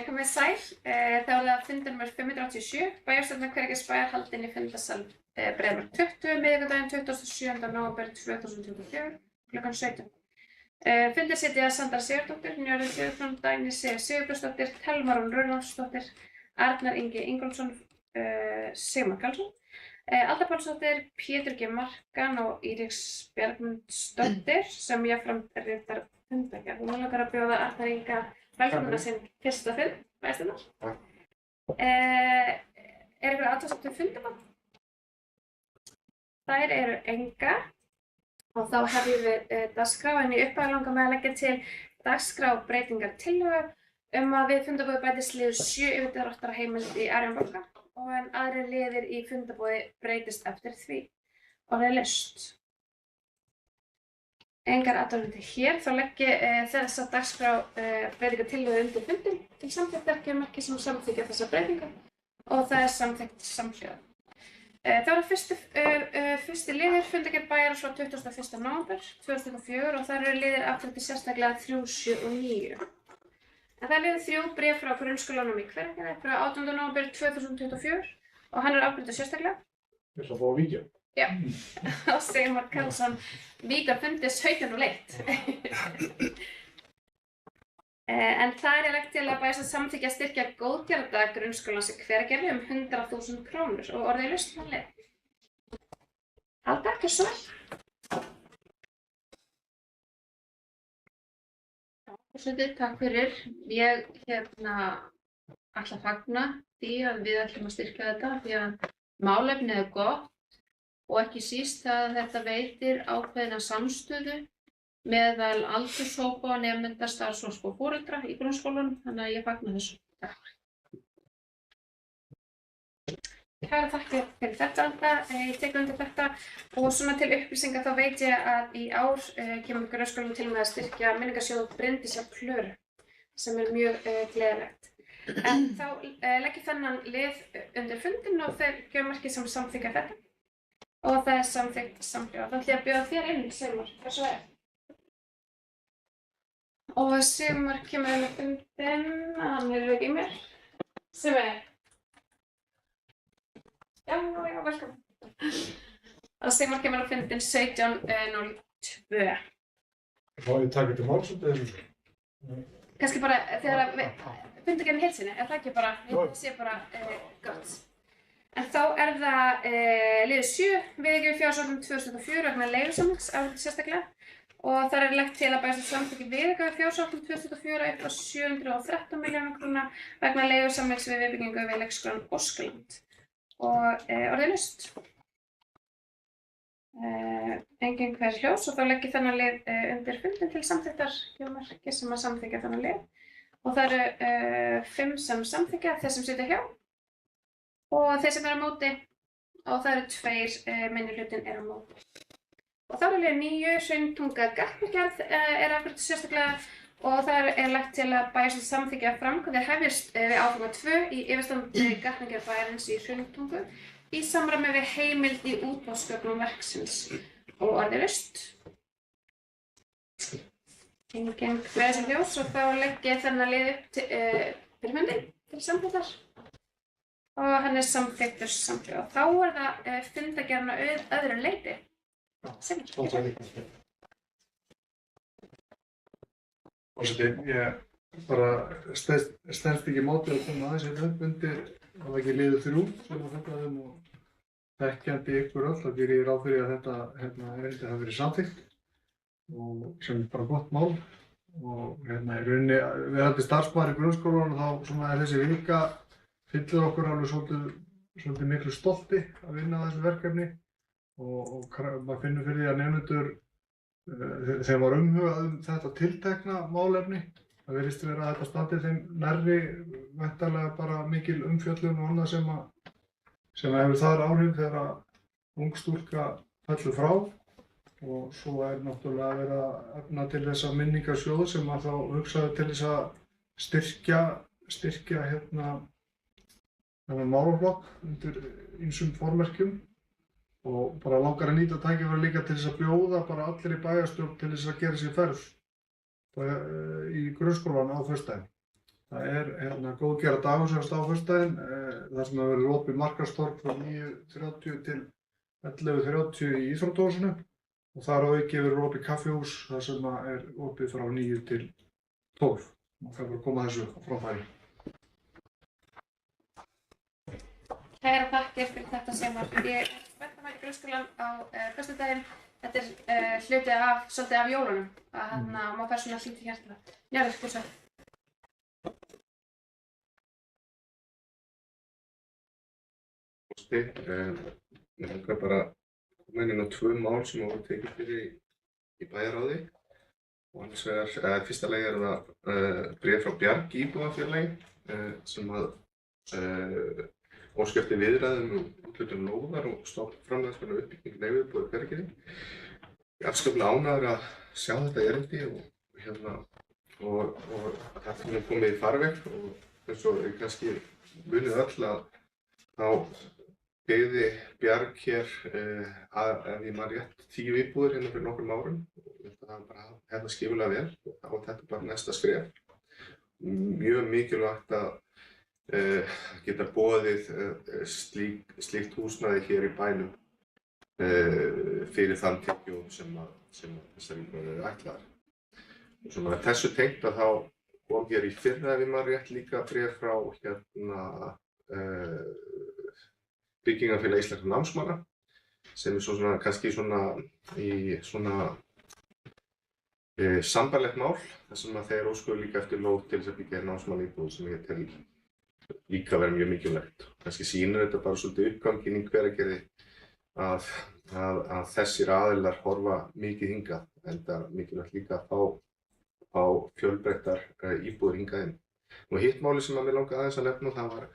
Komið sæl, þá er það fundur nr. 587, bæjarstjórnar Hveragerðisbæjar haldinn í fundarsal Breiðamark 20, miðvikudaginn 27. nóvember 2024, klukkan 17. Fundir sitja Sandra Sigurdóttir, Njörður Sigurðsson, Dagný Sigurbjörnsdóttir, Thelma Rún Runólfsdóttir, Arnar Ingi Ingólfsson, Sigmar Karlsson, Alda Pálsdóttir, Pétur G. Markan og Íris Bjargmundsdóttir sem jafnframt ritar fundargerð. Nú langar að bjóða Arnar Inga velkomna sinn fyrsta fund, bæjarstjórnar. Einhverjar athugasemdir við fundina? Þær eru engar og þá hefjum við dagskrá, en í upphafi langar mig að leggja til dagskrárbreytingartillögu að við fundarboði bætist liður 7 yfirdráttar heimild í Arion banka og en aðrir liðir í fundarboði breytist eftir því. Orðið er laust. Engar athugasemdir hér, þá legg ég þessa dagskrárbreytingartillögu undir fundinn til samþykktar, gemarki sem samþykkja þessa breytingar og það er samþykkt samhljóða. Það var fyrsti liðir fundargerð bæjarins frá 21. nóvember 2024 og þar eru liðir afgreiddir sérstaklega 3, 7 og 9. En það er liður 3 bréf frá grunnskólanum í Hveragerði frá 18. nóvember 2024 og hann er afgreiddur sérstaklega. Ég ætla að fá að víkja. Já, og Sigmar Karlsson víkar fundi 17 og leitt. En það er lagt til að bæjarstjórn samþykkja að styrkja góðgerðardag grunnskólans í Hveragerði 100.000 krónur og orðið er laust þannig. Alda, gjörðu svo vel. Forseti, takk fyrir. Ég ætla að fagna því að við ætlum að styrkja þetta því að málefnið er gott og ekki síst að þetta veitir ákveðna samstöðu meðal aldurshópa, nemenda, starfsfólks og foreldra í grunnskólanum, þannig að ég fagna þessu. Takk. Kærar þakkir fyrir þetta, Alda. Ég tek undir þetta og svona til upplýsinga þá veit ég að í ár kemur grunnskólanum til með að styrkja minningarsjóð Bryndísar Klöru sem er mjög gleðilegt. En þá legg ég þennan lið undir fundinn og þeir gemarki sem samþykkja þetta og það er samþykkt samhljóða. Þá ætla ég að bjóða þér inn, Sigmar, hversu er? Og Sigmar kemur inn á fundinn, hann er ekki mér. Sigmar. Já, velkomin. Og Sigmar kemur á fundinn 17:02. Má ég taka til máls út eða? Kannski bara þegar fundargerðin í heild sinni, ef það ekki bara, ég sé bara gott. En þá er það liður 7, viðurgjöf fjárhagsáætlun 2004 vegna leigusamnings sérstaklega. Og þar er lagt til að bæjarstjórn samþykki viðauka fjárhagsáætlun 2004 upp á 713 milljónir króna vegna leigusamnings við viðbyggingu við leikskólann Óskaland. Og orðið er laust. Engin hver hljós og þá legg ég þennan lið undir fundinn til samþykktar gemarki sem að samþykkja þennan lið. Og það eru 5 sem samþykkja, þeir sem sitja hjá og þeir sem eru á móti og það eru 2 minnihlutinn er á móti. Og þá er liður 9, Hrauntunga gatnagerð er afgreidd sérstaklega og þar er lagt til að bæjarstjórn samþykkja framkvæmdir hefjist við áfanga 2 í yfirstandandi gatnagerð bæjarins í Hrauntungu í samræmi við heimild í útboðsgögnum verksins og orðið er laust. Engin hver sem hljós og þá legg ég þennan lið upp fyrir fundinn til samþykktar og hann er samþykktur samhljóða. Þá er það fundargerðina öðru leyti. Forseti, ég bara stenst ekki móti að koma aðeins upp undir, það var ekki liður 3 sem að fjallaðum og þekkjandi ykkur öll, þá gerir ég ráð fyrir að þetta hafi verið samþykkt og sem er bara gott mál og í rauninni verðandi starfsmaður í grunnskólanum þá svona er þessi vika fyllir okkur alveg svolítið miklu stolti að vinna að þessu verkefni og maður finnur fyrir því að nemendur þeim var umhugað þetta tiltekna málefni. Það virðist vera að þetta standi þeim nærri væntanlega bara mikil umfjöllun og annað sem hefur þar áhrif þegar ung stúlka fellur frá og svo er náttúrulega að vera efna til þessa minningarsjóð sem að þá hugsaði til þess að styrkja þennan málaflokk undir ýmsum formerkjum. Og bara langar að nýta tækifæri líka til þess að bjóða bara allir í bæjarstjórn til þess að gera sér ferð í grunnskólan á föstudaginn. Það góðgerða dagur sem á föstudaginn, þar sem verður opið Markaðstorg frá 9:30 til 11:30 í íþróttahúsinu og þar á auki verður opið kaffihús þar sem opið frá 9 til 12. Það er bara að koma þessu á framfæri. Kærar þakkir fyrir þetta Sigmar. Ég er spennt að fara í grunnskólann á föstudaginn. Þetta er svolítið af jólunum, að maður fær svona hlýtt í hjartanu. Njarðar, hvað svo? Mér langar bara að koma inn á 2 mál sem voru tekin fyrir í bæjarráði. Og annars vegar, fyrsta lagi það bréf frá Bjarg íbúðafélagi sem óska eftir viðræðum úthlutun lóðar og stofnframleiðslu uppbygging leiguíbúða í Hveragerði. Ég er afskaplega ánægður að sjá þetta erindi og þetta er komið í farveg og eins og kannski munið öll að þá byggði Bjarg hér, ef ég man rétt, 10 íbúðir hérna fyrir nokkrum árum og ég held að það bara hefði skipulega vel og þá er þetta bara næsta skref. Mjög mikilvægt að geta boðið slíkt húsnæði hér í bænum fyrir þann tekjum sem þessar íbúðir eru ætlaðar. Og svona þessu tengt að þá kom hér í fyrra, ef ég man rétt, líka bréf frá Byggingarfélag íslenskra námsmanna sem er kannski í sambærilegt mál þar sem þeir óskuðu líka eftir lóð til þess að byggja námsmannaíbúð sem ég tel líka vera mjög mikilvægt. Kannski sýnir þetta bara svolítið uppganginn í Hveragerði að þessir aðilar horfa mikið hingað enda mikilvægt líka að fá fjölbreyttar íbúðir hingað inn. Og hitt máli sem mig langaði aðeins að nefna það var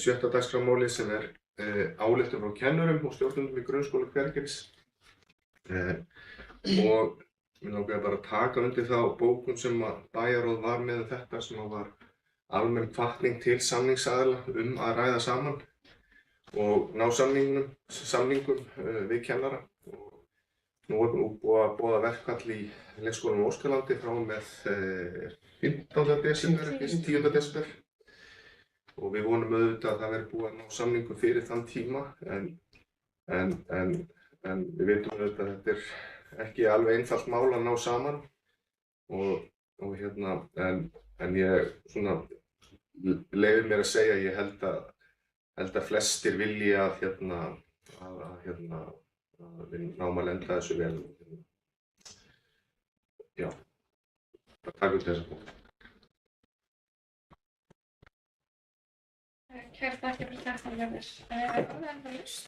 7. dagskrármáli sem ályktun frá kennurum og stjórnendum í grunnskóla Hveragerðis og mig langaði bara að taka undir þá bókun sem bæjarráð var með þetta sem var almenn hvatning til samningsaðila að ræða saman og ná samningum við kennara. Nú er búið að boða verkfall í leikskólanum á Óskalandi frá og með 15. desember, 10. desember. Og við vonum auðvitað að það verði búið að ná samningum fyrir þann tíma en við vitum auðvitað að þetta er ekki alveg einfalt mál að ná saman en ég leyfi mér að segja ég held að flestir vilji að við náum að lenda þessu vel. Já, bara taka út þessa bók. Kærar þakkir fyrir þetta Njörður. Það er bara laust.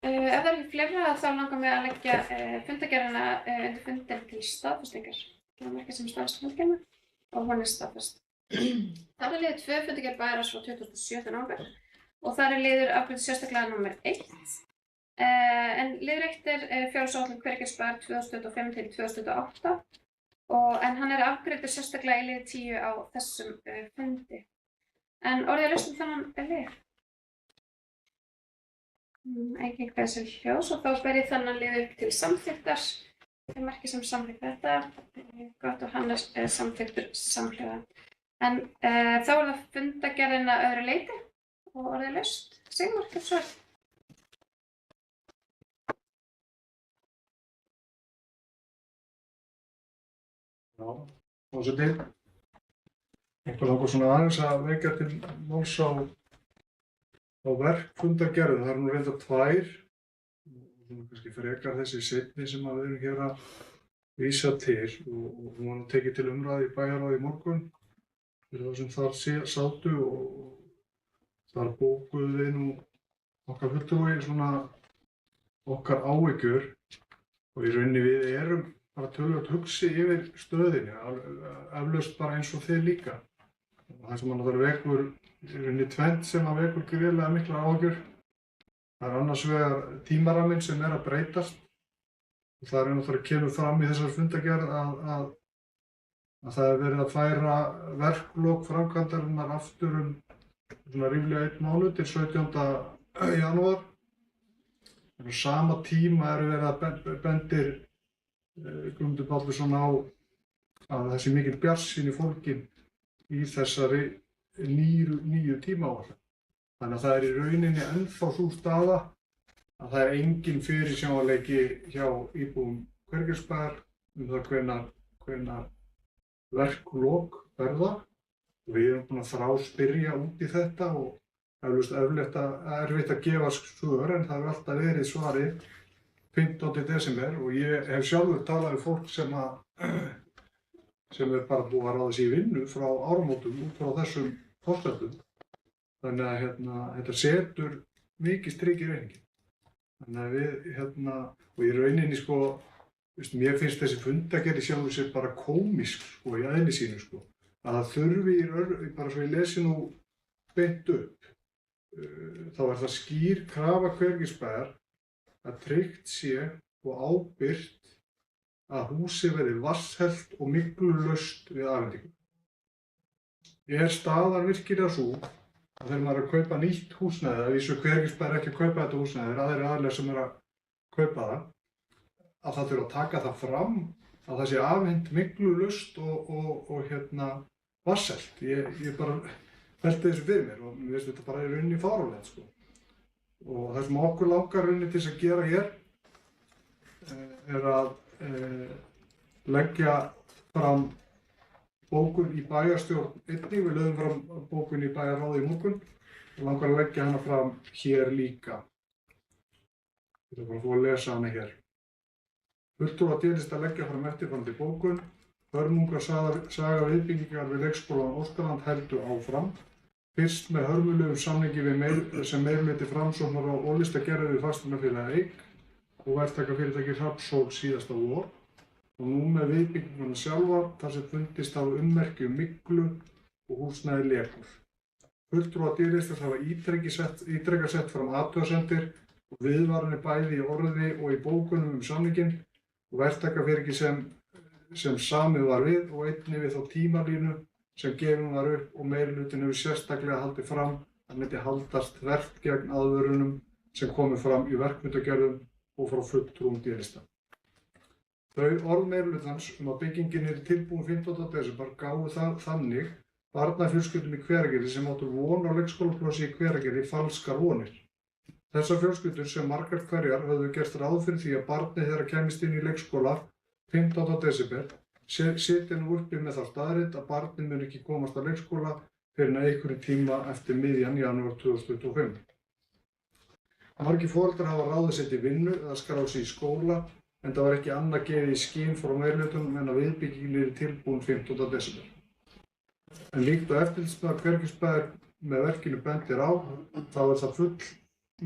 Ef það er ekki fleira þá langar mig að leggja fundargerðina undir fundinn til staðfestingar. Það er merkja sem staðfest fundargerðina og hún er staðfest. Það er liður 2 fundargerð bæjarráðs frá 27. nóvember og það er liður afbrigði sérstaklega nr. 1. En liður 1 er fjárhagsáætlun Hveragerðisbæjar 2025 til 2028 en hann er afgreiddur sérstaklega í liður 10 á þessum fundi. En orðið laust þennan lið. Engin hvað sem hljós og þá ber ég þennan lið upp til samþykktar. Það er merkið sem samþykkt þetta. Gott og hann er samþykktur samhljóða. En þá er það fundargerðin að öðru leyti og orðið laust. Sigmar, hvað svo? Já, forseti. Eitthvað langar svona aðeins að vekja til máls á verkfundargerð. Það nú reyndar 2 og kannski frekar þessi seinni sem við erum hér að vísa til og hún var nú tekið til umræðu í bæjarráði í morgun fyrir það sem þar sátu og þar bókuðu við nú okkar fulltrúi svona okkar áhyggjur og í rauninni við erum bara töluvert hugsi yfir stöðinni, eflaust bara eins og þið líka. Það sem vekur í rauninni 2 sem vekur gríðarlega miklar áhyggjur. Það er annars vegar tímaramminn sem að breytast og það náttúrulega kemur fram í þessari fundargerð að það er verið að færa verklok framkvæmdarinnar aftur svona ríflega 1 mánuð til 17. janúar. Á sama tíma verið að bendir Guðmundur Pálsson á að það sé mikil bjartsýni fólkin í þessari nýju tímaáætlun. Þannig að það er í rauninni ennþá sú staða að það er engin fyrirsjáanleiki hjá íbúum Hverfisbæjar það hvenær verklok verða. Við erum búin að þráspyrja út í þetta og eflaust erfitt að gefa svör en það hefur alltaf verið svarið 15. desember og ég hef sjálfur talað við fólk sem er bara búið að ráða sig í vinnu frá áramótum út frá þessum forsendum. Þannig að þetta setur mikið strik í reikninginn. Þannig að við og í rauninni mér finnst þessi fundagerð í sjálfu sér bara kómísk í eðli sínu að það þurfi bara svo ég lesi nú beint upp þá er það skýr krafa Hverfisbæjar að tryggt sé og ábyrgt að húsið verði vatnshellt og myglulaust við afhendingu. Staðan virkilega sú að þegar maður er að kaupa nýtt húsnæði, að vísu Hverfisbæjar ekki að kaupa þetta húsnæði, það eru aðrir sem er að kaupa það, að það þurfa að taka það fram að það sé afhent myglulaust og vatnshellt. Ég bara velti þessu fyrir mér og mér finnst þetta bara í rauninni fáránlegt Og það sem okkur langar rauninni til að gera hér er að leggja fram bókun í bæjarstjórn einnig. Við lögðum fram bókun í bæjarráði í morgun og langar að leggja hana fram hér líka. Ég ætla bara að fá að lesa hana hér. Fulltrúar D-lista leggja fram eftirfarandi bókun. Hörmungasaga viðbyggingar við leikskólann Óskaland heldur áfram. Fyrst með hörmulegum samningi sem meirihluti Framsóknar og O-lista gerði við fasteignafélagið Eik og verktakafyrirtækið Hrafnsól síðasta vor og nú með viðbyggingarnar sjálfar þar sem fundist hafa ummerki myglu og húsnæði lekur. Fulltrúar D-listans hafa ítrekað sett fram athugasemdir og viðvaranir bæði í orði og í bókunum samninginn og verktakafyrirtækið sem samið var við og einnig við þá tímalínu sem gefin var upp og meirihlutinn hefur sérstaklega haldið fram að myndi haldast þvert gegn aðvörunum sem komu fram í verkmyndagerðum og frá fulltrúum D-lista. Þau orð meirihlutans að byggingin er tilbúin 15. desember gáfu þannig barnafjölskyldum í Hveragerði sem áttu von á leikskólaplássi í Hveragerði falskar vonir. Þessar fjölskyldur sem margar hverjar höfðu gert ráð fyrir því að barnið þeirra kæmist inn í leikskóla 15. desember sitja nú uppi með þá staðreynd að barnið mun ekki komast að leikskóla fyrr en einhverjum tíma eftir miðjan janúar 2025. Margir foreldrar hafa ráðið sér til vinnu eða skráð sig í skóla en það var ekki annað gefið í skyn frá meirihlutanum en að viðbyggingin er tilbúin 15. desember. En líkt og eftirlitsmaður Hverfisbæjar með verkinu bendir á, þá er það full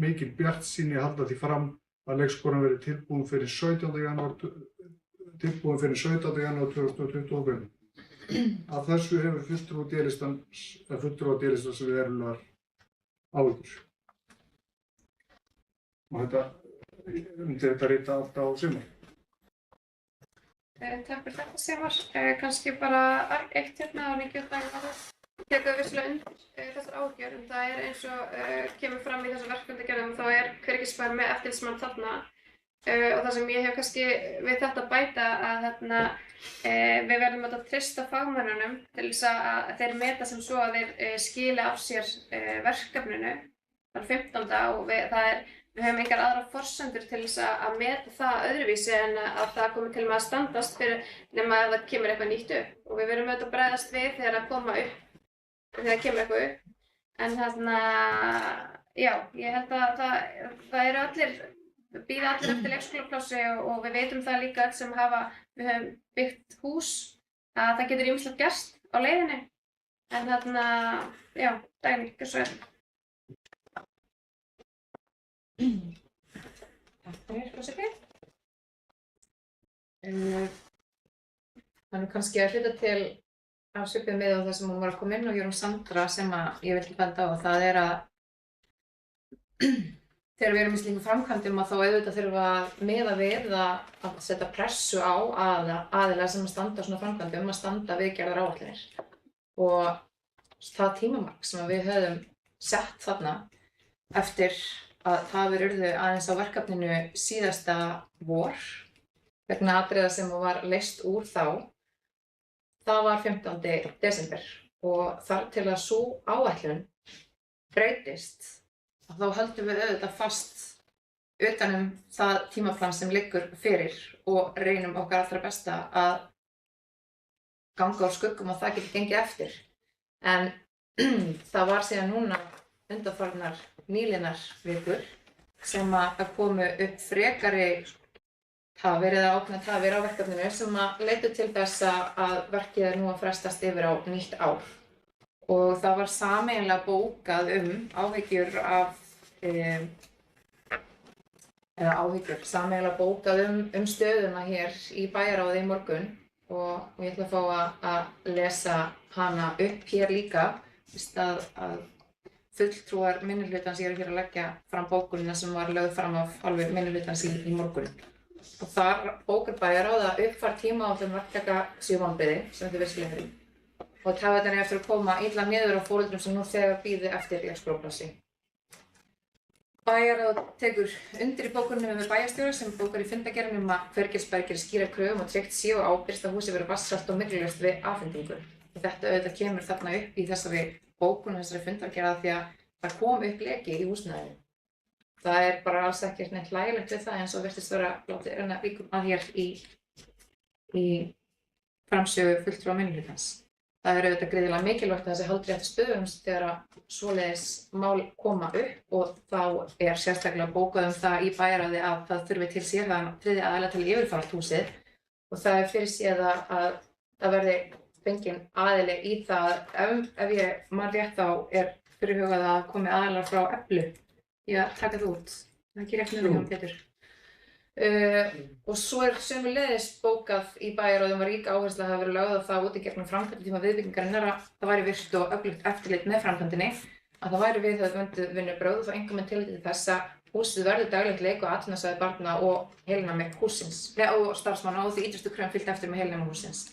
mikil bjartsýni að halda því fram að leikskólan verði tilbúin fyrir 17. janúar 2025. Af þessu hefur fulltrúar D-listans verulegar áhyggjur. Og þetta rita allt á Sigmar. Takk fyrir þetta Sigmar. Kannski bara eitt og tekur vissulega undir þessar áhyggjur en það er eins og kemur fram í þessum verkfundingerðum þá er Hverfisbæjar með eftirlitsmann þarna. Og það sem ég hef kannski við þetta bæta að við verðum að treysta fagmönnunum til þess að þeir meta sem svo að þeir skili af sér verkefninu þann 15. og við höfum engar aðrar forsendur til þess að meta það öðruvísi en að það komi til með að standast fyrir nema að það kemur eitthvað nýtt upp. Og við verðum auðvitað að bregðast við þegar það kemur eitthvað upp. En já, ég held að það eru bíða allir eftir leikskólaplássi og við veitum það líka öll sem við höfum byggt hús að það getur ýmislegt gerst á leiðinni. En já, Dagný, gjörðu svo vel. Takk fyrir, forseti. Það kannski að hluta til af svipið með það sem hún var að koma inn og Jórunn Sandra sem ég vildi benda á og það er að þegar við erum í slíkum framkvæmdum að þá auðvitað þurfum að miða við að setja pressu á aðilar sem standa á svona framkvæmdum að standa við gerðar áætlanir. Og það tímamark sem við höfum sett þarna eftir að tafir urðu aðeins á verkefninu síðasta vor vegna atriða sem var leyst úr þá. Það var 15. desember og þar til að sú áætlun breytist þá höldum við auðvitað fast utan það tímaplan sem liggur fyrir og reynum okkar allra besta að ganga úr skuggum að það geti gengið eftir. En það var síðan núna undanfarnar nýliðnar vikur sem að komu upp frekari tafir eða ákveðnar tafir á verkefninu sem að leiddu til þess að verkið nú að frestast yfir á nýtt ár. Og það var sameiginlega bókað áhyggjur af sameiginlega bókað stöðuna hér í bæjarráði í morgun og ég ætla að fá að lesa hana upp hér líka fyrst að fulltrúar minnihlutans eru hér að leggja fram bókunina sem var lögð fram af hálfu minnihlutans í morgun. Og þar bókar bæjarráð að uppfæra tímaáætlun verktaka séu vonbrigði sem þetta virkilega er. Og tafirnar eiga eftir að koma illa niður á foreldrum sem nú þegar bíði eftir leikskólaplássi. Bæjarráð tekur undir í bókuninni með bæjarstjóra sem bókar í fundargerðinni að Hvergilsbær gerir skýrar kröfum og tryggt sé og ábyrgst að húsið verði vatnsselt og myglulaust við afhendingu. Og þetta auðvitað kemur þarna upp í þessari bókun og þessari fundargerð því að það kom upp leki í húsnæðinu. Það er bara alls ekkert neitt hlægilegt við það eins og virtist vera látið renna líkum að hér í framsögu fulltrúa minnihlutans. Það er auðvitað gríðarlega mikilvægt að þessi haldi rétt stöðum þegar að svoleiðis mál koma upp og þá er sérstaklega bókað það í bæjarráði að það þurfi til sérhæðan þriðja aðila til að yfirfara húsið og það er fyrirséð að það verði fenginn aðili í það ef ég man rétt þá er fyrirhugað að komi aðilar frá Eflu í að taka það út. Það er ekki rétt með Pétur. Og svo er sömuleiðis bókað í bæjarráði var rík áhersla að hafa verið lögð á það út í gegnum framkvæmdatíma viðbyggingarinnar að það væri virkt og öflugt eftirlit með framkvæmdinni, að það væri viðhöfð vönduð vinnubrögð og þá einkum með tilliti til þess að húsið verður daglegt leik og atvinnusvæði barna og heilnæmi hússins og starfsmanna og því ýtrustu kröfum fylgt eftir með heilnæmi hússins.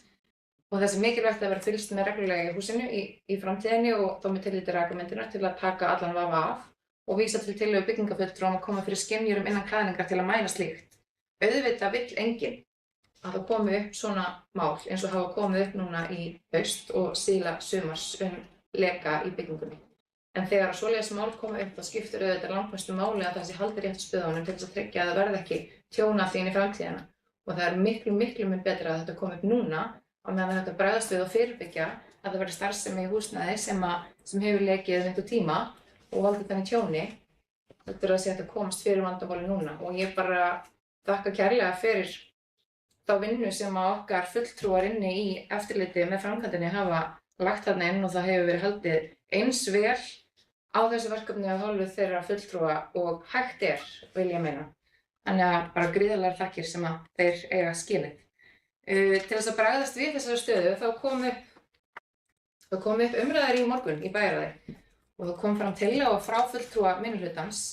Og þessi mikilvægt að vera fylgst með reglulega í húsinu í framtíðinni og þá með tilliti rakamyndunar til að taka allan vafa af og vísa til tillögu byggingafulltrúa að koma fyrir skynjurum innan klæðningar til að mæla slíkt. Auðvitað vill enginn að það komi upp svona mál eins og hafa komið upp núna í haust og síðla sumars leka í byggingunni. En þegar svoleiðis mál koma upp þá skiptir auðvitað langmestu máli að það sé haldið rétt stöðunum til þess að tryggja að það verði ekki tjón af því inn í framtíðina. Og það er miklu mun betra að þetta komi upp núna á meðan þetta bregðast við og fyrirbyggja að það verði starfsemi í húsnæði sem hefur lekið einhvern tíma og valdið þannig tjóni. Þetta er að sé að þetta komast fyrir vandamáli núna og ég bara þakka kærlega fyrir þá vinnu sem að okkar fulltrúar inni í eftirliti með framkvæmdinni hafa lagt þarna inn og það hefur verið haldið eins vel á þessu verkefni af hálfu þeirra fulltrúa og hægt vil ég meina. Þannig að bara gríðarlegar þakkir sem að þeir eiga skilið. Til þess að bregðast við þessari stöðu þá kom upp umræður í morgun í bæjarráði og það kom fram tillaga frá fulltrúa minnihlutans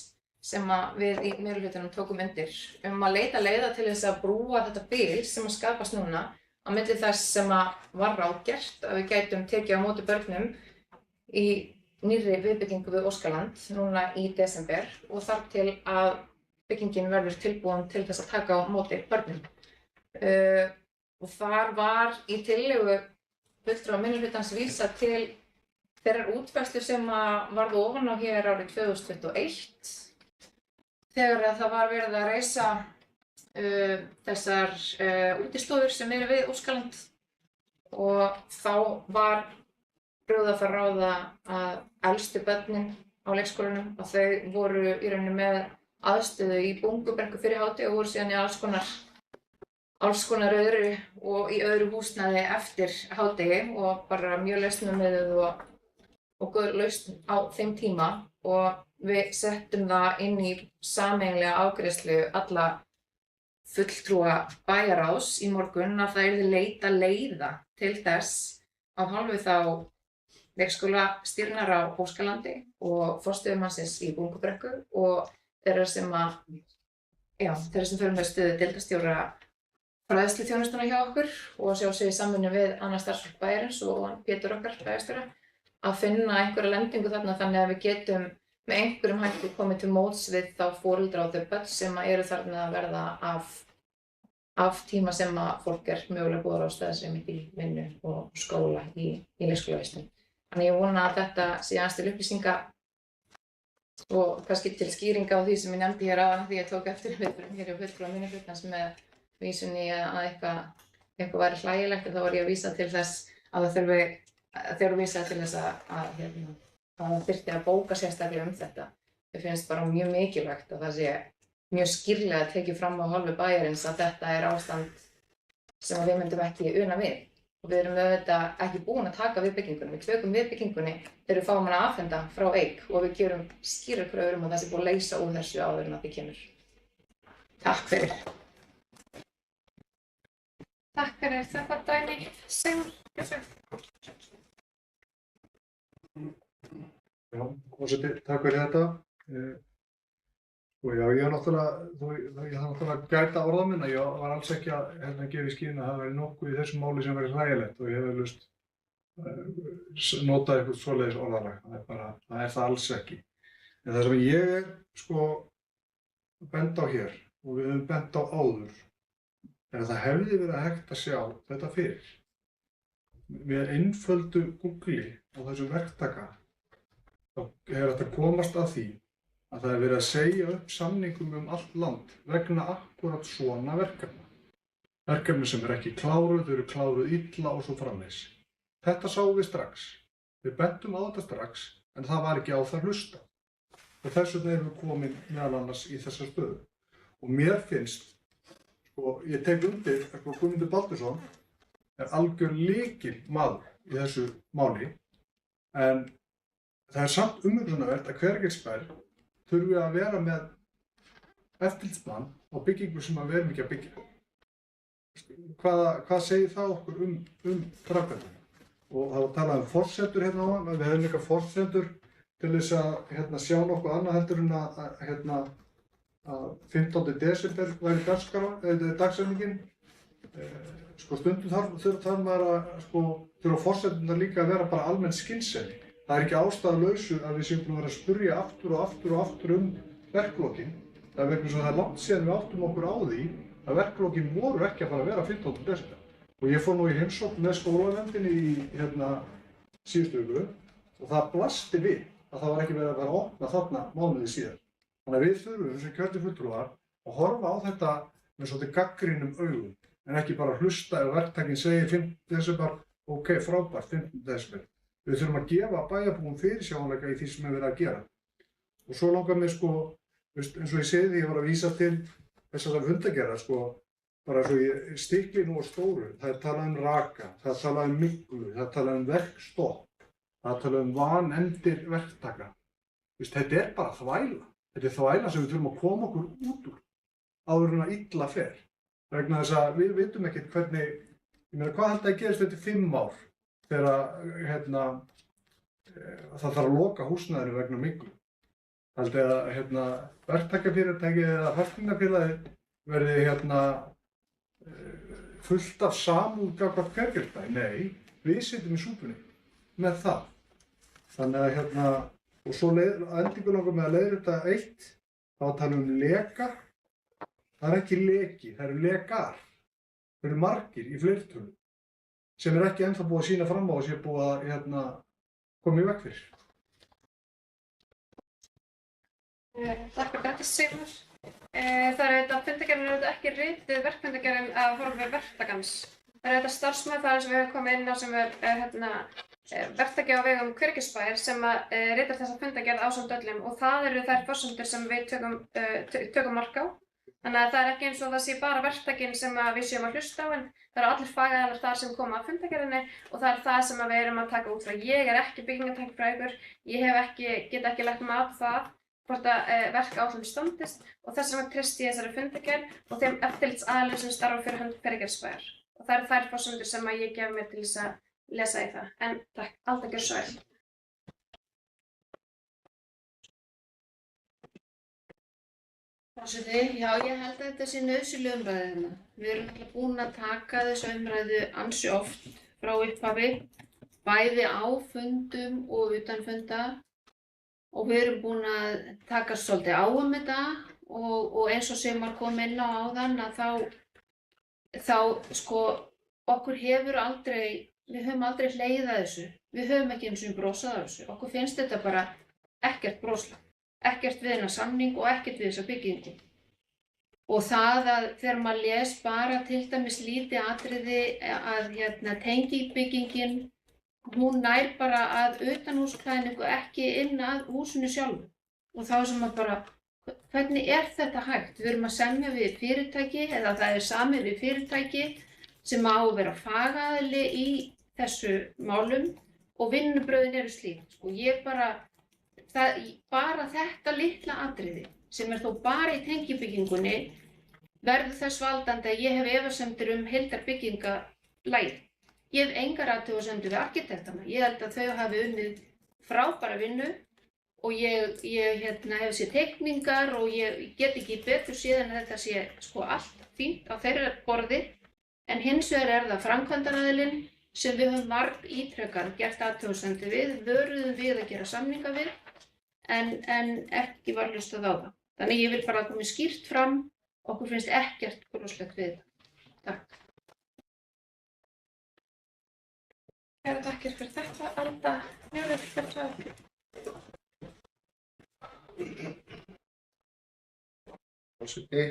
sem við í meirihlutanum tókum undir að leita leiða til þess að brúa þetta bil sem að skapast núna á milli þess sem að var ráðgert að við gætum tekið á móti börnum í nýrri viðbyggingu við Óskaland núna í desember og þar til að byggingin verður tilbúin til þess að taka á móti börnum. Og þar var í tillögu fulltrúa minnihlutans vísað til þeirrar útfærslu sem að varð ofan á hér árið 2021 þegar það var verið að reisa þessar útistofur sem eru við Óskaland og þá var brugðið að fara ráða að elstu börnin á leikskólanum og þau voru í rauninni með aðstöðu í Bungubrekku fyrir hádegi og voru síðan í alls konar öðru og í öðru húsnæði eftir hádegi og bara mjög lausnamiðuð og góð lausn á þeim tíma og við settum það inn í sameiginlega afgreiðslu alla fulltrúa bæjarráðs í morgun að það yrði leita leiða til þess af hálfu þá leikskólastýrnar á Óskalandi og forstöðumannsins í Bungubrekku og þeirra sem fyrir með stöðu deildarstjóra fræðsluþjónustuna hjá okkur og sjá sig í samvinnu við annað starfsfólk bæjarins og Pétur okkar bæjarstjóra að finna einhverja lendingu þarna þannig að við getum með einhverjum hætti komið til móts við þá foreldra og þau börn sem eru þarna að verða af af tíma sem að fólk mögulega búið að ráðstafa sér mitt í vinnu og skóla í leikskólavistun. Þannig ég vona að þetta sé aðeins til upplýsinga og kannski til skýringa á því sem ég nefndi hér áðan því ég tók eftir viðbrögðum hér á fulltrúa minnihlutans með vísun í að eitthvað væri hlægilegt, þá var ég að vísa til þess að það þurfi, þegar vísaði til þess að það þyrfti að bóka sérstaklega þetta. Mér finnst bara mjög mikilvægt að það sé mjög skýrlega tekið fram á hálfu bæjarins að þetta ástand sem við myndum ekki una við. Og við erum auðvitað ekki búin að taka við byggingunni. Við tökum við byggingunni þegar við fáum hana afhenta frá EIK og við gerum skýrar kröfur að það sé búið að leysa úr þessu áður en að því kemur. Takk fyrir. Takk fyrir þetta, Dagný. Sigmar. Já, forseti, takk fyrir þetta. Og já, ég þarf náttúrulega að gæta orða minna. Ég var alls ekki að gefa í skyn að það væri nokkuð í þessu máli sem væri hlægilegt og ég hef lust notað eitthvað svoleiðis orðalag. Það er það alls ekki. En það sem ég bent á hér og við höfum bent á áður að það hefði verið hægt að sjá þetta fyrir. Með einföldu Googli á þessum verktaka þá hægt að komast að því að það verið að segja upp samningum allt land vegna akkúrat svona verkefna. Verkefni sem ekki kláruð, þau eru kláruð illa og svo framvegis. Þetta sáum við strax. Við bentum á þetta strax, en það var ekki á það hlusta. Og þess vegna erum við komin meðal annars í þessa stöðu. Og mér finnst, ég tek undir, Guðmundur Baldursson algjör lykilmaður í þessu máli, en það samt umhugsunarvert að Hveragilsbær þurfi að vera með eftirlitsmann á byggingu sem við erum ekki að byggja. Hvað segir það okkur framkvæmdina? Og það var talað forsendur hérna áðan, við hefum líka forsendur til þess að sjá nokkuð annað heldur en að 15. desember væri dagsetningin. Stundum þarf maður að þurfa forsendurnar líka að vera bara almenn skynsemi. Það ekki ástæðulausu að við séum búin að vera að spyrja aftur og aftur og aftur verklokin. Það er vegna svo að það er langt síðan við áttum okkur á því að verklokin voru ekki að fara að vera 15. desember. Og ég fór nú í heimsókn með skólanefndinni í síðustu viku og það blasti við að það var ekki verið að vera að opna þarna mánuði síðar. Þannig að við þurfum sem kjörnir fulltrúar að horfa á þetta með svolítið gagnrýnum augum en ekki bara hlusta ef verktakinn segir 5. desember, ok, frábært, 15. desember. Við þurfum að gefa bæjarbúum fyrirsjáanleika í því sem við verið að gera. Og svo langar mér eins og ég segi því ég var að vísa til þessar fundagerðar bara svo ég stikli nú á stóru. Það er talað um raka, það er talað um myglu, það er talað um verkstopp, það er talað um vanefndir verktaka. Þetta er bara þvæla. Þetta er þvæla sem við þurfum að koma okkur út úr áður en að illa fer. Vegna þess að við vitum ekkert hvernig, ég meina hvað held að gerist þetta í 5 ár þegar það þarf að loka húsnæðinu vegna myglu. Held að verktakafyrirtæki eða fasteignafélagi verði fullt af samúð gagnvart Hveragilsbæ. Nei, við sitjum í súpunni með það. Þannig að og svo endingu langar með að leiðrétta eitt, þá að tala um leka. Það er ekki leki, það eru lekar. Það eru margir í fleirtölu sem ekki ennþá búið að sýna fram á og sé búið að koma í veg fyrir. Takk fyrir þetta, Sigmar. Fundagerðin er ekki ritið verkfundagerðin að horfa verktakans. Það er starfsmaður sem við höfum komið inn á sem er verktaki á vegum Hveragilsbæjar sem ritar þessa fundagerð ásamt öllum og það eru þær forsendur sem við tökum mark á. Þannig að það er ekki eins og það sé bara verktakinn sem við séum að hlusta á en það eru allir fagaðilar þar sem koma að fundagerðinni og það er það sem við erum að taka út frá. Ég er ekki byggingartæknifræðingur, ég get ekki lagt mat á það hvort að verkáætlun standist og þess vegna treysti ég þessari fundagerð og þeim eftirlitsaðilum sem starfa fyrir hönd Hveragilsbæjar. Og það eru þær forsendur sem ég gef mér til þess að lesa í það. En takk, alltaf gjörðu svo vel. Forseti, já, ég held að þetta sé nauðsynleg umræða hérna. Við erum alltaf búin að taka þessa umræðu ansi oft frá upphafi, bæði á fundum og utan funda og við erum búin að taka svolítið á þetta og eins og Sigmar kom inn á áðan að þá þá sko okkur hefur aldrei, við höfum aldrei hlegið að þessu, við höfum ekki eins og brosað af þessu, okkur finnst þetta bara ekkert broslega, ekkert við þennan samning og ekkert við þessa byggingu. Og það að þegar maður les bara til dæmis lítið atriði að tengibyggingin, hún nær bara að utanhúsklæðningu ekki inn að húsinu sjálfu. Og þá sem maður bara, hvernig er þetta hægt? Við erum að semja við fyrirtæki eða það er samið við fyrirtæki sem á að vera fagaðili í þessu málum og vinnubröðin eru slík. Sko ég bara þetta litla atriði sem er þó bara í tengibyggingunni verður þess valdandi að ég hef efasemdir heildarbyggingalagið. Ég hef engar athugasemdir við arkitektana. Ég held að þau hafi unnið frábæra vinnu og ég hef séð teikningar og ég get ekki betur séð en þetta sé sko allt fínt á þeirra borði. En hins vegar er það framkvæmdaraðilinn sem við höfum ítrekað gert athugasemdir við, vöruðum við að gera samninga við, en ekki var hlustað á það. Þannig ég vil bara að koma skýrt fram, okkur finnst ekkert broslegt við þetta. Takk. Kærar þakkir fyrir þetta, Alda. Mjög vel fyrir það. Forseti,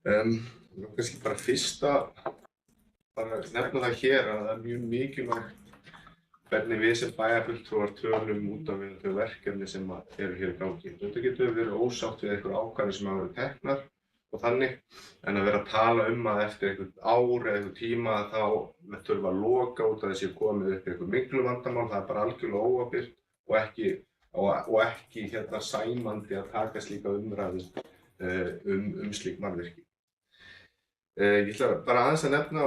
kannski bara fyrst að nefna það hér að það er mjög mikilvægt hvernig við sem bæjarfulltrúar tölum út af þau verkefni sem eru hér í gangi. Þetta getur verið ósátt við einhver ákvarðanir sem hafa verið teknar og þannig, en að vera að tala að eftir einhvern ár eða einhvern tíma þá þurfa að loka út af þessi komið upp einhver miklu vandamál, það er bara algjörlega óábyrgt og ekki sæmandi að taka slíka umræðu slík mannvirki. Ég ætla bara aðeins að nefna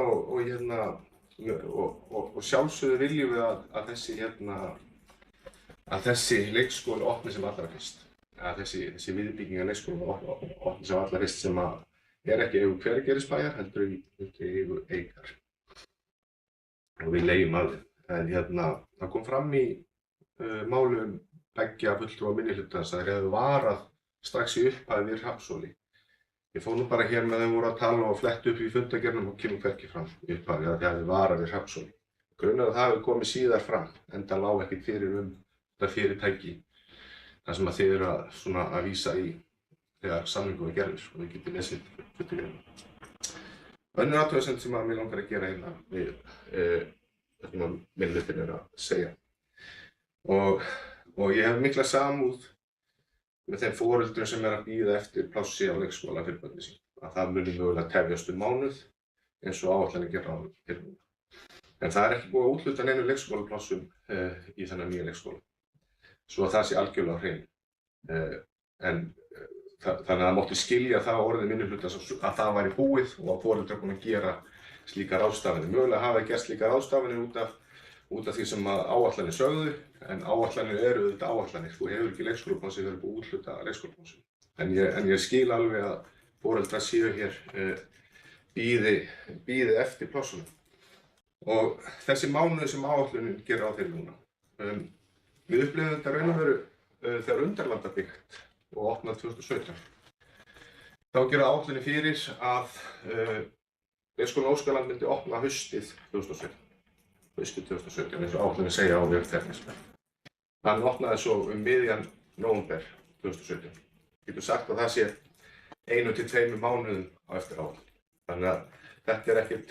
og sjálfsögðu viljum við að þessi leikskóli opni sem allra fyrst. Að þessi viðbygging að leikskóla opni sem allra fyrst sem er ekki eigu Hveragerðisbæjar, heldur í eigu Eikar. Og við leigjum að þeim. En það kom fram í málum beggja fulltrúa minnihlutans að þeir hefðu varað strax í upphafi við Hrafnshóli. Ég fór nú bara hér með þeim voru að tala og flett upp í fundargerðinum og kemur hvergi fram í upphafi að þeir hefðu varað við Hrafnshóli. Grunar að það hefði komið síðar fram, enda lá ekkert fyrir þetta fyrirtæki þar sem þið eru að vísa í þegar samningur var gerður og við getum lesið fundargerðina. Önnur athugasemd sem mig langar að gera við þetta sem minnihlutinn er að segja. Og ég hef mikla samúð með þeim foreldrum sem að bíða eftir plássi á leikskóla fyrir börnin sín. Að það muni mögulega tefjast mánuð eins og áætlanir gera ráð fyrir núna. En það er ekki búið að úthluta neinu leikskólaplássum í þennan nýja leikskóla. Svo að það sé algjörlega á hreinu. Þannig að það mátti skilja það orðið minnihlutans að það væri búið og að foreldrar búin að gera slíkar ráðstafanir. Mögulega hafa þeir gert slíkar ráðstafanir út af því sem áætlanir sögðu, en áætlanir eru auðvitað áætlanir. Þú hefur ekki leikskólaplássi þegar þú búið að úthluta leikskólaplássi. En ég skil alveg að foreldrar séu hér bíði eftir plássunum. Og þessi mánuði sem áætlunin gerir á þeir núna. Við upplifum þetta raun og veru þegar Undralanda byggt og opnað 2017. Þá gera áætlunin fyrir að leikskólinn Óskaland myndi opna haustið 2017. Haustið 2017, eins og áætlunin segja á vef Þernismenn. Hann opnaði svo miðjan nóvember 2017. Getur sagt að það sé 1 til 2 mánuðum á eftir áætlun. Þannig að þetta er ekkert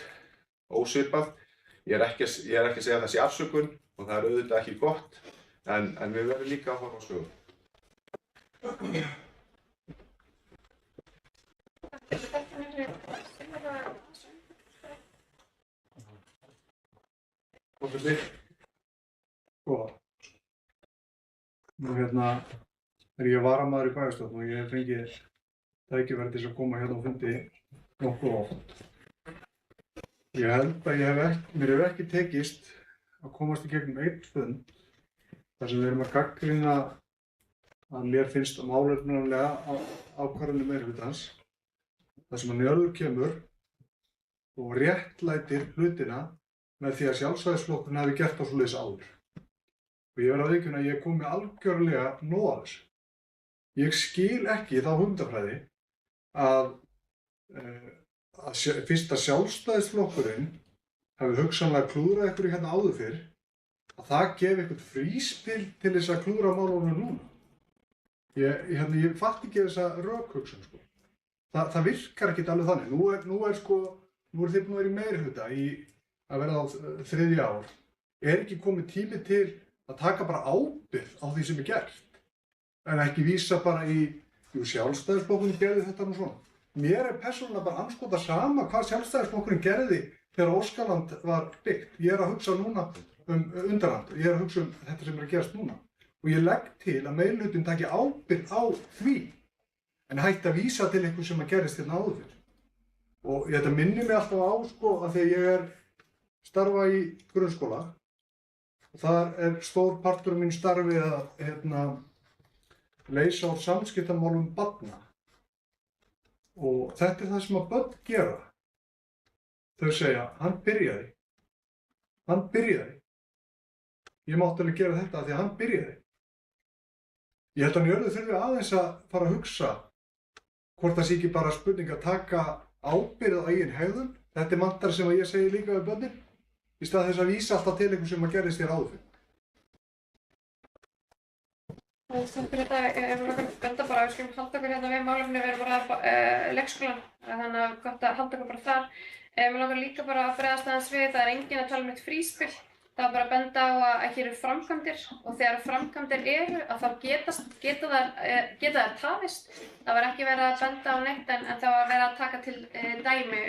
ósvipað. Ég er ekki að segja að það sé afsökun og það er auðvitað ekki gott, en við verðum líka að horfa á sögum. Nú er ég varamaður í bæjarstjórn og ég hef fengið tækifæri til að koma hérna á fundi nokkuð oft. Ég held að mér hefur ekki tekist að komast í gegnum einn fund þar sem við erum að gagnrýna að mér finnst að málefnalega ákvarðanir meirihlutans þar sem að Njáll kemur og réttlætir hlutina með því að Sjálfstæðisflokkurinn hafi gert á svoleiðis áður. Og ég verð að viðurkenna að ég kom með algjörlega nóg af þessu. Ég skil ekki þá hugmyndafræði að fyrst að Sjálfstæðisflokkurinn hafi hugsanlega klúðrað ykkur hérna áður fyrr, að það gefi eitthvað fríspil til þess að klúðra málunum núna. Ég fatt ekki þessa rökhugsun, sko. Það virkar ekkert alveg þannig. Nú er þið búin að vera í meirihluta í að vera á 3. ár. Er ekki komið tími til að taka bara ábyrgð á því sem er gert? En ekki vísa bara í Sjálfstæðisflokkurinn gerði þetta nú svona. Mér er persónulega bara andskota sama hvað Sjálfstæðisflokkurinn gerði þegar Óskaland var byggt. Ég er að hugsa núna undanhald. Ég er að hugsa þetta sem er að gerast núna. Og ég legg til að meirihlutinn taki ábyrgð á því, en hætti að vísa til eitthvað sem að gerist hérna áður fyrr. Og þetta minnir mig alltaf á, sko, að þegar ég starfa í grunnskóla, og þar er stór partur af mín starfi að leysa úr samskiptamálum barna. Og þetta er það sem að börn gera. Þau segja, hann byrjaði. Ég mátti alveg gera þetta af því að hann byrjaði. Ég held að Njörður þurfi aðeins að fara að hugsa hvort það sé ekki bara spurning að taka ábyrgð á eigin hegðun. Þetta er mantra sem ég segi líka við börnin, í stað þess að vísa alltaf til eitthvað sem að gerist þér áður fyrr. Takk fyrir þetta. Ég vil okkur benda bara að við skulum halda okkur hérna við málefni, við erum bara leikskólan, þannig að gott að halda okkur bara þar. Mér langar líka bara að bregðast aðeins við, það er enginn að tala um eitt fríspil. Það var bara að benda á að hér eru framkvæmdir og þegar framkvæmdir eru að þá geta þær tafist. Það var ekki verið að benda á neitt en það var verið að taka til dæmi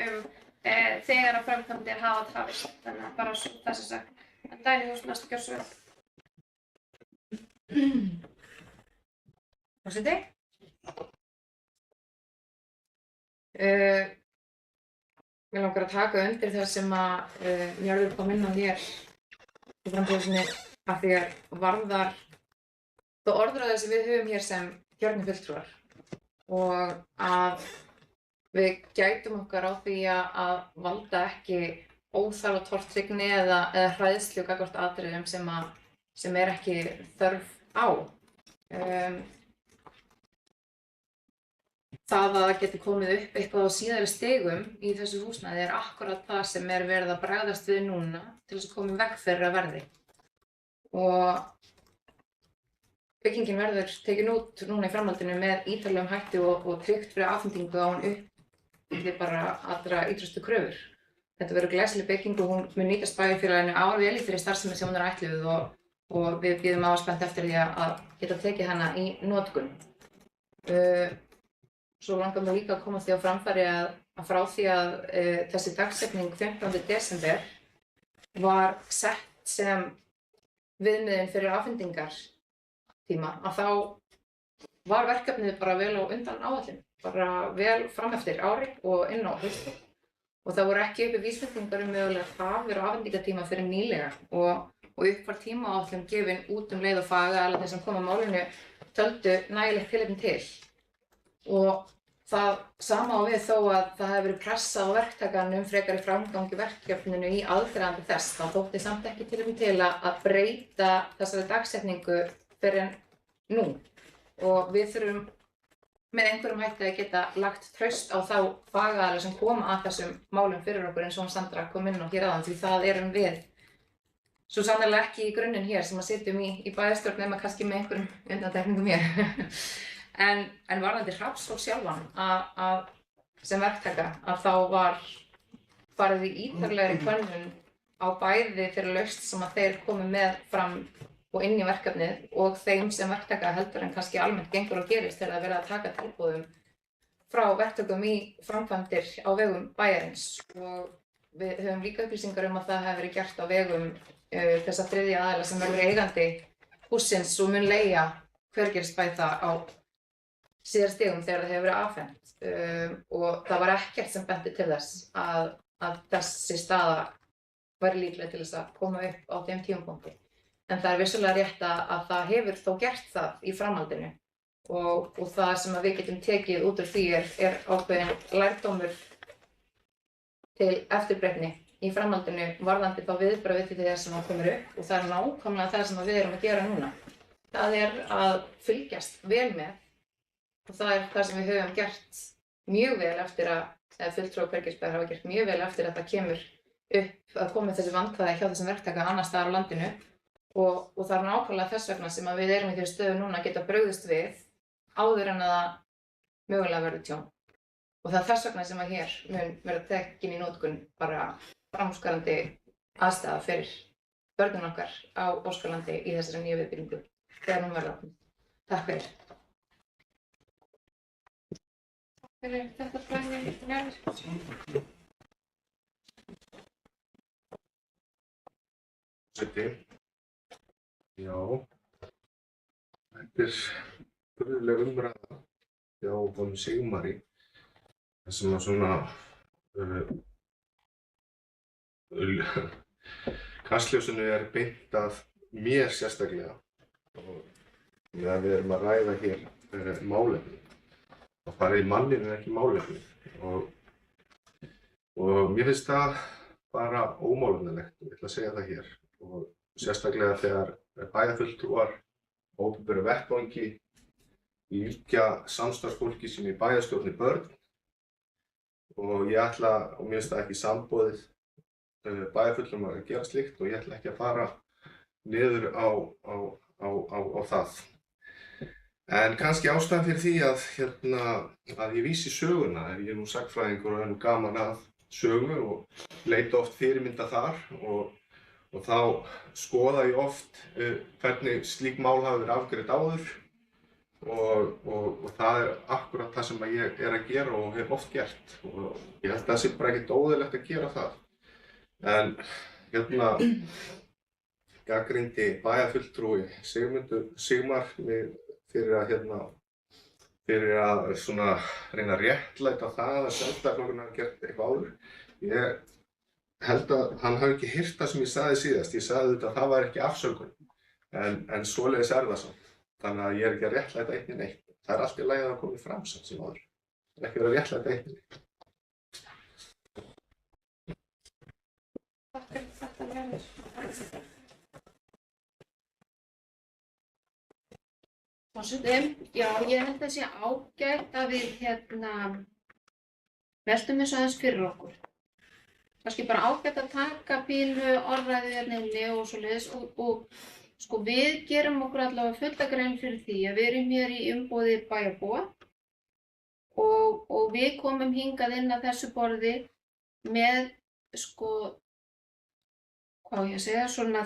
þegar að framkvæmdir hafa tafist. Þannig að bara það sem sagt. En Dæni, þú næstu gjörðu svo vel. Forseti? Mér langar að taka undir það sem að Njörður kom inn á hér í framtíðinni af því að varðar það orðræði sem við höfum hér sem kjörnir fulltrúar og að við gætum okkar á því að valda ekki óþarfa tortryggni eða hræðslu gagnvart atriðum sem er ekki þörf á. Það að það geti komið upp eitthvað á síðari stigum í þessu húsnæði er akkurat það sem er verið að bregðast við núna til þess að koma í veg fyrir að verði. Og byggingin verður tekin út núna í framhaldinu með ítarlegum hætti og tryggt fyrir afhendingu á hún uppfylli bara allra ýtrustu kröfur. Þetta verður glæsileg bygging og hún mun nýtast bæjarfélaginu vel í þeirri starfsemi sem hún er ætluð og við bíðum spennt eftir því að geta tekið hana í notkun. Svo langar mér líka að koma því á framfæri að frá því að þessi dagsetning 15. desember var sett sem viðmiðin fyrir afhendingartíma, að þá var verkefnið bara vel á undan áætlun, bara vel fram eftir ári og inn á hausti. Og það voru ekki uppi vísbendingar mögulega tafir á afhendingartíma fyrir nýlega og upp var tímaáætlun gefin út leið og fagaðilar þeir sem kom að málinu töldu nægilegt tilefni til. Og það sama á við þó að það hefði verið pressað á verktakann frekari framgang í verkefninu í aðdraganda þess. Það þótti samt ekki tilefni til að breyta þessari dagsetningu fyrr en nú. Og við þurfum með einhverjum hætti að geta lagt traust á þá fagaðilar sem koma að þessum málum fyrir okkur eins og Sandra kom inn á hér áðan, því það erum við svo sannarlega ekki í grunninn hér sem að sitjum í bæjarstjórn nema kannski með einhverjum undantekningum hér. En varðandi Hrafnsfólk sjálfan að sem verktaka að þá var farið í ítarlegri könnun á bæði fyrir lausn sem að þeir komu með fram og inn í verkefnið og þeim sem verktaka heldur en kannski almennt gengur og gerist þegar það verið að taka tilboðum frá verktökum í framkvæmdir á vegum bæjarins. Og við höfum líka upplýsingar að það hefur verið gert á vegum þessa þriðja aðila sem verður eigandi hússins og mun leigja Hvergerðisbæ það á síðar stigum þegar það hefur verið afhent. Og það var ekkert sem benti til þess að þessi staða væri líkleg til þess að koma upp á þeim tímapunkti. En það er vissulega rétt að það hefur þó gert það í framhaldinu og það sem við getum tekið út úr því er ákveðin lærdómur til eftirbreytni í framhaldinu varðandi þá viðbrögð við því það sem komur upp og það er nákvæmlega það sem við erum að gera núna. Það er að fylgjast vel með og það er það sem við höfum gert mjög vel eftir að eða fulltrúar Hveragilsbæjar hafa gert mjög vel eftir að það kemur upp að koma þessi vandkvæði hjá þessum verktaka annars staðar á landinu og það er nákvæmlega þess vegna sem að við erum í þeirri stöðu núna að geta brugðist við áður en að það mögulega verður tjón. Og það er þess vegna sem að hér mun vera tekin í notkun bara framúrskarandi aðstæða fyrir börnin okkar á Óskalandi í þessari nýju viðbyggingu þegar hún verður opnuð. Takk fyrir. Fyrir þetta fræði njörður. Já, þetta furðuleg umræða hjá honum Sigmari, þar sem að svona kastljósinu er beint að mér sérstaklega og þegar við erum að ræða hér málefni. Það farið í manninn en ekki málefni og mér finnst það bara ómálefnilegt, ég ætla að segja það hér. Og sérstaklega þegar bæjarfulltrúar á opinberum vettvangi líkja samstarfsfólki sínu í bæjarstjórn börn og mér finnst það ekki samboðið bæjarfulltrúum að gera slíkt og ég ætla ekki að fara niður á það. En kannski ástæðan fyrir því að ég vísi söguna, ég er nú sagnfræðingur og er nú gaman að sögu og leita oft fyrirmynda þar og þá skoða ég oft hvernig slík mál hafa verið afgreidd áður og það er akkúrat það sem ég er að gera og hef oft gert og ég held að það sé bara ekkert óeðlilegt að gera það. En gagnrýndi bæjarfulltrúi Sigmar mig fyrir að svona reyna að réttlæta það að Sjálfstæðisflokkurinn hafi gert eitthvað áður. Ég held að hann hafi ekki heyrt það sem ég sagði síðast. Ég sagði auðvitað að það var ekki afsökun, en svoleiðis er það samt. Þannig að ég er ekki að réttlæta eitt né neitt. Það er allt í lagi að það komi fram samt sem áður. Það er ekki verið að réttlæta eitt né neitt. Takk fyrir þetta njörður. Forseti, já, ég held að það sé ágætt að við veltum þessu aðeins fyrir okkur. Kannski bara ágætt að taka pínu orðræðu hérna inni og svoleiðis og sko við gerum okkur allavega fulla grein fyrir því að við erum hér í umboði bæjarbúa og við komum hingað inn að þessu borði með sko, hvað á ég að segja, svona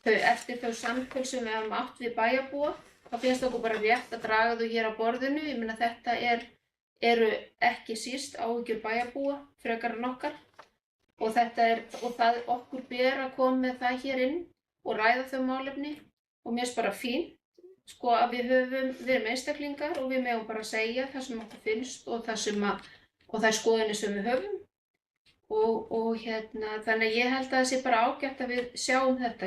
eftir þau samtöl sem við hefum átt við bæjarbúa, þá finnst okkur bara rétt að draga þau hér á borðinu. Ég meina þetta eru ekki síst áhyggjur bæjarbúa frekar en okkar og það okkur ber að koma með það hér inn og ræða þau málefni og mér finnst bara fínt sko að við erum einstaklingar og við megum bara segja það sem okkur finnst og þær skoðanir sem við höfum og þannig að ég held að það sé bara ágætt að við sjáum þetta.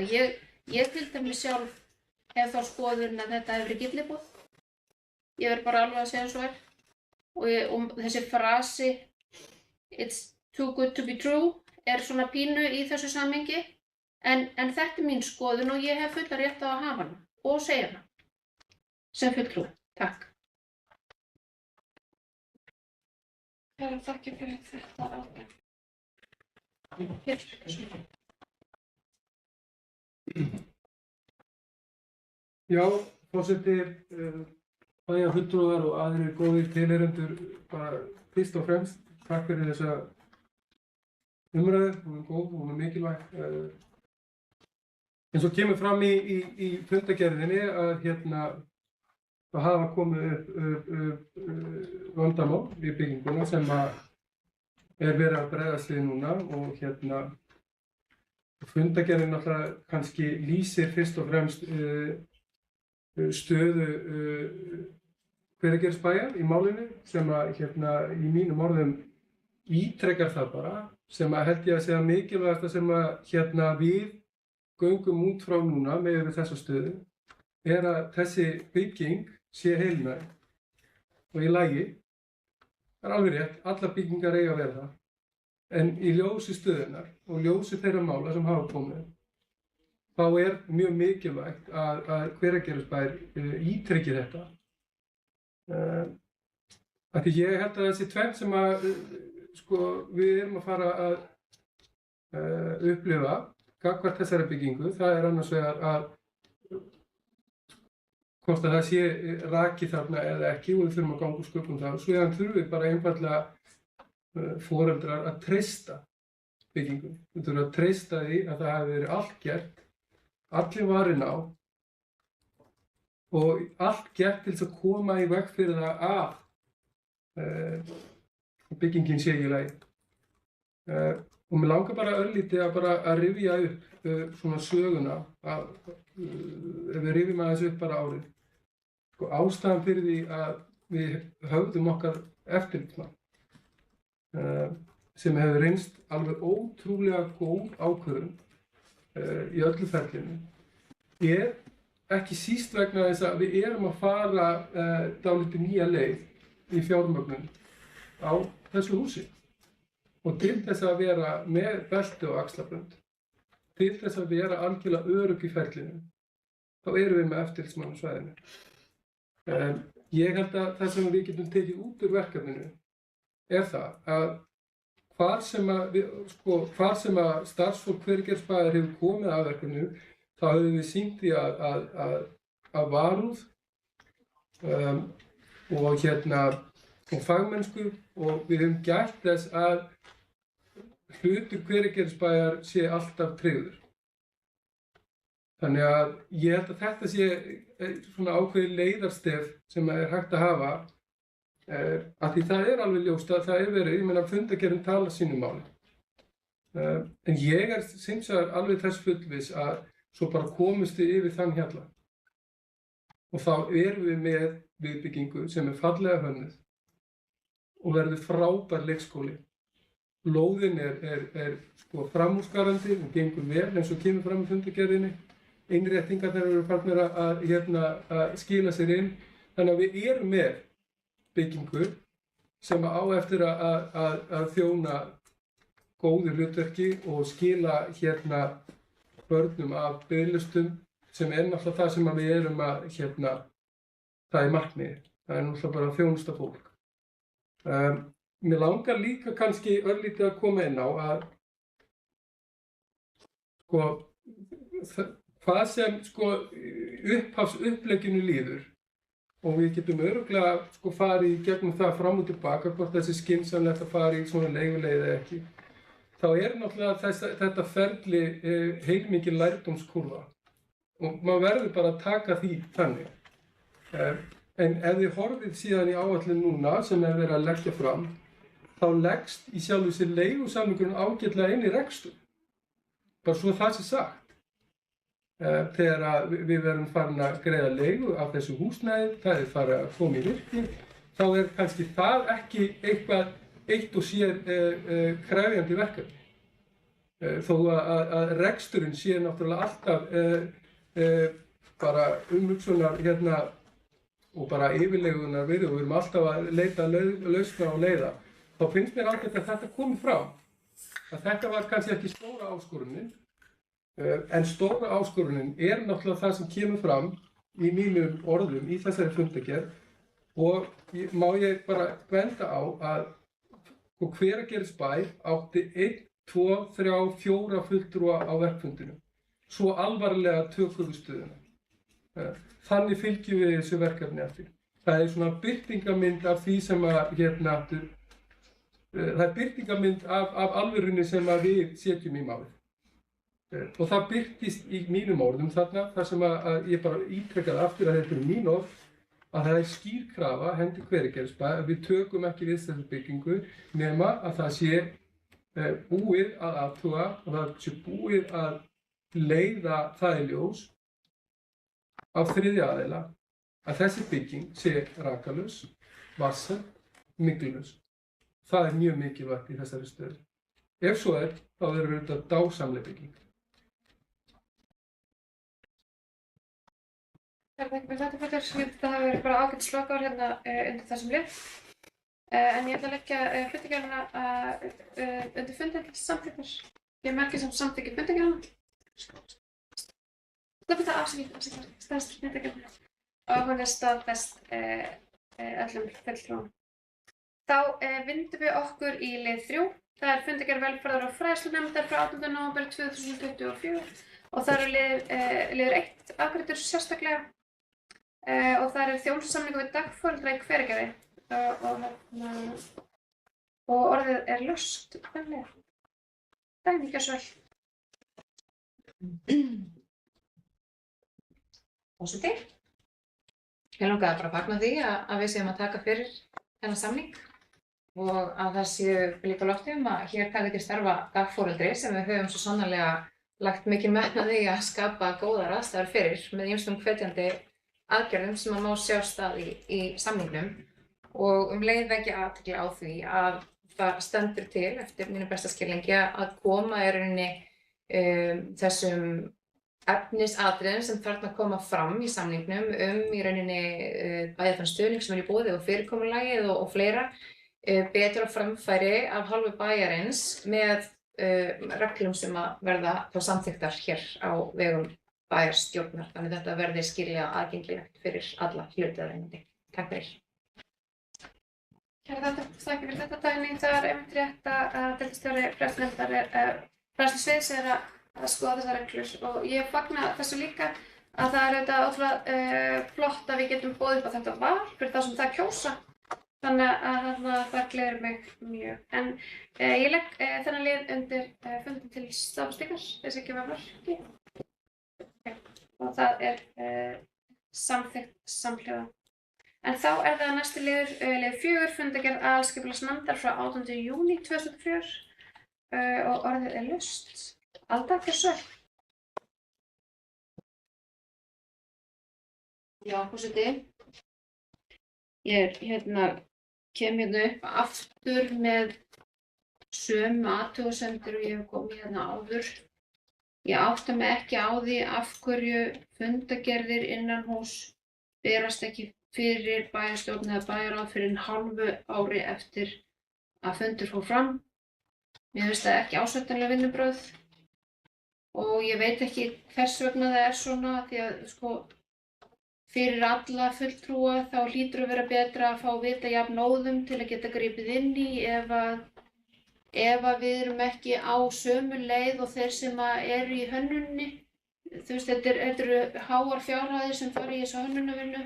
Ég til dæmis sjálf hef þá skoðun að þetta hefur verið gylliboð. Ég verð bara alveg að segja svo er. Og þessi frasi "It's too good to be true" er svona pínu í þessu samhengi. En þetta er mín skoðun og ég hef fulla rétt á að hafa hana og segja hana. Sem fulltrúi. Takk. Takk fyrir þetta ábyrg. Já, forseti, bæjarfulltrúar og aðrir góðir tilheyrendur, bara fyrst og fremst takk fyrir þessa umræðu, hún er góð, hún er mikilvæg. Eins og kemur fram í fundargerðinni að það hafa komið upp vandamál í bygginguna sem er verið að bregðast við núna og fundargerðin náttúrulega kannski lýsir fyrst og fremst stöðu Hveragerðisbæjar í málinu sem í mínum orðum ítrekar það bara sem held ég að segja mikilvægasta sem við göngum út frá núna með þessa stöðu er að þessi bygging sé heilnæg og í lagi. Það er alveg rétt, allar byggingar eiga að vera það. En í ljósi stöðunnar og ljósi þeirra mála sem hafa komið, þá er mjög mikilvægt að Hveragerðisbær ítryggi þetta. af því ég held að þessi tvennt sem að sko, við erum að fara að upplifa gagnvart þessari byggingu, það er annars vegar að hvort að það sé raki þarna eða ekki og við þurfum að ganga úr skugga um það. Svo þurfum við bara einfaldlega foreldrar að treysta byggingunni. Við þurfum að treysta því að það hafi verið allt gert, allir varin á og allt gert til þess að koma í veg fyrir það að byggingin sé í lagi. Og mér langar bara örlítið að rifja upp svona söguna, ef við rifjum aðeins upp bara árið. Sko, ástæðan fyrir því að við höfðum okkar eftirlitsmann sem hefur reynst alveg ótrúlega góð ákvörðun í öllu ferlinu er ekki síst vegna þess að við erum að fara dálítið nýja leið í fjármögnun á þessu húsi. Og til þess að vera með belti og axlabönd, til þess að vera algjörlega örugg í ferlinu, þá erum við með eftirlitsmann á svæðinu. Ég held að það sem við getum tekið út úr verkefninu er það að hvar sem að starfsfólk Hveragerðisbæjar hefur komið að verkefninu, þá höfum við sýnt því að varúð og fagmennsku og við höfum gætt þess að hlutur Hveragerðisbæjar sé alltaf tryggður. Þannig að ég held að þetta sé svona ákveðið leiðarstef sem er hægt að hafa af því það er alveg ljóst að það er verið, ég meina fundargerðin tala sínu máli. En ég er simsaður alveg þess fullviss að svo bara komumst við yfir þann hjalla. Og þá erum við með viðbyggingu sem er fallega hönnuð og verður frábær leikskóli. Lóðin er sko framúrskarandi og gengur vel eins og kemur fram í fundargerðinni. Innréttingarnar eru farnir að skila sér inn. Þannig að við erum með byggingu sem á eftir að þjóna góðu hlutverki og skila börnum af biðlistum sem er náttúrulega það sem við erum að það er markmiðið. Það er náttúrulega bara að þjónusta fólk. Mér langar líka kannski örlítið að koma inn á að hvað sem upphafsupplegginu líður og við getum örugglega farið í gegnum það fram og tilbaka hvort þessi skynsamlegt að fara í svona leiguleið eða ekki. Þá er náttúrulega þetta ferli heilmikil lærdómskúrfa og maður verður bara að taka því þannig. En ef þið horfið síðan í áætlun núna sem er verið að leggja fram, þá leggst í sjálfu sér leigusamningurinn ágætlega inn í rekstur. Bara svo það sé sagt. Þegar við verðum farin að greiða leigu af þessu húsnæði, það er farið að koma í virki, þá er kannski það ekki eitthvað eitt og sér krefjandi verkefni. Þó að reksturinn sé náttúrulega alltaf bara umhugsunar og bara yfirleigunar við og við erum alltaf að leita lausna og leiða. Þá finnst mér ágætt að þetta komi fram. Að þetta var kannski ekki stóra áskorunin, en stóra áskorunin er náttúrulega það sem kemur fram í mínum orðum í þessari fundargerð og má ég bara benda á að Hveragerðisbær átti 1, 2, 3, 4 fulltrúa á verkfundinu. Svo alvarlega tökum við stöðuna. Þannig fylgjum við þessu verkefni eftir. Það er svona birtingarmynd af því sem það er birtingarmynd af alvörunni sem við setjum í málið. Og það birtist í mínum orðum þarna, þar sem að ég bara ítrekkaði aftur að þetta eru mín orð, að það er skýr krafa hendi Hveragerðisbæjar að við tökum ekki við þessu byggingu nema að það sé búið að athuga og það sé búið að leiða það í ljós af þriðja aðila að þessi bygging sé rakalaus, varsæl, myglulaus. Það er mjög mikilvægt í þessari stöðu. Ef svo er, þá verður þetta dásamleg bygging. Takk fyrir þetta, Petur. Ég held að það hafi verið bara ágætis lokaorð hérna undir þessum lið. En ég ætla að leggja fundargerðina undir fundinn til samþykktar. Ég merki sem samþykki fundargerðina. Það fyrir það afsakið, staðfest fundargerðina. Og hún er staðfest öllum fulltrúum. Þá vindum við okkur í lið 3. Það er fundargerð velferðar- og fræðslunefndar frá 18. nóvember 2024 og það eru liður 1 afgreiddur sérstaklega og það er þjónustusamningur við dagforeldra í Hveragerði og orðið er laust. Dæmi, gjörðu svo vel. Forseti. Ég langaði bara að fagna því að við séum að taka fyrir þennan samning og að það séu líka á lofti að hér taki til starfa dagforeldri sem við höfum svo sannarlega lagt mikinn metnað í að skapa góðar aðstæður fyrir með ýmsum hvetjandi aðgerðum sem má sjá stað í samningnum og leið vekja athygli á því að það stendur til eftir mínu besta skilningi að koma í rauninni þessum efnisatriðum sem þarna koma fram í samningnum í rauninni bæði þann stuðning sem er í boði og fyrirkomulagið og fleira betur á framfæri af hálfu bæjarins með reglum sem að verða þá samþykktar hér á vegum bæjarstjórnar. Þannig að þetta verði skilja aðgengilegt fyrir alla hlutaðeigandi. Takk fyrir. Kæra þakkir fyrir þetta Dagný. Það er einmitt rétt að deildarstjóri fræðslusviðs er að skoða þessar reglur og ég fagna þessu líka að það er auðvitað ótrúlega flott að við getum boðið upp á þetta val fyrir þá sem það kjósa. Þannig að það gleður mig mjög. En ég legg þennan lið undir fundin til staðfestingar, þess ekki var mörki. Og það er samþykkt samhljóða. En þá er það næsti liður, lið 4, fundargerð aðalskipulagsnefndar frá 18. júní 2004 og orðið er laust. Alda, gjörðu svo vel. Já, forseti. Ég kem upp aftur með sömu athugasemdir og ég hef komið hérna áður. Ég átta mig ekki á því af hverju fundargerðir innanhúss berast ekki fyrir bæjarstjórn eða bæjarráð fyrir hálfu ári eftir að fundur fór fram. Mér finnst það ekki ásættanleg vinnubrögð og ég veit ekki hvers vegna það er svona því að fyrir alla fulltrúa þá hlýtur að vera betra að fá að vita jafnóðum til að geta gripið inn í ef að við erum ekki á sömu leið og þeir sem eru í hönnunni. Þú veist, þetta eru háar fjárhæðir sem fara í þessa hönnunarvinnu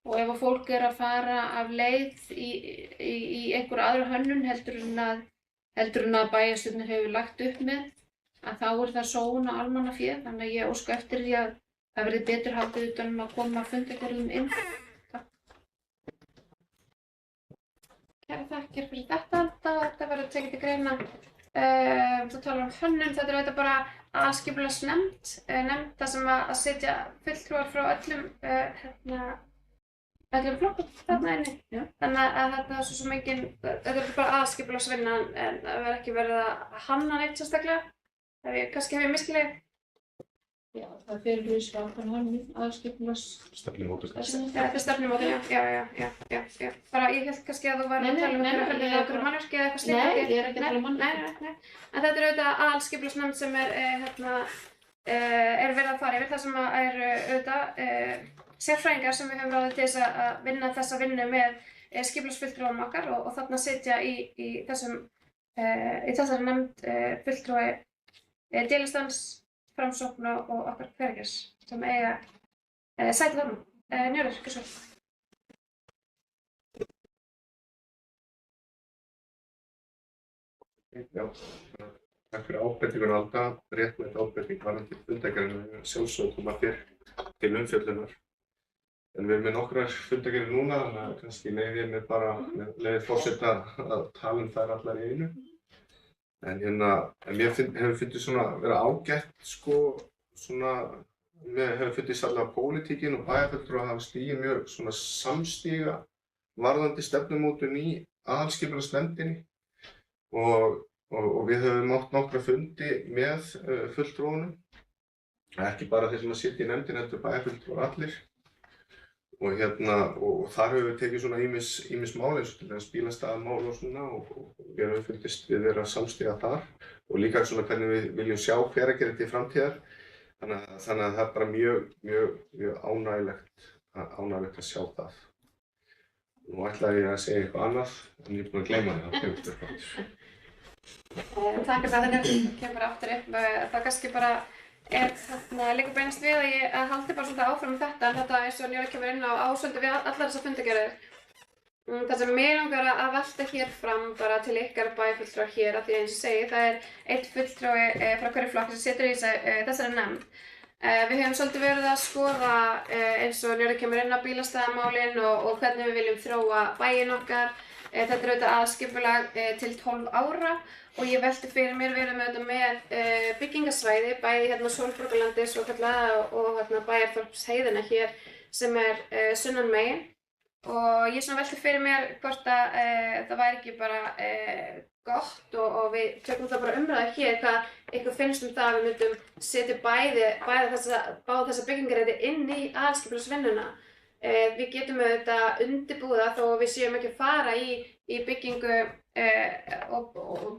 og ef að fólk er að fara af leið í einhver aðra hönnun heldur en að bæjarstjórnin hefur lagt upp með, að þá er það sóun á almannafé. Þannig að ég óska eftir því að það verði betur haldið utan að koma fundargerðum inn. Kæra þakkir fyrir þetta verður tekið til greina. Þú talar hönnun, þetta er auðvitað bara aðalskipulagsnefnd, nefnd þar sem að sitja fulltrúar frá öllum flokkum þarna inni. Þannig að þetta er svo sem þetta er bara aðalskipulagsvinna en það verður ekki verið að hanna neitt sérstaklega. Kannski hef ég misskilið. Já, það fyrir við svakan hönnun aðalskipulags... Stefnumótun. Þetta er stefnumótun, já. Bara ég held kannski að þú væri að tala um einhverju mannverki eða eitthvað slíkt. Nei, ég er ekki að tala um mannverki. Nei. En þetta er auðvitað aðalskipulagsnefnd sem er verið að fara yfir. Það sem er auðvitað sérfræðingar sem við höfum ráðið til þess að vinna þessa vinnu með skipulagsfulltrúum okkar og þarna sitja í þessari nefnd fulltrúi Délistans, Framsókn og okkar Hveragerðs sem eiga sæti þarna. Njörður, gjörðu svo vel. Já, takk fyrir ábendingun Alda. Réttmæt ábending varðandi fundargerðina sjálfsögðu koma fyrr til umfjöllunar. En við erum með nokkrar fundargerðir núna, þannig að kannski leyfi forseta að tala um þær allar í einu. En mér hefur fundist vera ágætt mér hefur fundist allavega pólitíkin og bæjarfulltrúar hafa stigið mjög samstíga varðandi stefnumótun í aðalskipulagsnefndinni og við höfum átt nokkra fundi með fulltrúunum, ekki bara þeir sem sitja í nefndinni heldur bæjarfulltrúar allir. Og þar höfum við tekið ýmis mál eins og til dæmis bílastæðamál og við höfum fundist við vera samstíga þar og líka hvernig við viljum sjá Hveragerði til framtíðar. Þannig að það er bara mjög ánægjulegt að sjá það. Nú ætlaði ég að segja eitthvað annað, en ég er búinn að gleyma því, þá kemur þetta aftur. Takk fyrir að það kemur aftur upp. Það kannski bara líka beinast við að ég haldi bara svolítið áfram með þetta, en þetta eins og Njála kemur inn á svolítið við allar þessar fundargerðir. Það sem mig langar að velta hér fram bara til ykkar bæjarfulltrúa hér, af því eins og ég segi, það er einn fulltrúi frá hverju flokki sem situr í þessari nefnd. Við höfum svolítið verið að skoða eins og Njála kemur inn á bílastæðamálin og hvernig við viljum þróa bæinn okkar. Þetta er auðvitað aðskipulag til 12 ára og ég velti fyrir mér, við erum auðvitað með byggingasvæði, bæði hérna Sólborgarlandi svokallaða og hérna Bæjarþorpsheiðina hér sem er sunnan megin. Og ég svona velti fyrir mér hvort að það væri ekki bara gott og við tökum það bara umræðu hér hvað ykkur finnst það að við myndum setja báða þessa byggingaræti inn í aðalskipulagsvinnuna. Við getum auðvitað undirbúið það þó við séum ekki að fara í byggingu og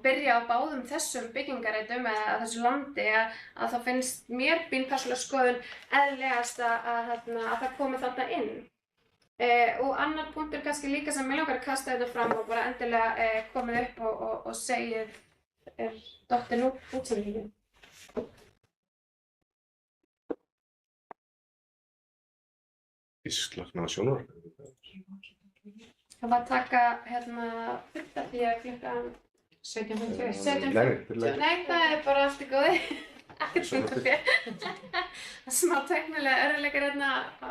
byrja á báðum þessum byggingarætum eða þessu landi að það finnst mér mín persónulega skoðun eðlilegast að það komi þarna inn. Og annar punktur kannski líka sem mig langar að kasta þetta fram og bara endilega komið upp og segið dottin útsendingin. Íslagna sjónvarp. Það var að taka funda því að klukkan 17:50. Nei, það er bara allt í góði. Ekkert funda fyrir. Smá tæknilega örðuleikar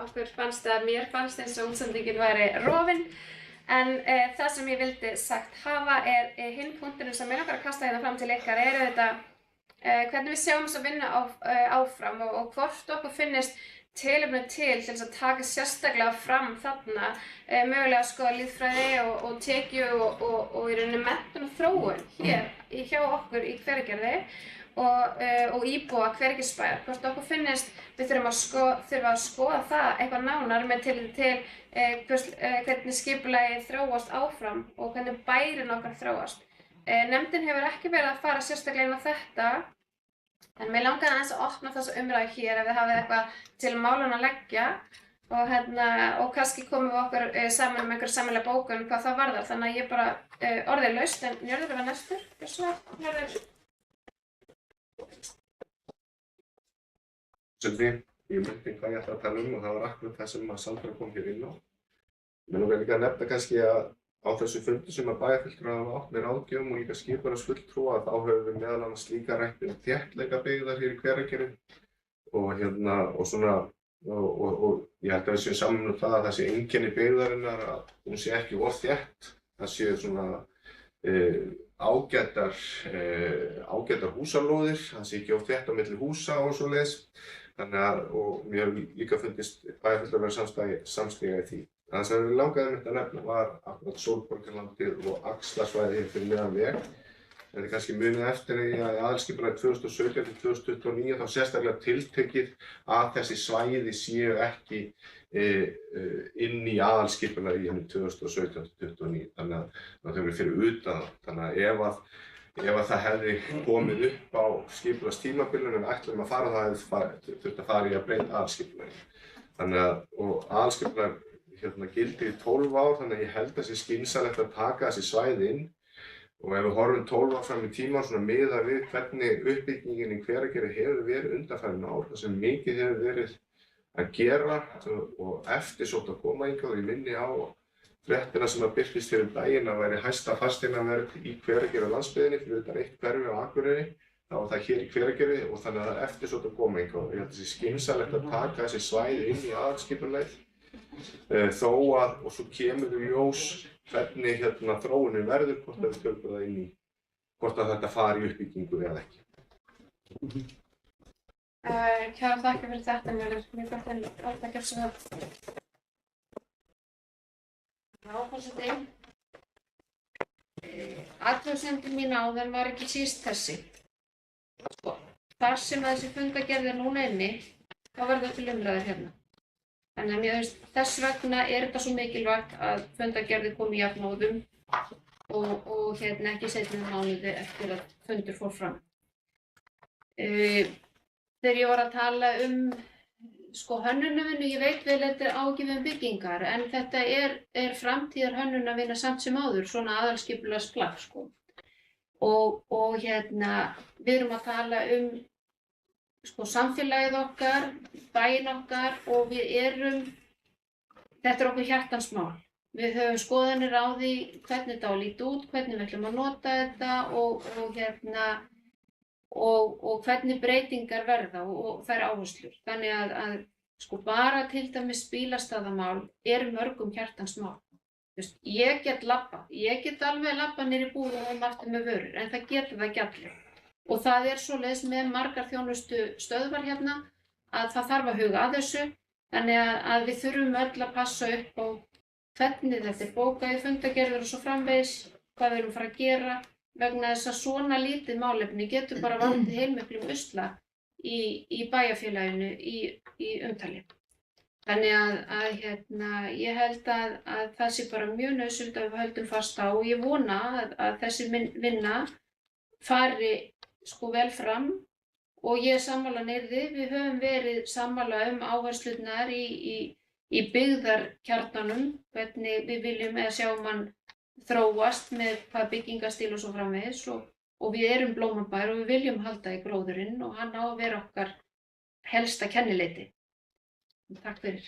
okkur fannst mér fannst eins og útsendingin væri rofin. En það sem ég vildi sagt hafa er hinn punkturinn sem ég langar að kasta hérna fram til ykkar er auðvitað hvernig við sjáum þessa vinnu áfram og hvort okkur finnist tilefni til þess að taka sérstaklega fram þarna, mögulega að skoða lýðfræði og tekju og í rauninni menntun og þróun hér hjá okkur í Hveragerði og íbúa Hveragerðisbæjar. Hvort okkur finnist við þurfum að skoða það eitthvað nánar með tilliti til hvernig skipulagið þróast áfram og hvernig bærinn okkar þróast. Nefndin hefur ekki verið að fara sérstaklega inn á þetta, en mér langaði aðeins að opna þessa umræðu hér ef þið hafið eitthvað til málun að leggja og kannski komum við okkur saman með einhverja sameiginlega bókun hvað það varðar. Þannig að ég bara orðið laust, en Njörður var næstur. Njörður. Ég myndi hvað ég ætla að tala og það var akkurat það sem Sandra kom hér inn á. Mér langar líka að nefna kannski að á þessu fundi sem bæjarfulltrúar hafa átt með ráðgjöfum og líka skipulagsfulltrúa þá höfum við meðal annars líka rætt þéttleika byggðar hér í Hveragerði og ég held að við séum saman það að það sé einkenni byggðarinnar að hún sé ekki of þétt, það séu svona ágætar húsalóðir, það sé ekki of þétt á milli húsa og svoleiðis. Þannig að, og mér hefur líka fundist bæjarfulltrúar vera samstiga í því. Það sem við langaði mitt að nefna var akkurat Sólborgarlandið og axlarsvæði hér fyrir neðan veg. En þið kannski munið eftir því að í aðalskipulagi 2017 til 2029 þá sérstaklega tiltekið að þessi svæði séu ekki inn í aðalskipulagi í 2017 til 2029. Þannig að það hefur fyrir utan það. Þannig að ef það hefði komið upp á skipulagstímabilinu en við ætlum að fara það hefði þurft að fara í að breyta aðalskipulagi. Þannig að aðalskipulagi gildir í 12 ár, þannig að ég held að það sé skynsamlegt að taka þessi svæði inn og ef við horfum 12 ár fram í tímann svona miðað við hvernig uppbyggingin í Hveragerði hefur verið undanfarin ár, það sem mikið hefur verið að gera og eftirsótt að koma hingað og ég minni á fréttina sem að birtist fyrir daginn að væri hæsta fasteignaverð í Hveragerði á landsbyggðinni fyrir utan eitt hverfi á Akureyri, þá var það hér í Hveragerði og þannig að það er eftirsótt að koma hingað og ég held að það sé skynsamlegt að taka þessi svæði inn í aðalskipulagið. Þó að, og svo kemur við ljós hvernig þróunin verður, hvort að við tökum það inn í, hvort að þetta fari í uppbyggingu eða ekki. Kærar þakkir fyrir þetta, Njörður. Mjög gott en alltaf að gera svo það. Já, forseti. Athugasemdin mín áðan var ekki síst þessi. Þar sem þessi fundargerð er núna inni, þá verður til umræður hérna. Þannig að mér finnst þess vegna er þetta svo mikilvægt að fundargerðir komi í jafnóðum og ekki seinna en mánuði eftir að fundur fór fram. Þegar ég var að tala sko hönnunarvinnu, ég veit vel þetta á ekki við um byggingar, en þetta er framtíðar hönnunarvinna samt sem áður, svona aðalskipulagsplagg sko. Og við erum að tala um sko samfélagið okkar, bæinn okkar og þetta er okkur hjartans mál. Við höfum skoðanir á því hvernig þetta á að líta út, hvernig við ætlum að nota þetta og hvernig breytingar verða og þær áherslur. Þannig að sko bara til dæmis bílastæðamál mörgum hjartans mál. Ég get alveg labbað niður í búð og aftur með vörur, en það getur það ekki allir. Og það svoleiðis með margar þjónustu stöðvar hérna að það þarf að huga að þessu. Þannig að við þurfum öll að passa upp á hvernig þetta bókað í fundargerðir og svo framvegis, hvað við erum að fara að gera, vegna þess að svona lítið málefni getur bara valdið heilmiklum usla í bæjarfélaginu í umtali. Þannig að ég held að það sé bara mjög nauðsynlegt að við höldum fast á og ég vona að þessi vinna fari sko vel fram og ég er sammála Nyrði, við höfum verið sammála áherslurnar í byggðarkjarnanum, hvernig við viljum sjá mann þróast með hvað byggingastíl og svo framvegis og við erum blómabær og við viljum halda í gróðurinn og hann á að vera okkar helsta kennileiti. Takk fyrir.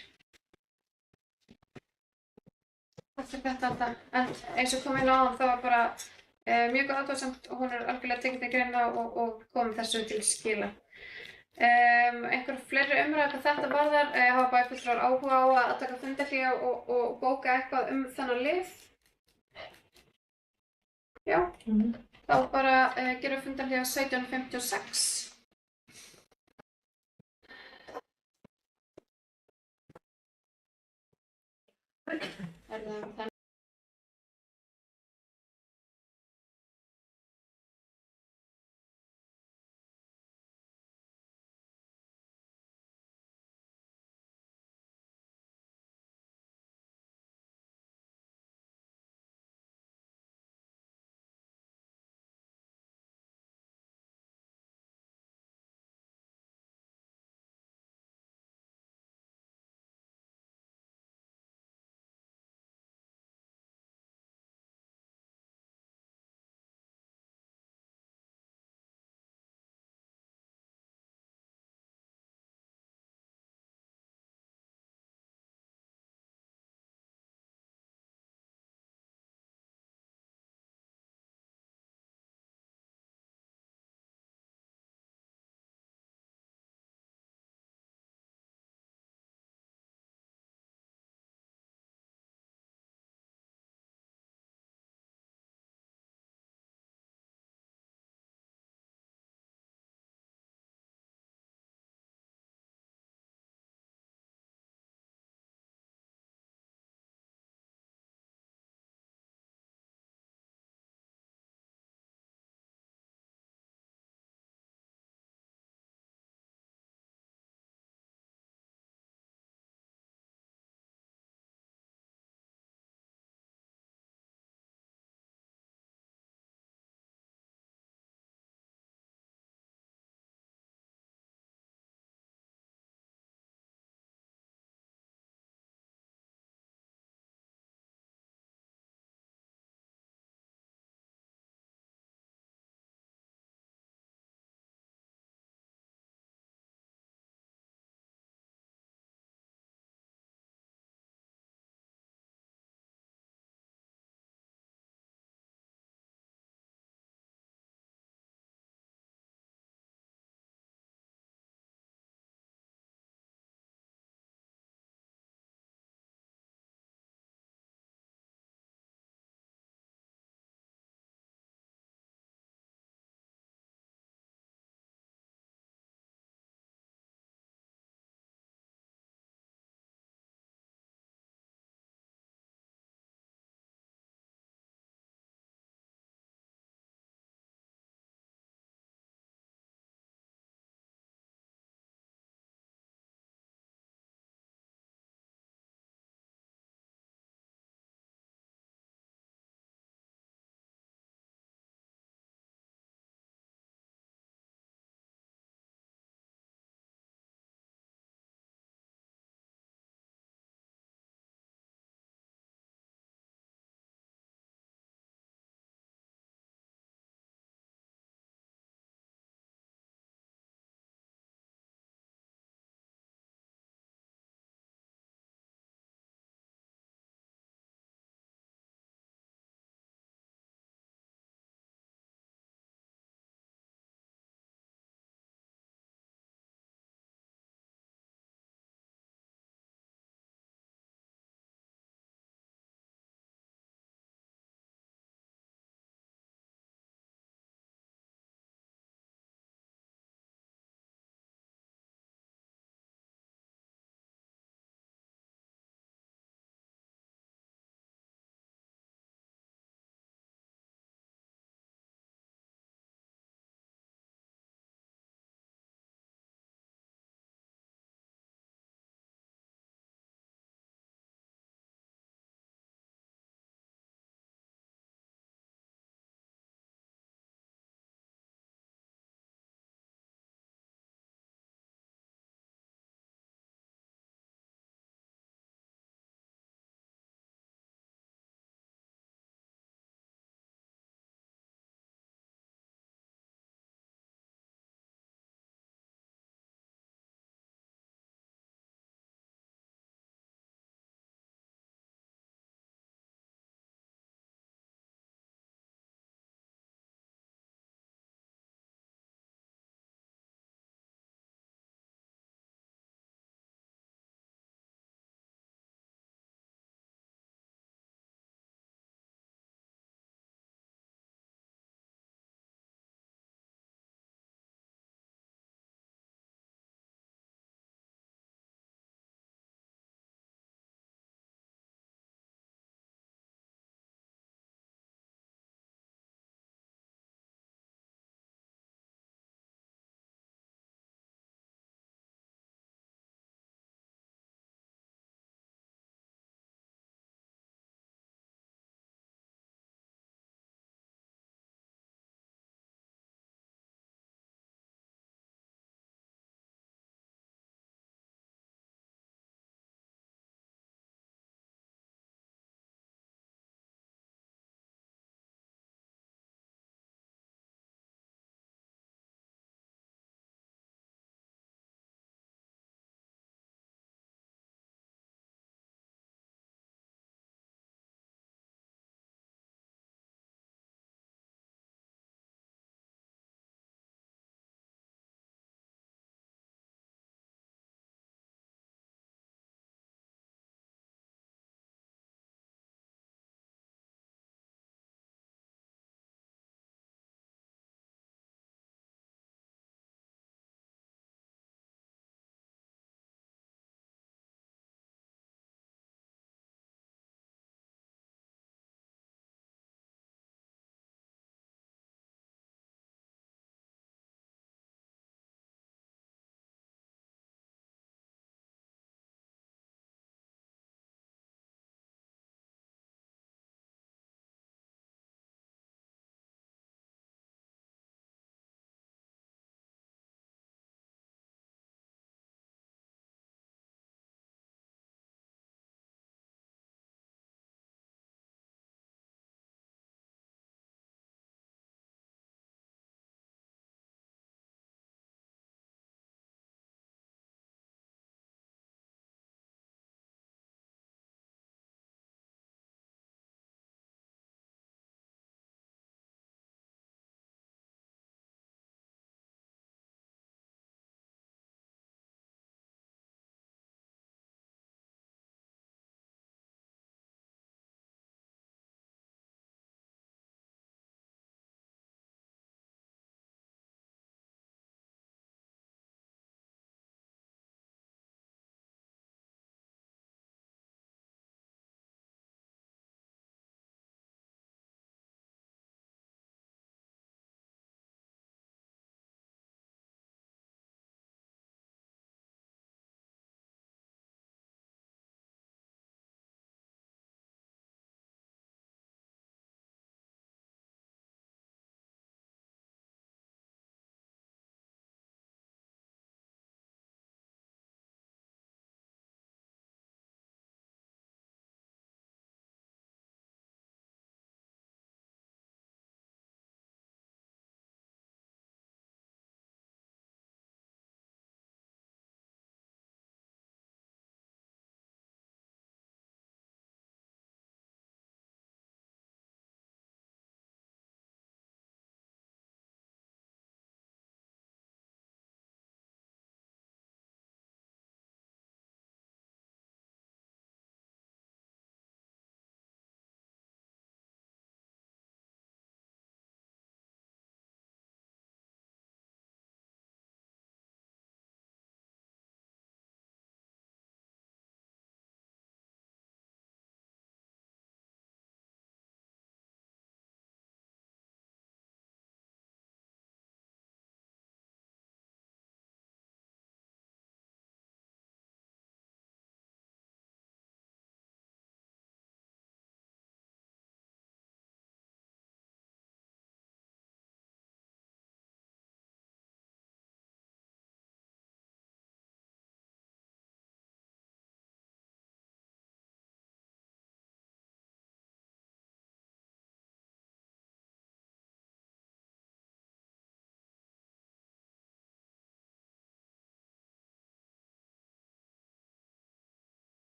Takk fyrir þetta alltaf. En eins og kom inn á það var bara mjög góð athugasemd og hún algjörlega tekið til greina og komið þessu til skila. Einhver fleiri umræður hvað þetta varðar, hafa bæjarfulltrúar áhuga á að taka fundarhlé og bóka eitthvað þennan lið? Já, þá bara gera fundarhlé á 17:56.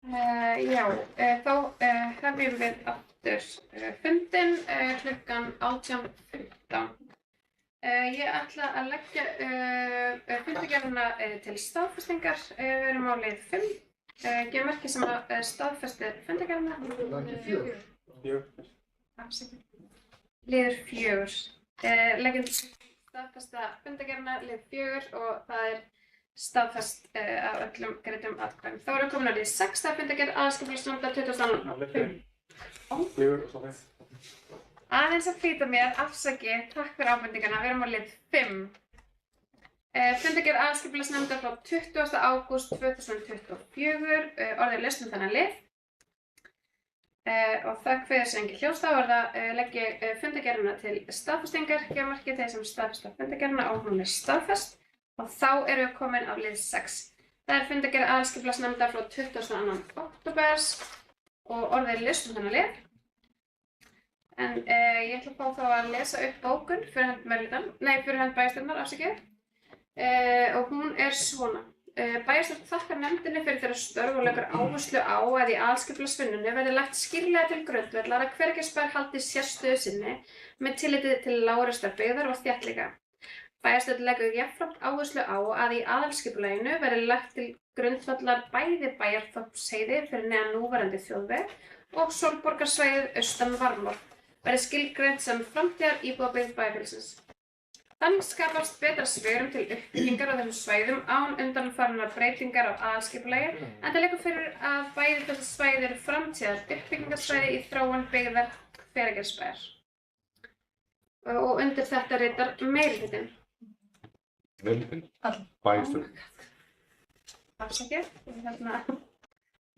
Þá hefjum við aftur fundinn klukkan 18:15. Ég ætla að leggja fundargerðina til staðfestingar. Við erum á leið 5. Gefum merki sem að staðfestir fundargerðina. Liður 4. Leggjum staðfesta fundargerðina lið 4 og það staðfest af öllum greiddum atkvæðum. Þá erum við komin á lið 6. fundargerð aðalskipulagsnefndar 20. Aðeins að flýta mér, afsaki, takk fyrir ábendingana, við erum á lið 5. Fundargerð aðalskipulagsnefndar frá 20. ágúst 2024, orðið laust þennan lið. Og það kveður sem engin hljóðst á það legg ég fundargerðina til staðfestingar, gefa merki þeir sem staðfesta fundargerðina og hún staðfest. Og þá erum við komin á lið 6. Það fundargerð aðalskipulagsnefndar frá 22. október og orðið laust þennan lið. En ég ætla að fá þá að lesa upp bókun fyrir hönd bæjarstjórnar, afsakið. Og hún svona. Bæjarstjórn þakkar nefndinni fyrir þeirra störf og leggur áherslu á að í aðalskipulagsvinnunni verði lagt skýrlega til grundvallar að Hveragerðisbær haldi sérstöðu sinni með tilliti til lágreistar byggðar og þéttleika. Bæjarstjórn leggur jafnframt áherslu á að í aðalskipulaginu verði lagt til grundvallar bæði Bæjarþorpsheiði fyrir neðan núverandi þjóðveg og Sólborgarsvæðið austan Varmár verði skilgreint sem framtíðar íbúðabyggð bæjarfélagsins. Þannig skapast betra svigrúm til uppbyggingar á þessum svæðum án undanfarinnar breytingar á aðalskipulagi, enda liggur fyrir að bæði þessi svæði eru framtíðar uppbyggingarsvæði í þróun byggðar Hveragerðisbæjar. Og undir þetta ritar meirihlutinn. Meirihlutinn? Bæjarstjórn. Afsakið,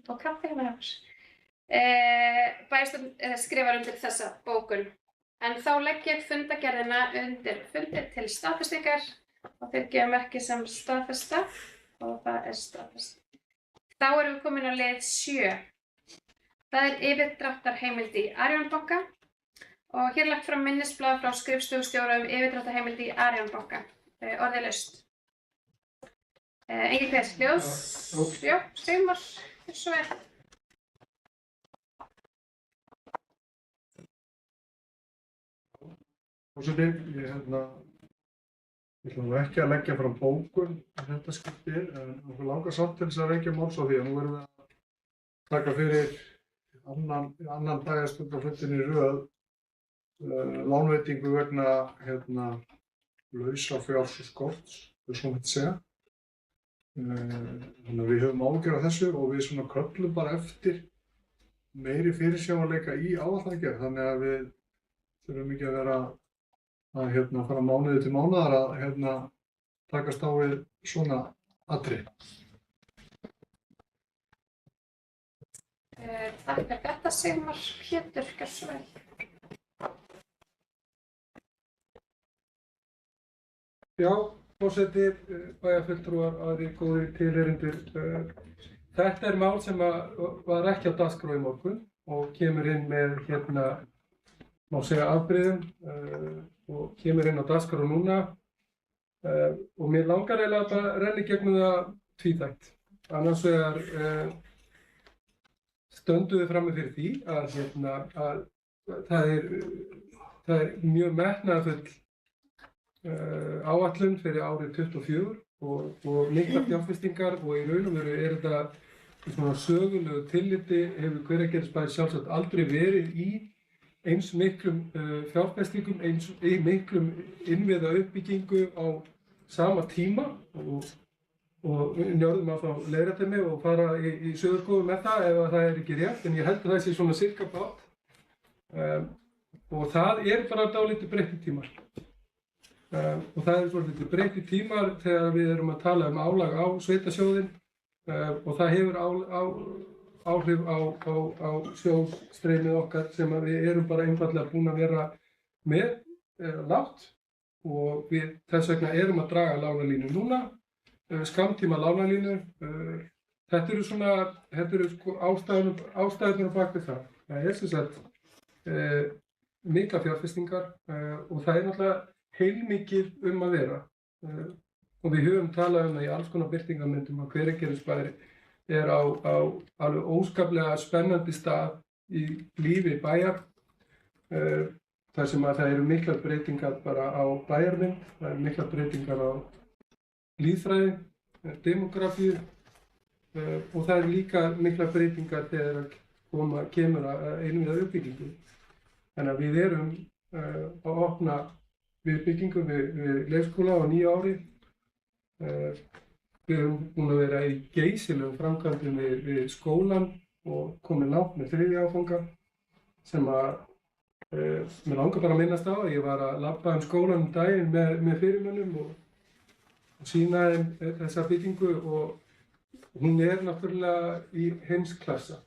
og kaffi hérna hjá. Bæjarstjórn skrifar undir þessa bókun. En þá legg ég fundargerðina undir fundir til staðfestingar og þeir gefa merki sem staðfesta og það staðfest. Þá erum við komin á lið 7. Það yfirdráttarheimild í Arion banka og hér er lagt fram minnisblað frá skrifstofustjóra yfirdráttarheimild í Arion banka. Orðið laust. Engin hvers ljós? Já, Sigmar, svo Forseti, ég ætla nú ekki að leggja fram bókun þetta skipti, en okkur langar samt til þess að vekja máls á því að nú erum við að taka fyrir annan bæjarstjórnarfundinn í röð lánveitingu vegna lausafjárskorts, svona hægt að segja. Þannig að við höfum ágjör af þessu og við svona köllum bara eftir meiri fyrirsjáanleika í áætlanagerð, þannig að við þurfum ekki að vera að fara mánuði til mánaðar að takast á við svona atriði. Takk fyrir þetta, Sigmar. Pétur, gjörðu svo vel. Já, forseti, bæjarfulltrúar, aðrir góðir tilheyrendur. Þetta mál sem var ekki á dagskrá í morgun og kemur inn með má segja afbrigðum og kemur inn á dagskrá núna og mér langar eiginlega bara að renna í gegnum það tvíþætt. Annars vegar stöndum við frammi fyrir því að það er mjög metnaðarfull áætlun fyrir árið 2024 og miklar fjárfestingar og í raun og veru þetta í svona sögulegu tilliti hefur Hveragerðisbær sjálfsagt aldrei verið í eins miklum fjárfestingum, eins miklum innviða uppbyggingu á sama tíma og njörðum að fá leiðrétta mig og fara í sögurskoðun með það ef það ekki rétt, en ég held að það sé svona cirka bát og það bara dálítið breyttir tímar. Og það svolítið breyttir tímar þegar við erum að tala álag á sveitasjóðinn og það hefur áhrif á sjóðstreymið okkar sem við erum bara einfaldlega búin að vera með lágt og við þess vegna erum að draga lánalínu núna, skammtíma lánalínu. Þetta eru ástæðurnar á bak við það. Það sem sagt mikla fjárfestingar og það náttúrulega heilmikið að vera. Og við höfum talað það í alls konar birtingarmyndum að Hveragerðisbær er á alveg óskaplega spennandi stað í lífi bæjar. Þar sem að það eru miklar breytingar bara á bæjarmynd, það eru miklar breytingar á lýðfræði, demografíu og það eru líka miklar breytingar þegar kemur að innviða uppbyggingu. Þannig að við erum að opna viðbyggingu við leikskóla á nýju ári. Við erum búin að vera í geysilegum framkvæmdum við skólann og komin langt með 3. áfanga sem að mér langar bara að minnast á. Ég var að labba skólann daginn með fyrirmönnum og sýna þeim þessa byggingu og hún er náttúrulega í heimsklassa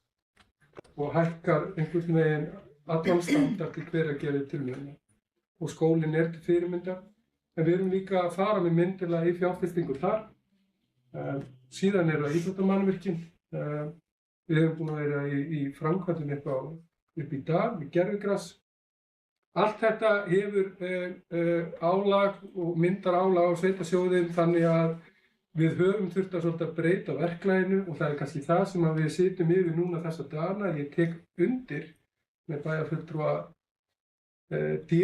og hækkar einhvern veginn allan standard til Hveragerði til muna. Og skólinn er til fyrirmyndar, en við erum líka að fara með myndilega í fjárfestingu þar. Síðan eru það íþróttamannvirkin. Við hefum búin að vera í framkvæmdum upp í dag, við gervigras. Allt þetta hefur álag og myndar álag á sveitarsjóðinn þannig að við höfum þurft að breyta verklaginu og það er kannski það sem við sitjum yfir núna þessa dagana. Ég tek undir með bæjarfulltrúa D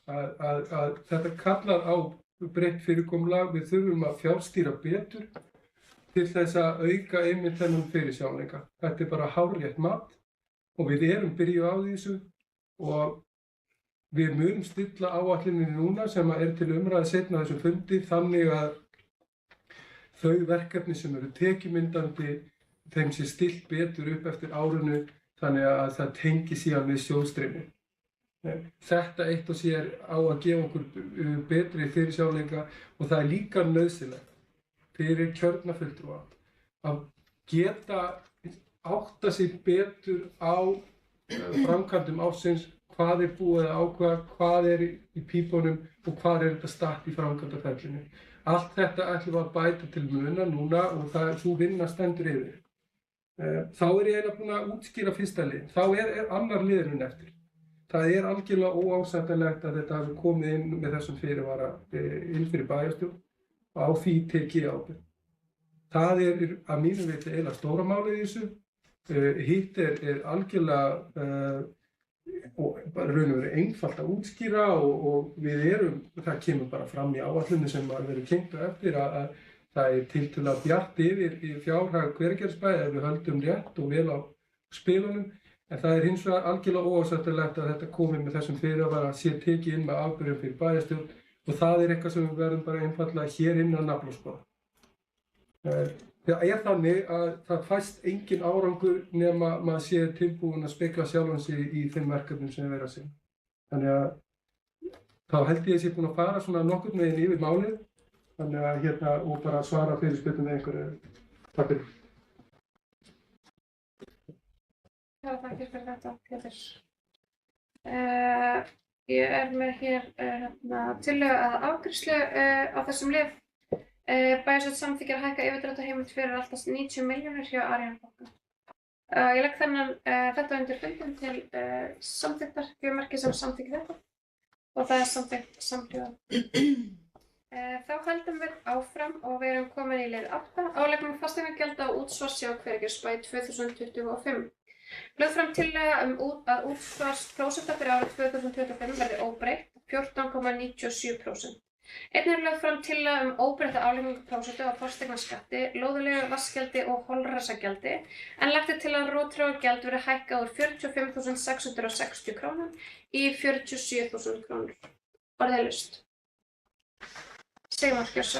að þetta kallar á breytt fyrirkomulag. Við þurfum að fjárstýra betur til þess að auka einmitt þennan fyrirsjáanleika. Þetta er bara hárrétt mat og við erum byrjuð á þessu og við munum stilla áætluninni núna sem er til umræðu seinna á þessum fundi þannig að þau verkefni sem eru tekjumyndandi þeim sé stillt betur upp eftir árinu þannig að það tengi síðan við sjóðstreymi. Þetta eitt og sér á að gefa okkur betri fyrirsjáanleika og það er líka nauðsynlegt fyrir kjörna fulltrúa að geta átta sig betur á framkvæmdum ársins, hvað er búið að ákveða, hvað er í pípunum og hvað er þetta statt í framkvæmdaferlinu. Allt þetta ætlum við að bæta til muna núna og sú vinna stendur yfir. Þá er ég eiginlega búin að útskýra fyrsta lið. Þá er annar liðurinn eftir. Það er algjörlega óásættanlegt að þetta hafi komið inn með þessum fyrirvara inn fyrir bæjarstjórn og á því tek ég ábyrgð. Það er að mínu viti eiginlega stóra málið í þessu. Hitt er algjörlega og bara raun og veru einfalt að útskýra og það kemur bara fram í áætlunni sem verður kynnt á eftir að það er tiltölulega bjart yfir í fjárhag Hveragerðisbæjar ef við höldum rétt og vel á spilunum. En það er hins vegar algjörlega óásættanlegt að þetta komi með þessum fyrirvara sé tekið inn með ábyrgðum fyrir bæjarstjórn og það er eitthvað sem við verðum bara einfaldlega hér inn að nafla og skoða. Það er þannig að það fæst engin árangur nema maður sé tilbúin að spegla sjálfan sig í þeim verkefnum sem við verðum að sinna. Þannig að þá held ég að sé búin að fara svona nokkurn veginn yfir málið þannig að og bara svara fyrirspurnum með einhverju. Takk fyrir. Já, þakkir fyrir þetta, Pétur. Ég er með hér tillögu að afgreiðslu á þessum lið. Bæjarstjórn samþykkir að hækka yfirdráttarheimild fyrir allt að 90 milljónir hjá Arion banka. Ég legg þetta undir fundinn til samþykktar, gjöfmerki sem samþykkir þetta og það er samþykkt samhljóða. Þá höldum við áfram og við erum komin í lið 8, álagning fasteignagjalda á útsvars hjá Hveragerðisbæ 2025. Lögð fram tillaga að útsvarsprósenta fyrir árið 2025 verði óbreytt 14,97%. Einnig er lögð fram tillaga óbreytta álagningarprósentu á fasteignaskatti, lóðarleigu, vatnsgjaldi og holræsagjaldi en lagt er til að rótráargjald verði hækkað úr 45.660 krónum í 47.000 krónur. Orðið er laust. Sigmar, gjörðu svo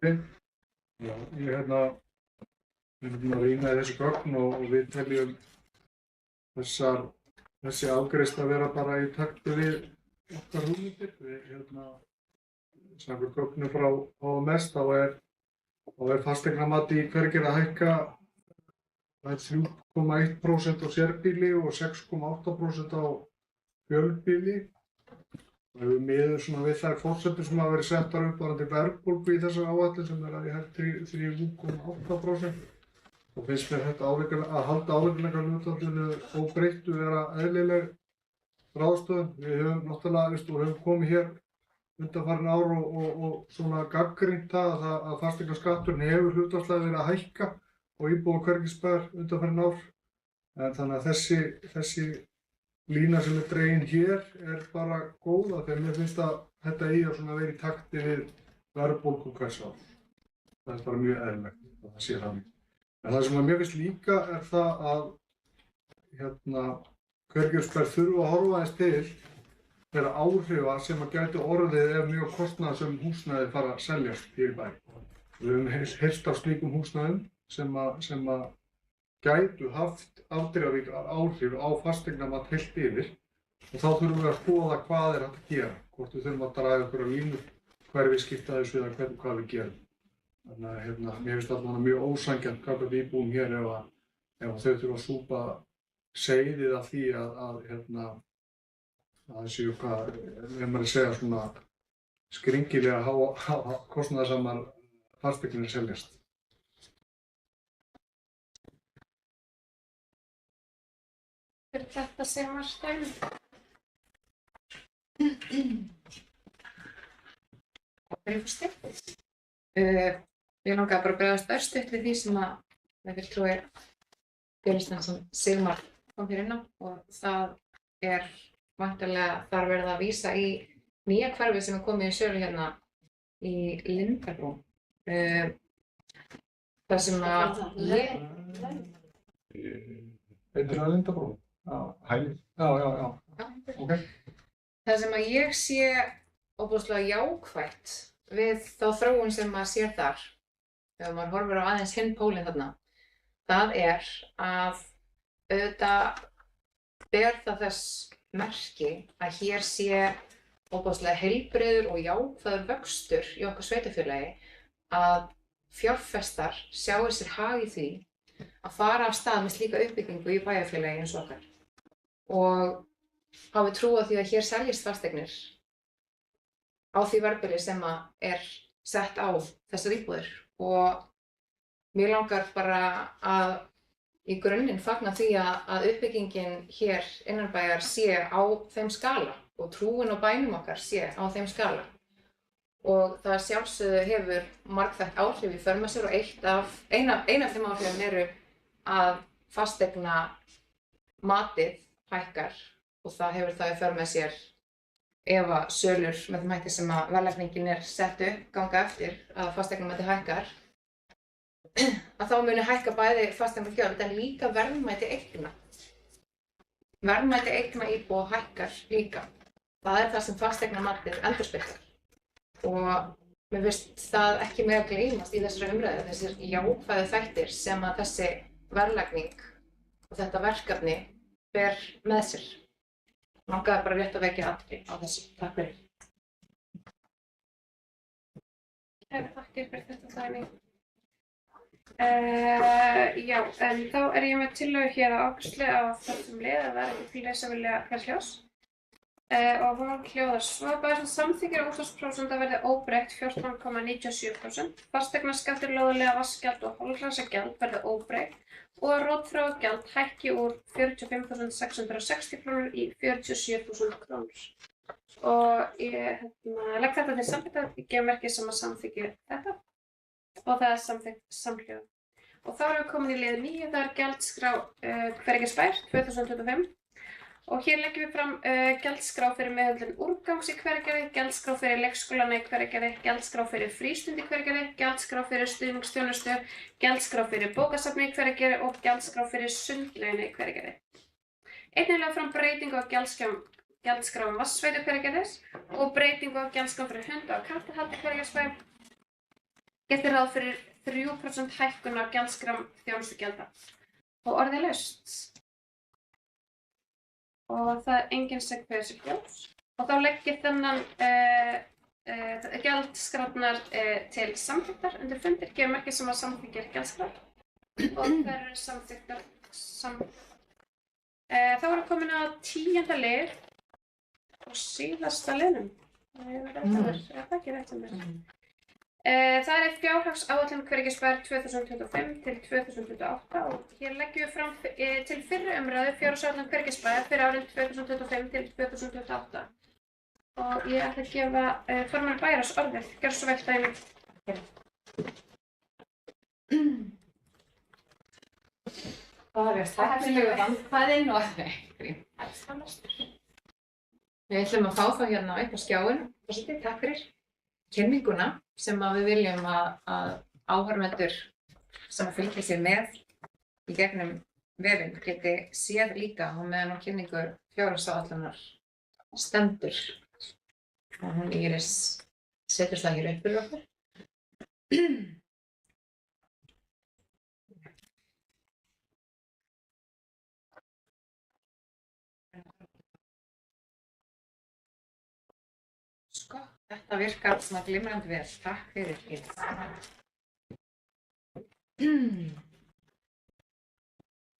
vel. Já, við erum búin að rýna í þessu gögn og við teljum þessi afgreiðsla að vera bara í takti við okkar hugmyndir. Við samkvæmt gögnum frá HMS þá er fasteignamati í Hveragerði að hækka 3,1% á sérbýli og 6,8% á fjölbýli. Við höfum miðað svona við þær forsendur sem hafa verið settar upp varðandi verðbólgu í þessari áætlun sem er að ég held 3,8%. Og finnst mér þetta að halda álagningarhlutfallinu óbreyttu vera eðlileg ráðstöfun. Við höfum náttúrulega, við höfum komið hér undanfarin ár og svona gagnrýnt það að fasteignaskatturinn hefur hlutfallslega verið að hækka og íbúa Hvergisbæjar undanfarin ár. En þannig að þessi lína sem er dregin hér er bara góð af því að mér finnst að þetta eigi að svona vera í takti við verðbólgu hvers ár. Það er bara mjög eðlilegt að það sé þannig. En það sem að mér finnst líka er það að Hvergisbæjar þurfa að horfa aðeins til þeirra áhrifa sem að gæti orðið ef mjög kostnaðarsöm húsnæði fara að seljast hér í bæ. Við höfum heyrt af slíkum húsnæðum sem að gætu haft afdrifaríkar áhrif á fasteignamat heilt yfir og þá þurfum við að skoða hvað er hægt að gera. Hvort við þurfum að draga einhverjar línur, hverfi skipta þessu eða hvað við gerum. Þannig að mér finnst allavega mjög ósanngjarnt gagnvart íbúum hér ef þau þurfa að súpa seyðið af því að það séu hvað, ef maður segja svona skringilega kostnaðarsamar fasteignir seljast. Fyrir þetta sem var stæðum. Ég langaði bara að bregðast örstutt við því sem að með fulltrúi Björnsteinsson sem Sigmar kom hér inn á og það er væntanlega þar verið að vísa í nýja hverfi sem er komið í sölu hérna í Lindarbrú. Það sem að ég... Heitir það Lindarbrú? Já, hæli. Já. Ok. Það sem að ég sé óbúslega jákvætt við þá þróun sem maður sér þar, ef maður horfir á aðeins hinn pólinn þarna, það er að auðvitað ber það þess merki að hér sé óbúslega heilbrigður og jákvæður vöxtur í okkar sveitarfélagi að fjárfestar sjái sér hag í því að fara af stað með slíka uppbyggingu í bæjarfélagi eins og okkar og hafi trú á því að hér seljist fasteignir á því verðbili sem er sett á þessar íbúðir og mér langar bara að í grunninn fagna því að uppbyggingin hér innanbæjar sé á þeim skala og trúin á bænum okkar sé á þeim skala. Og það sjálfsögðu hefur margþætt áhrif í för með sér og ein af þeim áhrifum eru að fasteigna matið hækkar og það hefur það í för með sér ef að sölur með þeim hætti sem að verðlagningin er sett upp ganga eftir að fasteignamatið hækkar að þá muni hækka bæði fasteignagjöld en líka verðmæti eigna. Verðmæti eigna íbúa hækkar líka. Það er það sem fasteignamatið endurspeglar. Og mér finnst það ekki með að gleymast í þessari umræðu, þessir jákvæðu þættir sem að þessi verðlagning og þetta verkefni ber með sér. Langaði bara rétt að vekja athygli á þessu. Takk fyrir. Þakkir fyrir þetta dæmi. Já, en þá er ég með tillögu hér á afgreiðslu á þessum lið að það er ekki til þess að vilja fjárhljós. Og hún hljóðar svo: bæjarstjórn samþykkir að útsvarsprósenta verði óbreytt 14,97%, fasteignaskattur, lóðarleiga, vatnsgjald og holklasagjald verði óbreytt og að rótþróagjald hækki úr 45.660 krónur í 47.000 krónur. Og ég legg þetta til samþykktar, ég gef merki sem að samþykki þetta. Og það er samþykkt samhljóða. Og þá erum við komin í lið 9, það er gjaldskrá Hvergisbæjar 2025. Og hér leggjum við fram gjaldskrá fyrir meðhöndlun úrgangs í Hveragerði, gjaldskrá fyrir leikskólana í Hveragerði, gjaldskrá fyrir frístund í Hveragerði, gjaldskrá fyrir stuðningsþjónustu, gjaldskrá fyrir bókasafni í Hveragerði og gjaldskrá fyrir sundlaugina í Hveragerði. Einnig lögð fram breytingu á gjaldskrá vatnsveitu Hveragerðis og breytingu á gjaldskrá fyrir hunda og kattahald í Hvergisbæjar. Gert er ráð fyrir 3% hækkun á gjaldskrám þjónustugjalda og orðið laust. Og það er enginn sem kveður sig ljós. Og þá legg ég þennan gjaldskrárnar til samþykktar undir fundir, gefur merki sem að samþykkir gjaldskrár og þær eru samþykktar þá erum við komin á 10. lið og síðasta liðnum. Það er ekki rétt sem er. Það er fjárhagsáætlun Hvergisbæjar 2025 til 2028 og hér leggjum við fram til fyrri umræðu fjárhagsáætlun Hvergisbæjar fyrir árin 2025 til 2028. og ég ætla að gefa formann bæjarráðs orðið. Gjörðu svo vel, Dagný. Það er tæknilegu vandkvæðin og grín. Við ætlum að fá það hérna upp á skjáinn. Forseti, takk fyrir kynninguna sem að við viljum að áhorfendur sem að fylgja sér með í gegnum vefinn geti séð líka á meðan á kynningu fjárhagsáætlunar stendur. Og hún Íris setur það hér upp fyrir okkur. Sko, þetta virkar svona glimrandi vel. Takk fyrir, Íris.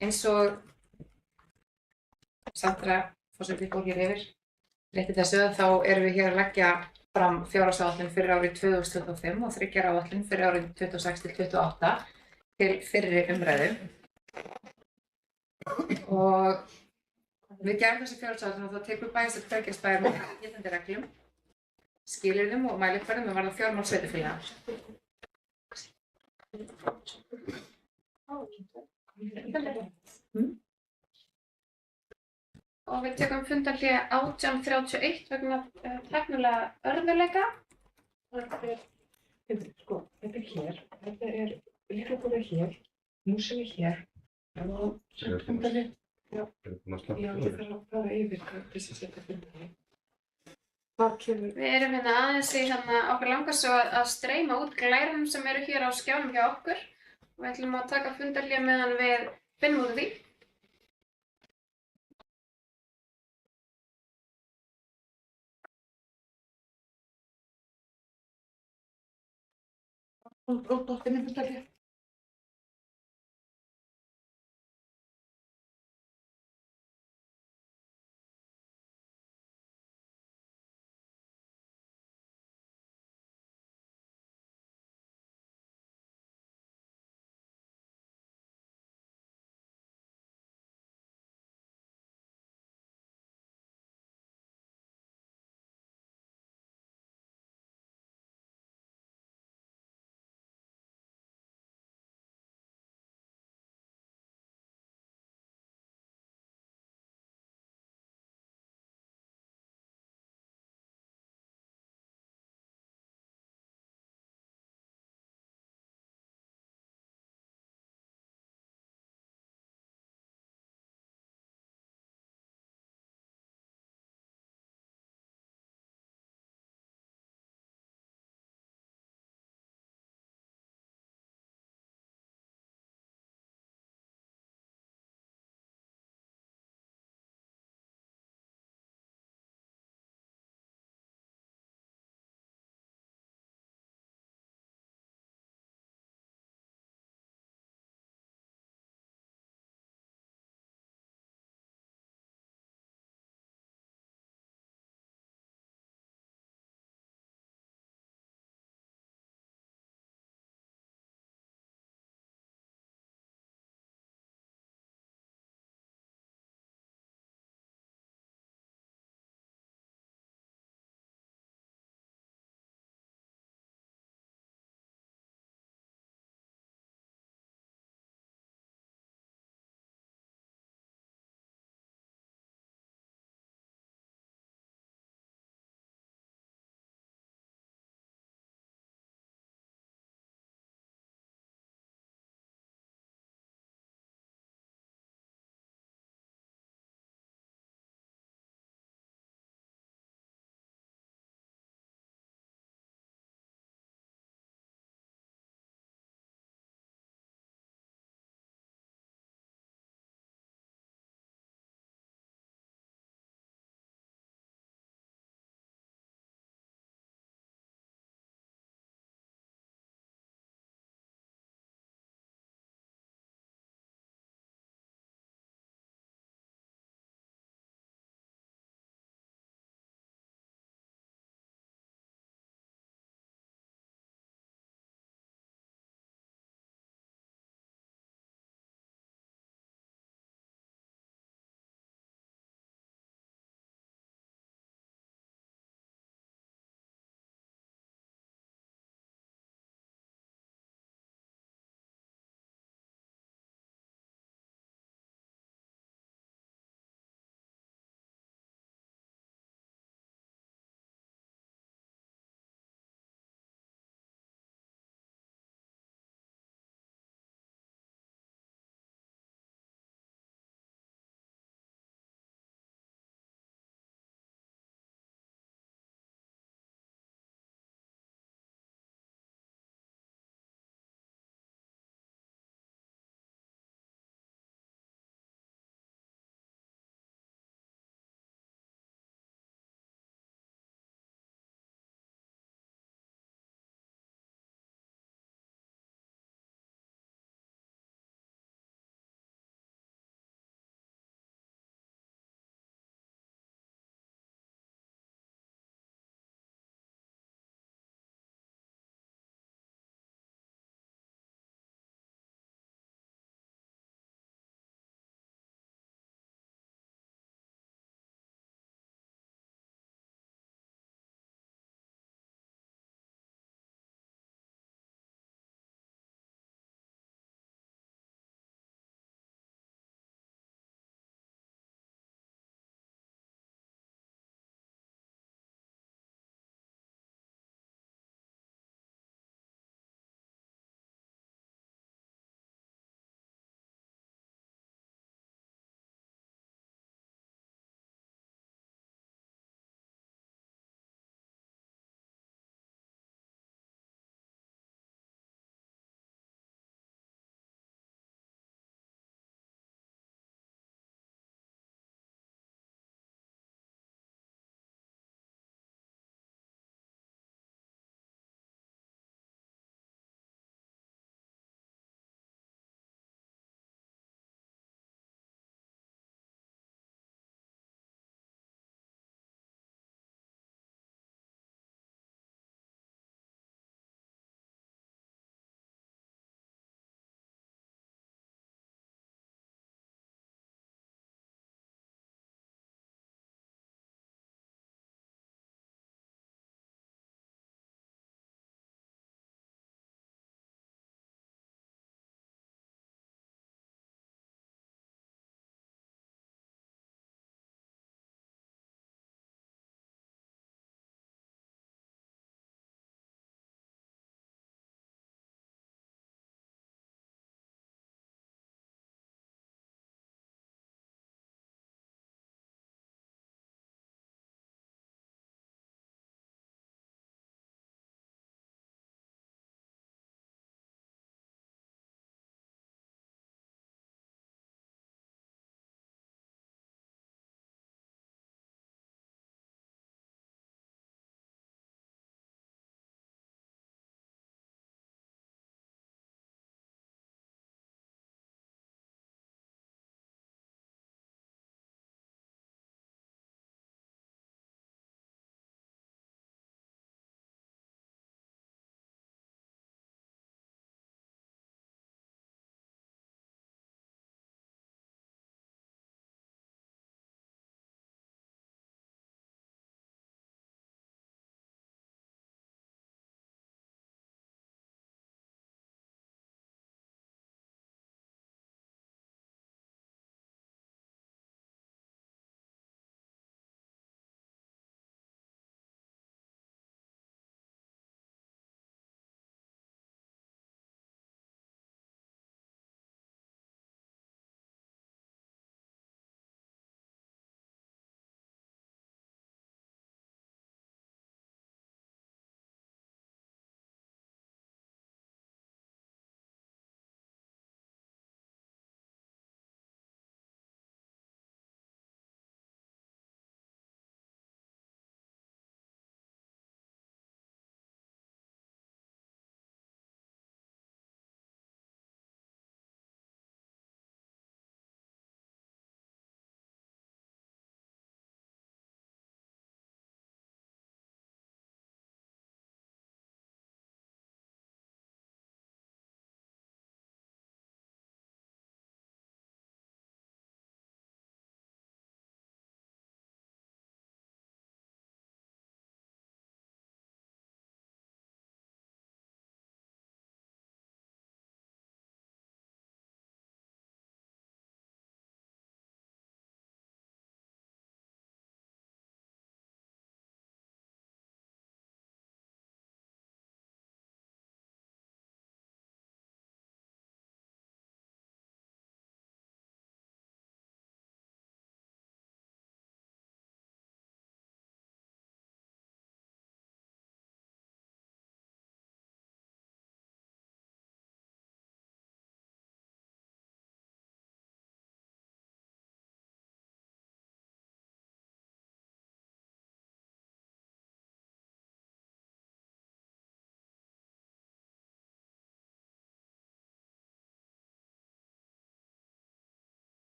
Eins og Sandra forseti fór hér yfir rétti þessu þá erum við hér að leggja fram fjárhagsáætlun fyrir árið 2025 og 3 ára áætlun fyrir árið 26 til 28 til fyrri umræðu. Og við gerum þessi fjárhagsáætlun og þá tekur bæjarstjórn Hvergisbæjar með gildandi reglum, skilyrðum og mælikvörðum sem varða fjármál sveitarfélaga. Og við tökum fundarhlé 18:31 vegna tæknilega örðugleika. Sko, þetta er hér, þetta er lyklaborðið hér, músin er hér og fundarhlé. Já, ég þarf að fara yfir hvað þess að setja fundarhlé. Hvað kemur? Við erum hérna aðeins í okkur langar svo að streyma út glærunum sem eru hér á skjánum hjá okkur. Við ætlum að taka fundarhlé meðan við finnum út af því. Og dottinni fundarhlé.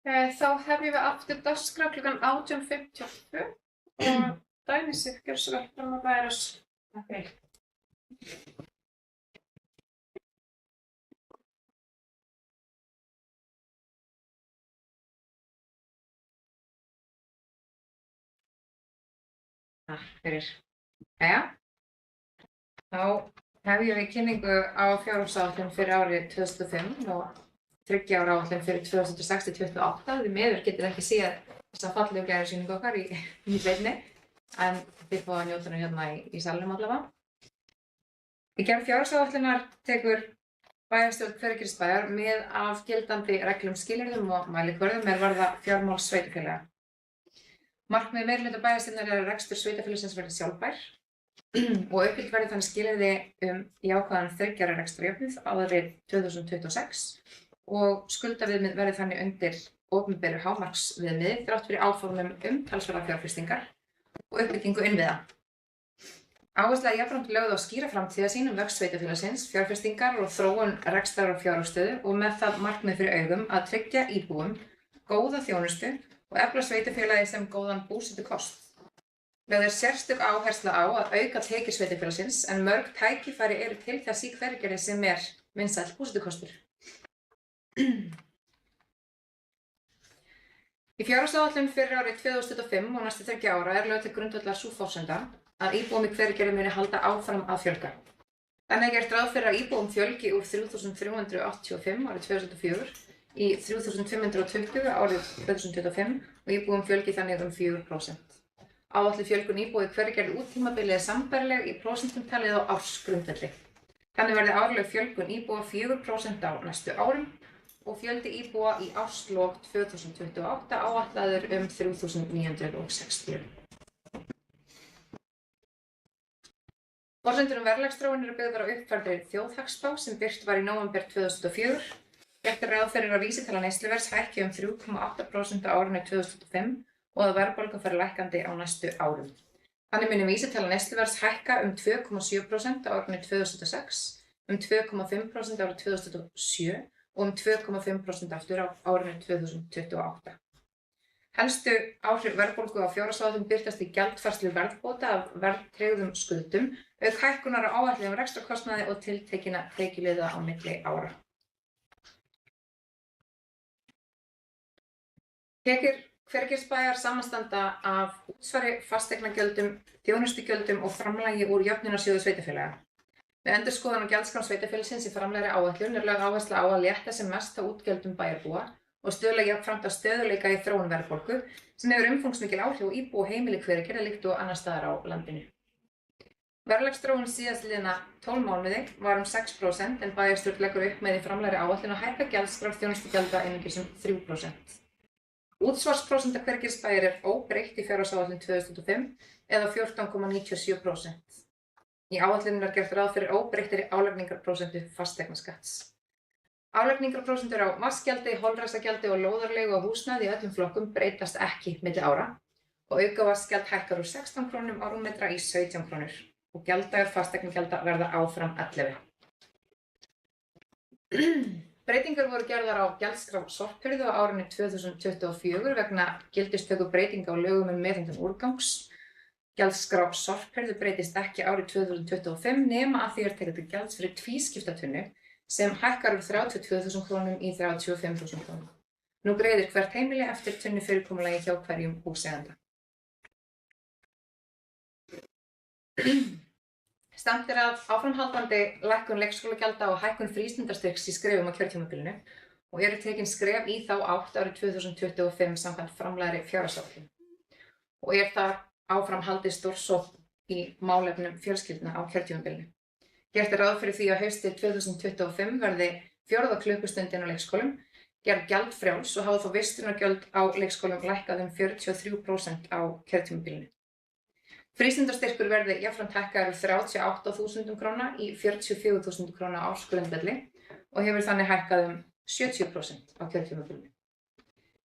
Þá hefjum við aftur dagskrá klukkan 18:52 og Dagný Sif, gjörðu svo vel fram að bæra oss. Takk fyrir. Takk fyrir. Jæja, þá hefjum við kynningu á fjárhagsáætlun fyrir árið 2005 og 3 ára áætlun fyrir 2006-2028. Því miður getur ekki séð þessa fallegu gæðarsýningu okkar í beinni, en þið fáið að njóta hennar hérna í salnum allavega. Í gerð fjárhagsáætlunar tekur bæjarstjórn Hveragerðisbæjar mið af gildandi reglum, skilyrðum og mælikvörðum er varða fjármál sveitarfélaga. Markmið meirihluta bæjarstjórnar er að rekstur sveitarfélagsins verði sjálfbær og uppfyllt verði þannig skilyrði jákvæðan 3 ára rekstrarjöfnuð árið 2026 og skuldaviðmið verði þannig undir opinberu hámarksviðmiði þrátt fyrir áformum talsverðar fjárfestingar og uppbyggingu innviða. Áhersla er jafnframt lögð á skýra framtíðarsýn vöxt sveitarfélagsins, fjárfestingar og þróun rekstrar og fjárhagsstöðu og með það markmið fyrir augum að tryggja íbúum góða þjónustu og efla sveitarfélagi sem góðan búsetukost. Lögð er sérstök áhersla á að auka tekjur sveitarfélagsins en mörg tækifæri eru til þess í Hveragerði sem er vinsæll búsetukostur. Í fjárhagsáætlun fyrir árið 2025 og næstu 3 ára er lögð til grundvallar sú forsenda að íbúum í Hveragerði muni halda áfram að fjölga. Þannig er gert ráð fyrir að íbúum fjölgi úr 3.385 árið 2004 í 3.520 árið 2025 og íbúum fjölgi þannig 4%. Áætluð fjölgun íbúa í Hveragerði út tímabilið er sambærileg í prósentum talið á ársgrundvelli. Þannig verði árleg fjölgun íbúa 4% á næstu árum og fjöldi íbúa í árslok 2028 áætlaður 3.960. Forsendur verðlagsþróun eru byggðar á uppfærðri þjóðhagsspá sem birt var í nóvember 2004. Gert er ráð fyrir að vísitala neysluverðs hækki 3,8% á árinu 2005 og að verðbólga fari lækkandi á næstu árum. Þannig muni vísitala neysluverðs hækka 2,7% á árinu 2006, 2,5% árið 2007 og 2,5% aftur á árinu 2028. Helstu áhrif verðbólgu á fjárhagsáætlun birtast í gjaldfærslu verðbóta af verðtryggðum skuldum, auk hækkunar á áætluðum rekstrarkostnaði og tiltekinna tekjuliða á milli ára. Tekjur Hveragerðisbæjar samanstanda af útsvari, fasteignagjöldum, þjónustugjöldum og framlagi úr jöfnunarsjóði sveitarfélaga. Við endurskoðun á gjaldskrám sveitarfélagsins í framlegri áætlun er lögð áhersla á að létta sem mest á útgjöldum bæjarbúa og stuðla jafnframt að stöðugleika í þróun verðbólgu sem hefur umfangsmikil áhrif á íbúa og heimili Hveragerði líkt og annars staðar á landinu. Verðlagsþróun síðastliðna 12 mánuði var 6% en bæjarstjórn leggur upp með í framlegri áætlun að hækka gjaldskrár þjónustugjalda einungis 3%. Útsvarsprósenta Hveragerðisbæjar er óbreytt í fjárhagsáætlun 2005 eða 14,97%. Í áætluninni er gert ráð fyrir óbreyttri álagningarprósentu fasteignaskatts. Álagningarprósentur á vatnsgjaldi, holræsagjaldi og lóðarleigu á húsnæði í öllum flokkum breytast ekki milli ára og aukavatnsgjald hækkar úr 16 krónum á rúmmetra í 17 krónur og gjalddagar fasteignagjalda verða áfram 11. Breytingar voru gerðar á gjaldskrá sorphirðu á árinu 2024 vegna gildistöku breytinga á lögum meðhöndlun úrgangs. Gjaldskrá sorphirðu breytist ekki árið 2025 nema að því er tekið til gjalds fyrir tvískiptatunnu sem hækkar úr 32.000 krónum í 35.000 krónum. Nú greiðir hvert heimili eftir tunnu fyrirkomulagi hjá hverjum húseiganda. Stefnt er að áframhaldandi lækkun leikskólagjalda og hækkun frístundastyrks í skrefum á kjörtímabilinu og eru tekin skref í þá átt árið 2025 samkvæmt framlegri fjárhagsáætlun. Og þar áfram haldið stórsókn í málefnum fjölskyldna á kjörtímabilinu. Gert er ráð fyrir því að haustið 2025 verði 4. klukkustundin á leikskólum, gerð gjaldfrjáls og hafa þá vistunargjöld á leikskólum lækkað 43% á kjörtímabilinu. Frístundastyrkur verði jafnframt hækkaður úr 38.000 króna í 44.000 króna á ársgrundvelli og hefur þannig hækkað 70% á kjörtímabilinu.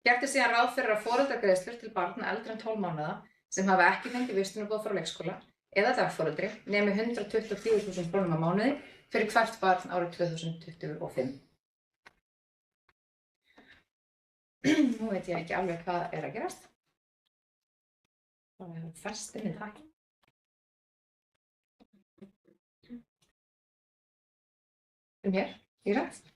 Gert er síðan ráð fyrir að foreldragreiðslur til barna eldri en 12 mánaða sem hafa ekki fengið vistunarboð frá leikskóla eða dagforeldri nemi 124.000 krónum á mánuði fyrir hvert barn árið 2025. Nú veit ég ekki alveg hvað er að gerast. Það er fast inn í það. Hér, í rætt.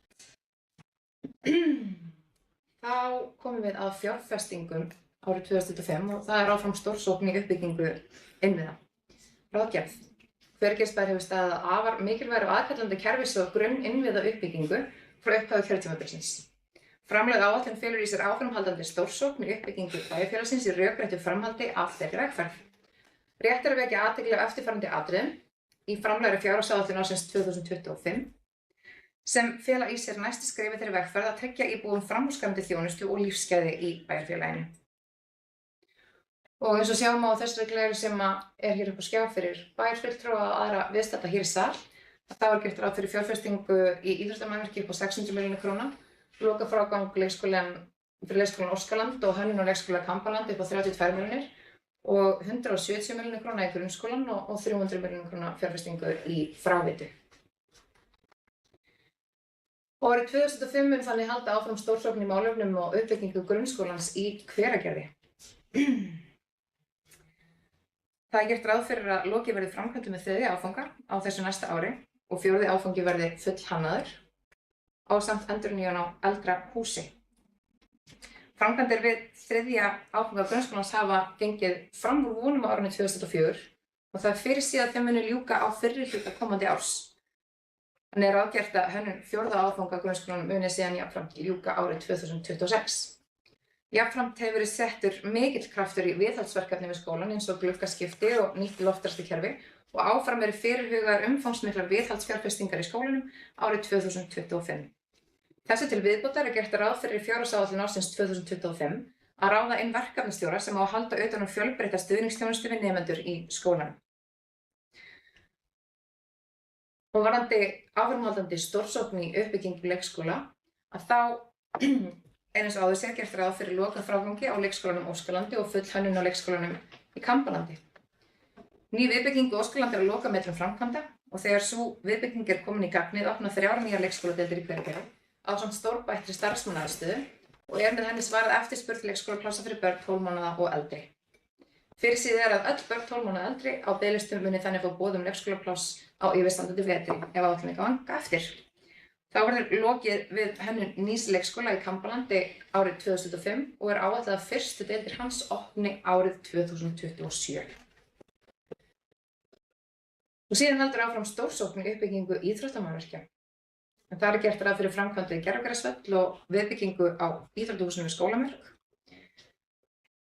Þá komum við að fjárfestingum árið 2025 og það er áfram stórsókn í uppbyggingu innviða. Ráðgerð. Hveragerðisbær hefur staðið að afar mikilvægri og aðkallandi kerfis- og grunninnviða uppbyggingu frá upphafi kjörtímabilsins. Framlögð áætlun felur í sér áframhaldandi stórsókn í uppbyggingu bæjarfélagsins í rökréttu framhaldi af þeirri vegferð. Rétt er að vekja athygli á eftirfarandi atriðum í framlagðri fjárhagsáætlun ársins 2025 sem fela í sér næstu skrefi þeirri vegferð að tryggja íbúum framúrskarandi þjónustu og lífsgæði í bæjarfélaginu. Og eins og sjáum á þessari gleru sem er hér upp á skjá fyrir bæjarfulltrúa og aðra viðstadda hér í sal, þá er gert ráð fyrir fjárfestingu í íþróttamannvirki upp á 600 milljónir króna, lokafrágang fyrir leikskólann Óskaland og hönnun og leikskóla Kambaland upp á 32 milljónir og 170 milljónir króna í grunnskólann og 300 milljónir króna fjárfestingu í fráveitu. Árið 2005 mun þannig halda áfram stórsókn í málefnum og uppbyggingu grunnskólans í Hveragerði. Það er gert ráð fyrir að lokið verði framkvæmdum með 3. áfanga á þessu næsta ári og 4. áfangi verði fullhannaður ásamt endurnýjun á eldra húsi. Framkvæmdir við 3. áfanga grunnskólans hafa gengið fram úr vonum á árinu 2004 og það er fyrirséð að þeim muni ljúka á fyrri hluta komandi árs. Þannig er ráðgert að hönnun 4. áfanga grunnskólanum muni síðan jafnframt ljúka árið 2026. Jafnframt hefur verið settur mikill kraftur í viðhaldsverkefni við skólann eins og gluggaskipti og nýtt loftræstikerfi og áfram eru fyrirhugaðar umfangsmiklar viðhaldsfjárfestingar í skólanum árið 2025. Þessu til viðbótar er gert ráð fyrir fjárhagsáætlun ársins 2025 að ráða inn verkefnastjóra sem á að halda utan um fjölbreytta stuðningsþjónustu við nemendur í skólanum. Og varðandi áframhaldandi stórsókn í uppbyggingu leikskóla að þá eins og áður sér gert ráð fyrir lokafrágangi á leikskólanum Óskalandi og full hönnun á leikskólanum í Kambalandi. Ný viðbygging Óskalandi er að lokametrum framkvæmda og þegar sú viðbygging er komin í gagnið opna 3 nýjar leikskóladeildir í Hveragerði ásamt stórbættri starfsmannaaðstöðu og er með henni svarað eftirspurn leikskólaplássa fyrir börn 12 mánaða og eldri. Fyrirséð er að öll börn 12 mánaða eldri á biðlistum muni þannig fá boð leikskólapláss á yfirstandandi vetri ef áætlunin ganga eftir. Þá verður lokið við hönnun nýs leikskóla í Kambalandi árið 2025 og er áætlað að fyrstu deildir hans opni árið 2027. Og síðan heldur áfram stórsókn í uppbyggingu íþróttamannvirkja. Það er gert ráð fyrir framkvæmd við Gerðugarðsvöll og viðbyggingu á íþróttahúsinu við Skólamörk.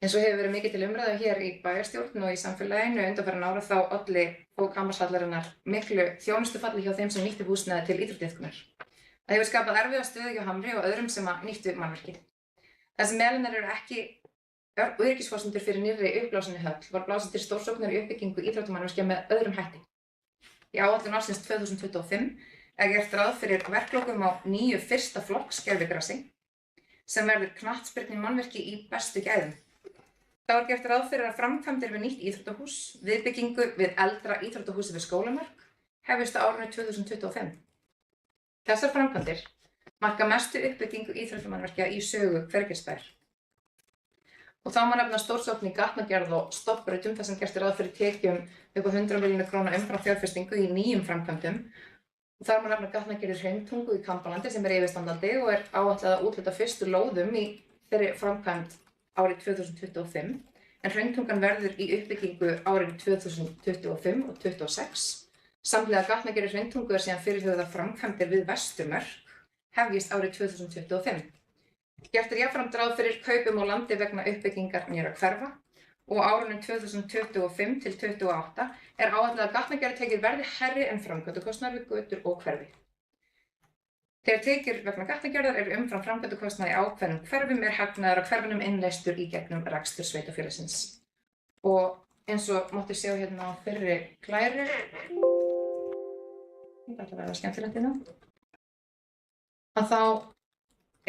Eins og hefur verið mikið til umræðu hér í bæjarstjórn og í samfélaginu undanfarin ára þá olli bók Hamarshallarinnar miklu þjónustufalli hjá þeim sem nýttu húsnæði til íþróttaiðkunar. Það hefur skapað erfiða stöðu hjá Hamri og öðrum sem nýttu mannvirkið. Þar sem meðal eru ekki öryggisforsendur fyrir nýrri uppblásinni höll var blásið til stórsóknar í uppbyggingu íþróttamannvirkja með öðrum hætti. Í áætlun ársins 2025 er gert ráð fyrir verklokum á nýju fyrsta flokks gervigrasi sem verður knattspyrnu mannvirki í bestu gæðum. Þá er gert ráð fyrir að framkvæmdir við nýtt íþróttahús, viðbyggingu við eldra íþróttahúsi við Skólamörk hefjist á árinu 2025. Þessar framkvæmdir marka mestu uppbyggingu íþróttamannvirkja í sögu Hveragerðisbæjar. Og þá má nefna stórsókn í gatnagerð og stofnbrautum þar sem gert ráð fyrir tekjum upp á 100 milljónir króna umfram fjárfestingu í nýjum framkvæmdum. Og þar má nefna gatnagerð í Hrauntungu í Kambalandi sem er yfirstandandi og er áætlað að úthluta fyrstu lóðum í þeirri framkvæmd árið 2025, en Hrauntungan verður í uppbyggingu árið 2025 og 2026. Samhliða gatnagerð í Hrauntungu er síðan fyrirhugaðar framkvæmdir við Vesturmörk hefjist árið 2025. Gert er jafnframt ráð fyrir kaupum á landi vegna uppbyggingar nýrra hverfa og á árunum 2025 til 2028 er áætlað að gatnagerðartekjur verði hærri en framkvæmdakostnaður við götur og hverfi. Þegar tekjur vegna gatnagerðar eru umfram framkvæmdakostnaði í ákveðnum hverfum er hagnaður á hverfunum innleystur í gegnum rekstur sveitarfélagsins. Og eins og mátti sjá hérna á fyrri glæru, þetta ætlar að vera skemmtilegt hérna, að þá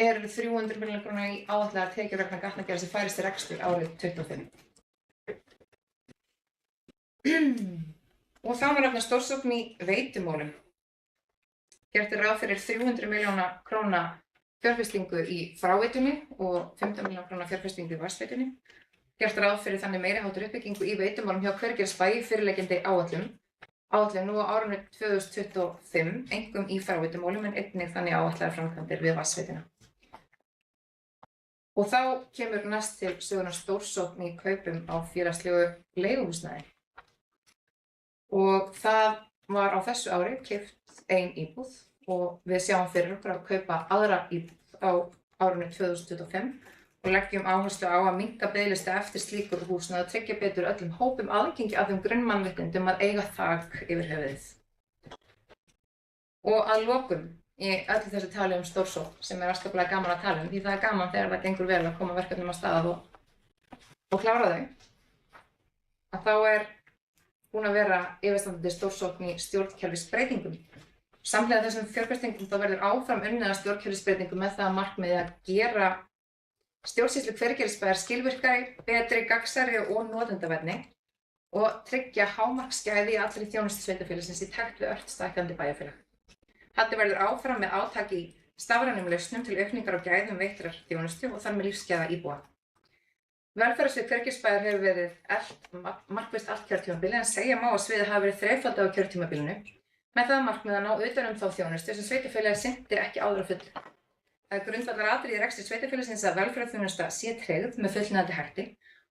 eru 300 milljónir króna í áætlaðar tekjur vegna gatnagerðar sem færist til rekstur árið 2025. Og þá var nefna stórsókn í veitumálum. Gert er ráð fyrir 300 milljóna króna fjárfestingu í fráveitunni og 15 milljóna króna fjárfestingu í vatnsveitunni. Gert ráð fyrir þannig meiriháttar uppbyggingu í veitumálum hjá Hveragerðisbæ í fyrirliggjandi áætlun nú á árinu 2025, einkum í fráveitumálum en einnig þannig áætlaðar framkvæmdir við vatnsveitina. Og þá kemur næst til sögunar stórsókn í kaupum á félagslegu leiguhúsnæði. Og það var á þessu ári keypt ein íbúð og við sjáum fyrir okkur að kaupa aðra íbúð á árinu 2025 og leggjum áherslu á að minnka biðlista eftir slíkur húsnæði og tryggja betur öllum hópum aðgengi að þeim grunnmannréttindum að eiga þak yfir höfuðið. Og að lokum í öllu þessu tali stórsókn sem afskaplega gaman að tala því það gaman þegar það gengur vel að koma verkefnum á stað og klára þau. Að þá búin að vera yfirstandandi stórsókn í stjórnkerfisbreytingum. Samhliða þessum fjárfestingum þá verður áfram unnið að stjórnkerfisbreytingum með það að markmiði að gera stjórnsýslu Hveragerðisbæjar skilvirkari, betri, gagnsærri og notendavænni og tryggja hámarksgæði í allri þjónustu sveitarfélagsins í takt við ört stækkandi bæjarfélag. Halldið verður áfram með átak í stafrænum lausnum til aukningar á gæðum veittrar þjónustu og þar með lífsgæða íbúa. Velferðarsvið Hveragerðisbæjar hefur verið markvisst allt kjörtímabili en segja má að sviðið hafi verið þrefaldað á kjörtímabilinu með það markmið að ná utan þá þjónustu sem sveitarfélagið sinnti ekki áður að fullu. Það grundvallaratriði í rekstri sveitarfélagsins að velferðarþjónusta sé tryggð með fullnægjandi hætti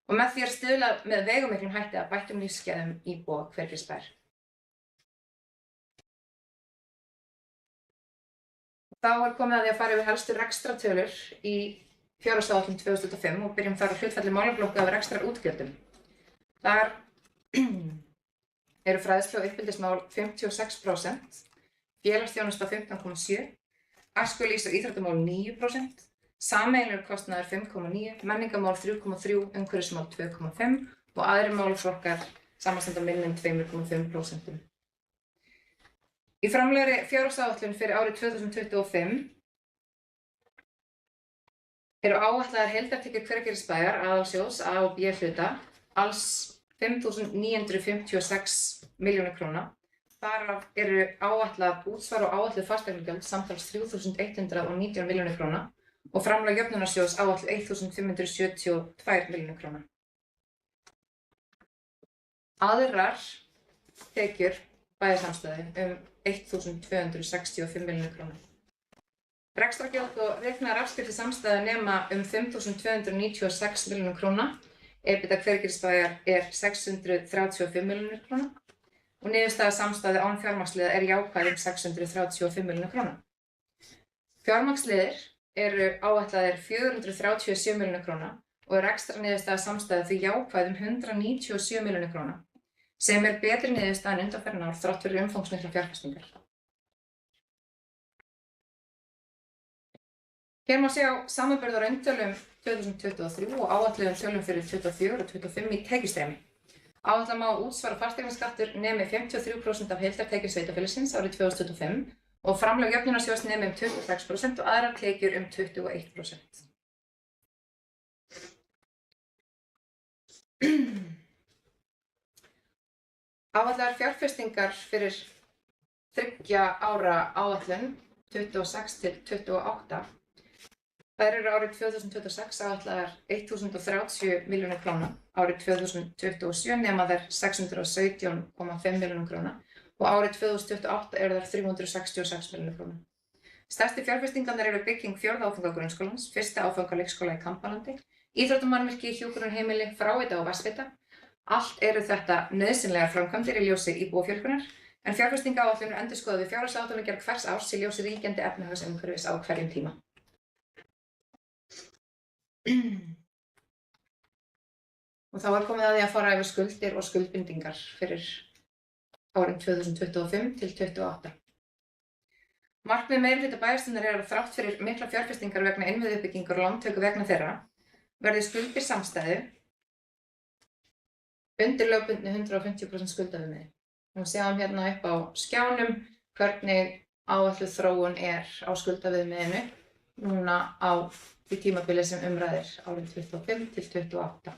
og með því stuðla með veigamikilum hætti að bættum lífsgæðum íbúa Hveragerðisbæjar. Þá komið að því að fara yfir helstu rekstratölur í fjárhagsáætlun 2025 og byrjum þar á hlutfalli málaflokka af rekstrarútgjöldum. Þar eru fræðslu- og uppeldismál 56%, félagsþjónusta 15,7%, æskulýðs- og íþróttamál 9%, sameiginlegur kostnaður 5,9%, menningarmál 3,3%, umhverfismál 2,5% og aðrir málaflokkar samanstanda minni en 2,5%. Í framlegri fjárhagsáætlun fyrir árið 2025 eru áætlaðar heildartekjur Hveragerðisbæjar aðalsjóðs A og B hluta alls 5.956 milljónir króna. Þar eru áætlað útsvar og áætluð fasteignagjöld samtals 3.119 milljónir króna og framlag jöfnunarsjóðs áætluð 1.572 milljónir króna. Aðrar tekjur bæjarsamstæðu 1.265 milljónir króna. Rekstrargjöld og reiknaðar afskriftir samstæðu nema 5.296 milljónir króna. EBITDA Hveragerðisbæjar 635 milljónir króna og niðurstaða samstæðu án fjármagnsliða jákvæð 635 milljónir króna. Fjármagnsliðir eru áætlaðir 437 milljónir króna og rekstrarniðurstaða samstæðu því jákvæð 197 milljónir króna, sem betri niðurstaða en undanfarin ár þrátt fyrir umfangsmiklar fjárfestingar. Hér má sjá samanburð á rauntölum 2023 og áætluðum tölum fyrir 2024 og 2025 í tekjustreymi. Áætla má útsvar og fasteignaskattur nemi 53% af heildartekjum sveitarfélagsins árið 2025 og framlag jöfnunarsjóðs nemi 26% og aðrar tekjur 21%. Áætlaðar fjárfestingar fyrir 3 ára áætlun 26 til 28. Þær eru árið 2026 áætlaðar 1.030 milljónir króna, árið 2027 nema þær 617,5 milljónir króna og árið 2028 eru þær 366 milljónir króna. Stærstu fjárfestingarnar eru bygging 4. áfanga grunnskólans, 1. áfanga leikskóla í Kambalandi, íþróttamannvirki, hjúkrunarheimili, fráveita og vatnsveita. Allt eru þetta nauðsynlegar framkvæmdir í ljósi íbúafjölgunar, en fjárfestingaáætlun er endurskoðuð við fjárhagsáætlanagerð hvers árs í ljósi ríkjandi efnahagsumhverfis á hverjum tíma. Og þá komið að því að fara yfir skuldir og skuldbindingar fyrir árin 2025 til 2028. Markmið meirihluta bæjarstjórnar er að þrátt fyrir mikla fjárfestingar vegna innviðauppbyggingar og lántöku vegna þeirra verði skuldir samstæðu undir lögbundnu 150% skuldaviðmiði. Við sjáum hérna upp á skjánum hvernig áætluð þróun er á skuldaviðmiðinu núna á því tímabili sem umræðir árin 25 til 28.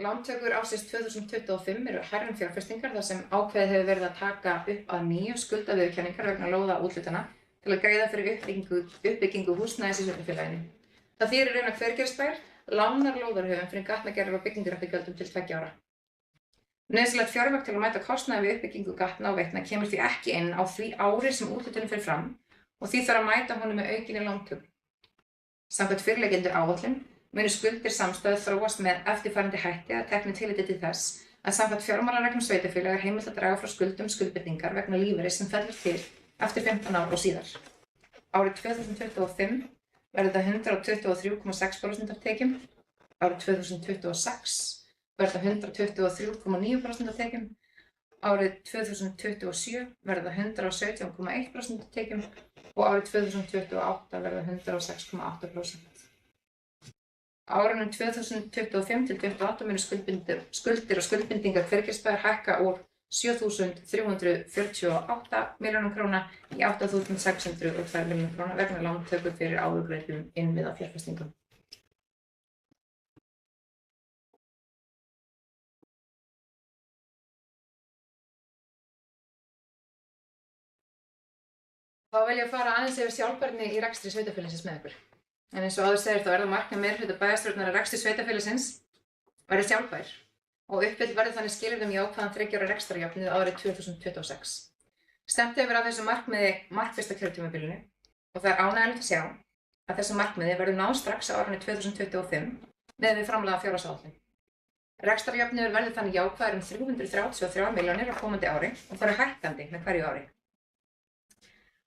Lántökur ársins 2025 eru hærri en fjárfestingar þar sem ákveðið hefur verið að taka upp að nýju skuldaviðurkenningar vegna lóða úthlutana til að greiða fyrir uppbyggingu húsnæðis í sveitarfélaginu. Það þýðir í raun að Hveragerðisbær lánar lóðarhöfum fyrir gatnagerðar og byggingarréttargjöldum til 2 ára. Nauðsynlegt fjármagn til að mæta kostnaði við uppbyggingu gatna og veitna kemur því ekki inn á því ári sem úthlutunin fer fram og því þarf að mæta honum með aukinni lántöku. Samkvæmt fyrirliggjandi áætlun munu skuldir samstæðu þróast með eftirfarandi hætti að teknu tilliti til þess að samkvæmt fjármálareglum sveitarfélaga er heimilt að draga frá skuldum skuldbindingar vegna lífeyris sem fellur til eftir 15 ár og síðar. Árið 2025 verður það 123,6% af tekjum, árið 2026 verður það 123,9% af tekjum, árið 2027 verður það 117,1% af tekjum og árið 2028 verður það 106,8%. Árunum 2025 til 2028 munu skuldir og skuldbindingar Hveragerðisbæjar hækka úr 7.348 milljónum króna í 8.602 milljónum króna vegna lántöku fyrir áðurgreiddum innviðafjárfestingum. Þá vil ég fara aðeins yfir sjálfbærni í rekstri sveitarfélagsins með ykkur. En eins og áður segir þá er það markmið meirihluta bæjarstjórnar að rekstri sveitarfélagsins verði sjálfbær og uppfyllt verði þannig skilyrðum jákvæðan 3 ára rekstrarjöfnuð árið 2026. Stefnt hefur að þessu markmiði markvisst á kjörtímabilinu og það er ánægjulegt að sjá að þessu markmiði verður náð strax á árinu 2025 miðað við framlagða fjárhagsáætlun. Rekstrarjöfnuður verður þannig jákvæður 333 milljónir á komandi ári og það er hækkandi með hverju ári.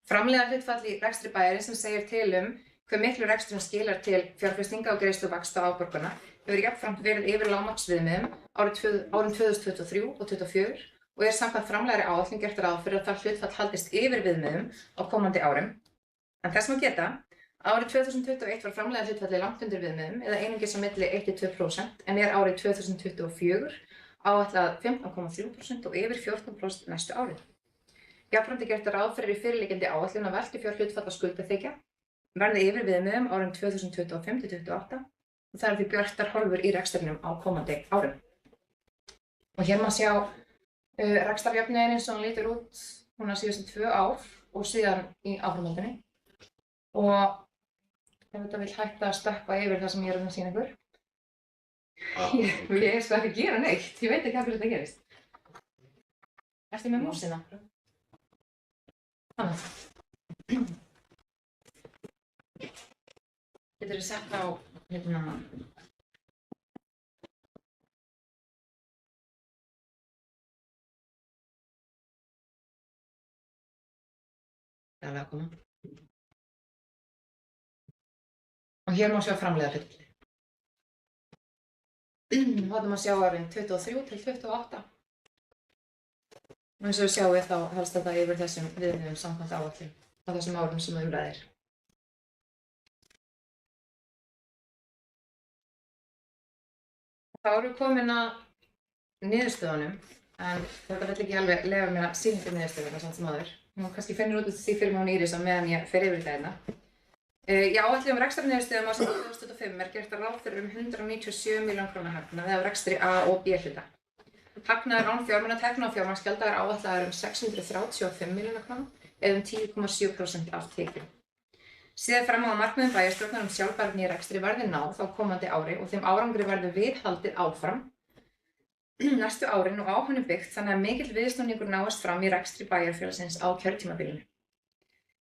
Framleiðarhlutfall í rekstri bæjarins sem segir til hve miklu reksturinn skilar til fjárfestinga og greiðslu vaxta og afborgana hefur jafnframt verið yfir lágmarksviðmiðum árin 2023 og 2024 og er samkvæmt framlegri áætlun gert ráð fyrir að það hlutfall haldist yfir viðmiðum á komandi árum. En þess má geta að árið 2021 var framleiðarhlutfallið langt undir viðmiðum eða einungis á milli 1–2% en er árið 2024 áætlað 15,3% og yfir 14% næstu árin. Jafnframt er gert ráð fyrir í fyrirliggjandi áætlun að veltufjárhlutfall skuldaþekja verði yfir viðmiðum árin 2025–2028 og það er því bjartar horfur í rekstrinum á komandi árum. Og hér má sjá rekstrarjöfnuðinn eins og hann lítur út núna síðustu 2 ár og síðan í áframhaldinu. Og ef þetta vill hætta að stökkva yfir það sem ég er að sýna ykkur. Ég er sko ekki að gera neitt, ég veit ekki af hverju þetta gerist. Ertu með músina? Þannig. Geturðu sett á hérna. Það er alveg að koma. Og hér má sjá framleiðarhlutfallið. Þarna má sjá árin 23 til 28. Og eins og við sjáum þá helst þetta yfir þessum viðmiðum samkvæmt áætlun á þessum árum sem ræðir. Þá erum við komin að niðurstöðunum, en þetta vill ekki alveg leyfa mér að sýna ykkur niðurstöðuna samt sem áður. Nú kannski finnur út því fyrir mig Íris á meðan ég fer yfir þetta hérna. Í áætlun rekstrarniðurstöðum ársins 2025 er gert ráð fyrir 197 milljónir króna hagnað af rekstri A og B hluta. Hagnaður án fjármunatekna og fjármagnsgjalda er áætlaður 635 milljónir króna eða 10,7% af tekjum. Síðan fram á að markmiðum bæjarstjórnar sjálfbærni í rekstri verði náð á komandi ári og þeim árangri verður viðhaldið áfram næstu árin og á honum byggt þannig að mikill viðsnúningur náist fram í rekstri bæjarfélagsins á kjörtímabilinu.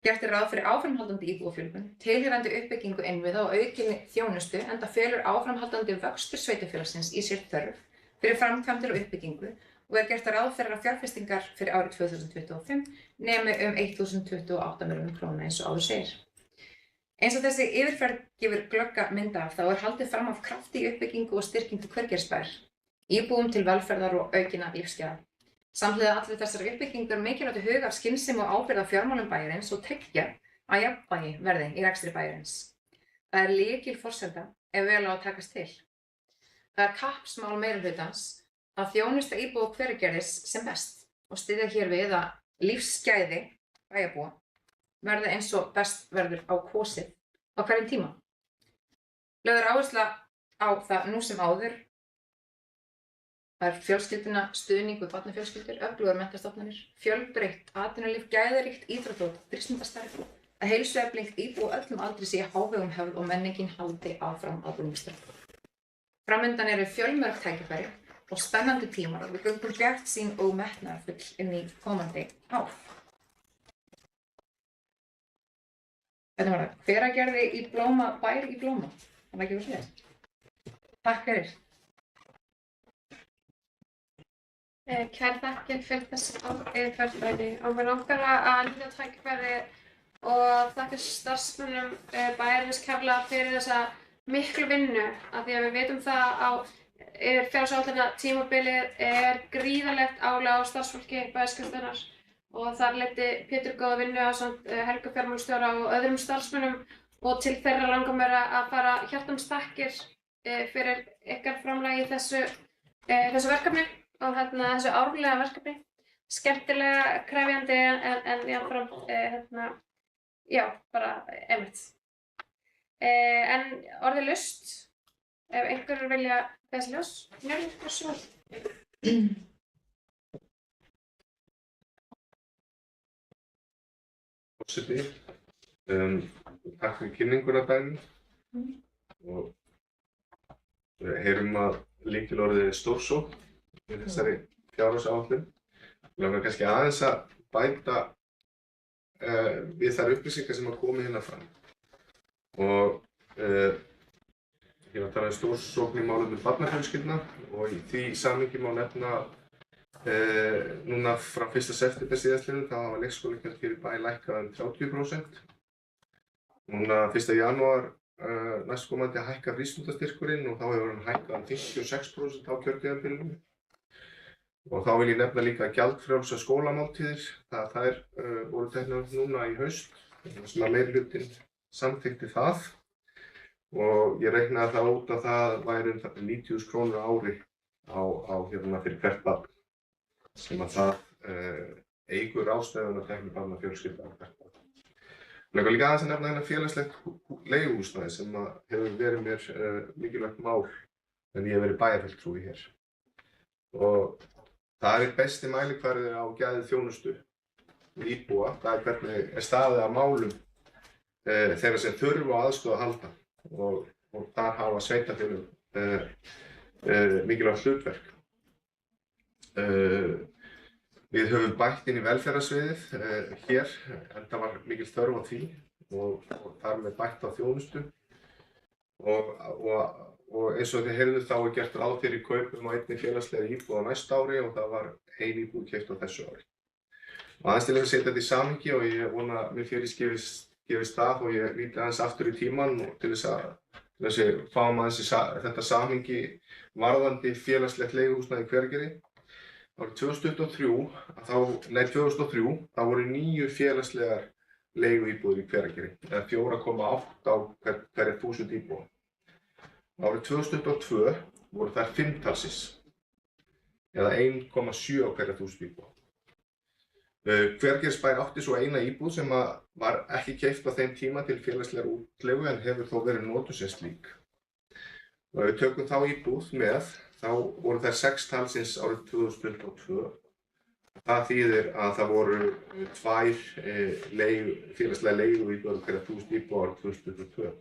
Gert er ráð fyrir áframhaldandi íbúafjölgun, tilheyrandi uppbyggingu innviða og aukinni þjónustu enda felur áframhaldandi vöxtur sveitarfélagsins í sér þörf fyrir framkvæmdir og uppbyggingu og er gert ráð fyrir að fjárfestingar fyrir árið 2025 nemi 1.028 milljónir króna eins og áður segir. Eins og þessi yfirferð gefur glögga mynd af þá er haldið fram af krafti í uppbyggingu og styrkingu Hveragerðisbæjar, íbúum til velferðar og aukinna lífsgæða. Samhliða allri þessari uppbyggingu er mikilvægt að huga af skynsemi og ábyrgð á fjármálum bæjarins og tryggja að jafnvægi verði í rekstri bæjarins. Það er lykilforsenda ef vel á að takast til. Það er kappsmál meirihlutans að þjónusta íbúa Hveragerðis sem best og styðja hér við að lífsgæði bæjarbúa verði eins og best verður á kosið á hverjum tíma. Lögð er áhersla á það nú sem áður. Það er fjölskylduna, stuðning við barnafjölskyldur, öflugar menntastofnanir, fjölbreytt atvinnulíf, gæðaríkt íþrótta og frístundastarf, að heilsuefling íbúa á öllum aldri sé hávegum höfð og menningin haldi áfram að blómstra. Framundan eru fjölmörg tækifæri og spennandi tímar og við göngum bjartsýn og metnaðarfull inn í komandi ár. Þetta var það. Hveragerði í blóma, bær í blóma. Það var ekki verið sér. Takk fyrir. Kærar þakkir fyrir þessi yfirferð og mér langar að nýta tækifæri og þakka starfsmönnum bæjarins kærlega fyrir þessa miklu vinnu af því að við vitum það á fjárhagsáætlana tímabilið gríðarlegt álag á starfsfólki bæjarskjörðunar og þar leiddi Pétur góða vinnu ásamt Helgu fjármálastjóra og öðrum starfsmönnum og til þeirra langar mér að fara hjartans þakkir fyrir ykkar framlag í þessu verkefni og þessu árlega verkefni. Skemmtilega, krefjandi en jafnframt já, bara einmitt. En orðið laust, ef einhverjur vilja þessi ljós, njörður, hversu vel? Forseti, takk fyrir kynninguna daginn og heyrum að lykilorðið er stórsókn í þessari fjárhagsáætlun. Við langar kannski aðeins að bæta við þær upplýsingar sem komu hérna fram. Og ég var að tala um stórsókn í málefnum barnafjölskyldna og í því samhengi má nefna núna frá 1. september síðastliðnum þá hafa leikskólagjöld fyrir bæ lækkað 30%. Núna 1. janúar næstkomandi að hækka frístundastyrkurinn og þá hefur hann hækkað 56% á kjörtímabilinu. Og þá vil ég nefna líka gjaldfrjálsar skólamáltíðir. Þær voru teknar núna í haust, sem að meirihlutinn samþykkti það. Og ég reiknaði það út að það væri 90.000 krónur á ári fyrir hvert barn. Sem að það eykur ráðstöfunartekjur barnafjölskylda á hvert barn. Ég langar líka aðeins að nefna hérna félagslegt leiguhúsnæði sem hefur verið mér mikilvægt mál en ég hef verið bæjarfulltrúi hér. Og það er besti mælikvarði á gæði þjónustu við íbúa. Það er hvernig staðið að málum þeirra sem þurfa á aðstoð að halda og þar hafa sveitarfélög mikilvægt hlutverk. Við höfum bætt inn í velferðarsviðið hér, en það var mikil þörf á því og þar með bætt á þjónustu. Og eins og þið heyrðuð þá er gert ráð fyrir kaupum á einni félagslegri íbúð á næsta ári og það var ein íbúð keypt á þessu ári. Og aðeins til að setja þetta í samhengi og ég vona að mér gefist það og ég líti aðeins aftur í tímann og til þess að fáum aðeins þetta samhengi varðandi félagslegt leiguhúsnæði í Hveragerði. Árið 2003 þá voru 9 félagslegar leiguíbúðir í Hveragerði, eða 4,8 á hverja 1000 íbúa. Árið 2022 voru þær 5 talsins, eða 1,7 á hverja 1000 íbúa. Hveragerðisbær átti svo eina íbúð sem var ekki keypt á þeim tíma til félagslegar útleigu en hefur þó verið notuð sem slík. Og ef við tökum þá íbúð með, þá voru þær 6 talsins árið 2022. Það þýðir að það voru 2 félagslega leiguíbúðir hverja 1000 íbúa árið 2022.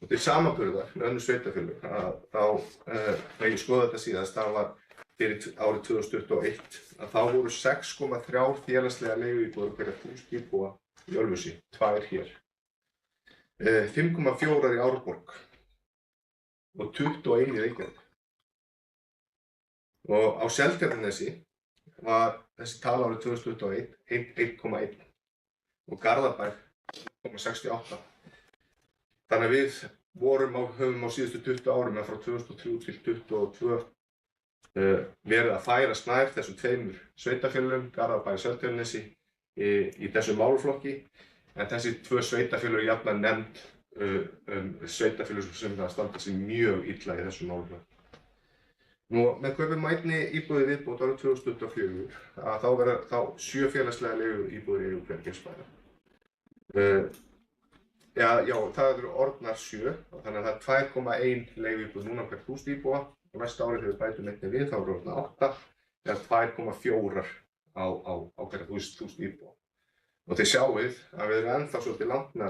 Og til samanburðar með önnur sveitarfélög, þegar ég skoða þetta síðast, það var fyrir árið 2021, að þá voru 6,3 félagslega leiguíbúðir hverja 1000 íbúa í Ölfusi, 2 hér. 5,4 í Árborg og 21 í Reykjavík. Og á Seltjarnarnesi var þessi tala árið 2021 1,1 og Garðabær 1,68. Þannig að við höfum á síðustu 20 árum, frá 2003 til 2022, verið að færast nær þessum 2 sveitarfélögum, Garðabær og Seltjarnarnesi, í þessum málaflokki. En þessi 2 sveitarfélög jafnan nefnd sveitarfélög sem standa sig mjög illa í þessum málaflokki. Nú, með kaupum á einni íbúði viðbót árið 2024, þá verða 7 félagslega leiguíbúðir í Hveragerðisbæjar. Já, það eru orðnar 7, þannig að það er 2,1 leiguíbúð núna hvert 1000 íbúa og næsta árið þegar við bætum einni við, þá eru orðnar 8, eða 2,4 á hverja 1000 íbúa. Og þið sjáið að við erum ennþá svolítið langt með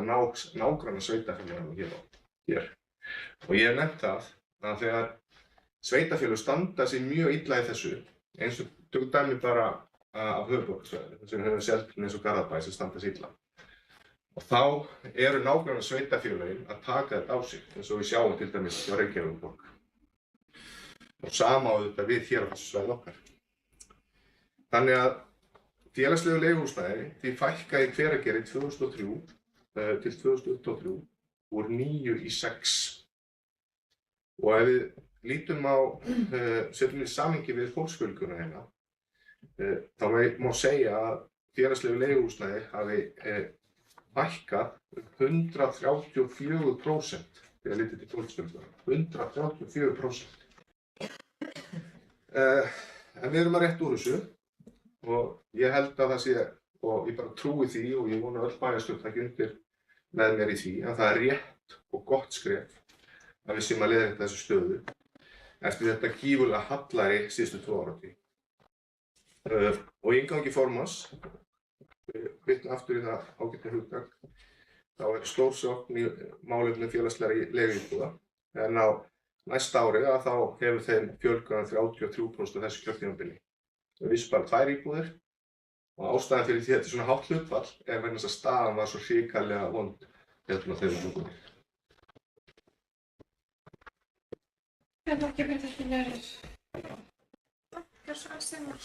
nágranna sveitarfélögum hér. Og ég hef nefnt það að þegar sveitarfélög standa sig mjög illa í þessu, eins og tökum dæmi bara af höfuðborgarsvæðinu, sem höfum Seltjarnarnes eins og Garðabæ sem standa sig illa. Og þá eru nágranna sveitarfélögin að taka þetta á sig, eins og við sjáum til dæmis hjá Reykjavíkurborg. Og sama á þetta við hér á þessu svæði okkar. Þannig að félagslegu leiguhúsnæði því fækkaði í Hveragerði 2003 til 2023 úr 9 í 6. Og ef við lítum á, setjum við samhengi við fólksfjölgunina hérna, þá má segja að félagslegu leiguhúsnæði hafi fækkað 134% þegar litið til fólksfjölgunina. 134%. En við erum að rétta úr þessu. Og ég held að það sé, og ég bara trúi því og ég vona öll bæjarstjórn taki undir með mér í því, að það er rétt og gott skref að við séum að leiðrétta þessu stöðu eftir þetta gífurlega hallæri síðustu 2 áratugi. Og í inngangi formanns, vitna aftur í það ágæta hugtak, þá er stórsókn í málefnum félagslegri leiguíbúða, en á næsta ári að þá hefur þeim fjölgað 33% af þessu kjörtímabili. Við vissum bara 2 íbúðir og ástæðan fyrir því að þetta er svona hátt hlutfall er vegna þess að staðan var svo hrikalega vond hérna á þeim íbúðum. Ég þakka fyrir þetta verið. Gjörðu svo vel, Sigmar.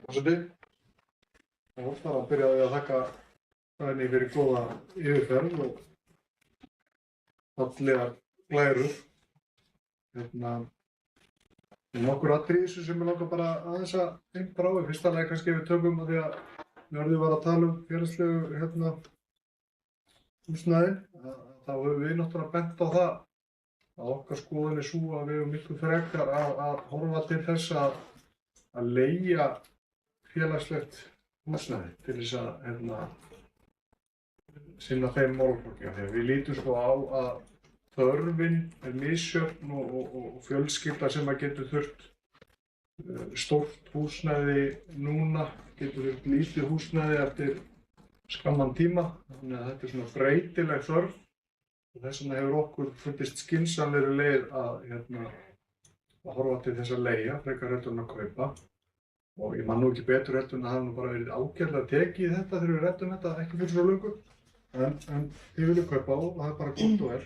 Forseti, það var bara að byrja á því að þakka henni fyrir góða yfirferð og fallegar glærur. Nokkur atriði í þessu sem ég langar bara aðeins að einhver á. Í fyrsta lagi kannski við tökum að því að Njörður var að tala félagslegu húsnæðin. Þá höfum við náttúrulega bent á það að okkar skoðun er sú að við höfum miklu frekar að horfa til þess að leigja félagslegt húsnæði til þess að sinna þeim málaflokki. Þegar við lítum sko á að þörfin er misjöfn og fjölskylda sem að getur þurft stórt húsnæði núna, getur þurft lítið húsnæði eftir skamman tíma. Þannig að þetta er svona breytileg þörf og þess vegna hefur okkur fundist skynsamlegri leið að horfa til þess að leigja, frekar heldur en að kaupa. Og ég man nú ekki betur heldur en að það hafi nú bara verið ágætlega tekið í þetta þegar við ræddum þetta ekki fyrir svo löngu. En þið viljum kaupa og það er bara gott og vel.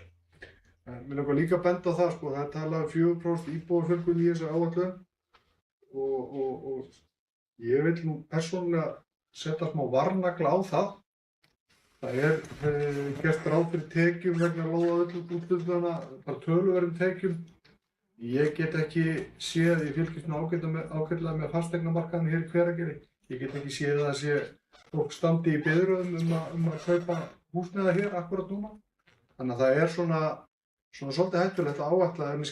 Mér langar líka að benda á það, sko, það er talað um 4% íbúafjölgun í þessu áætlun og ég vil nú persónulega setja smá varnagla á það. Það er gert ráð fyrir tekjum vegna lóðaúthlutana, bara töluverðum tekjum. Ég get ekki séð, ég fylgist nú ágætlega með fasteignamarkaðinu hér í Hveragerði. Ég get ekki séð að það sé fólk standi í biðröðum að kaupa húsnæði hér akkurat núna. Þannig að það er svona svolítið hættulegt að áætla ef mér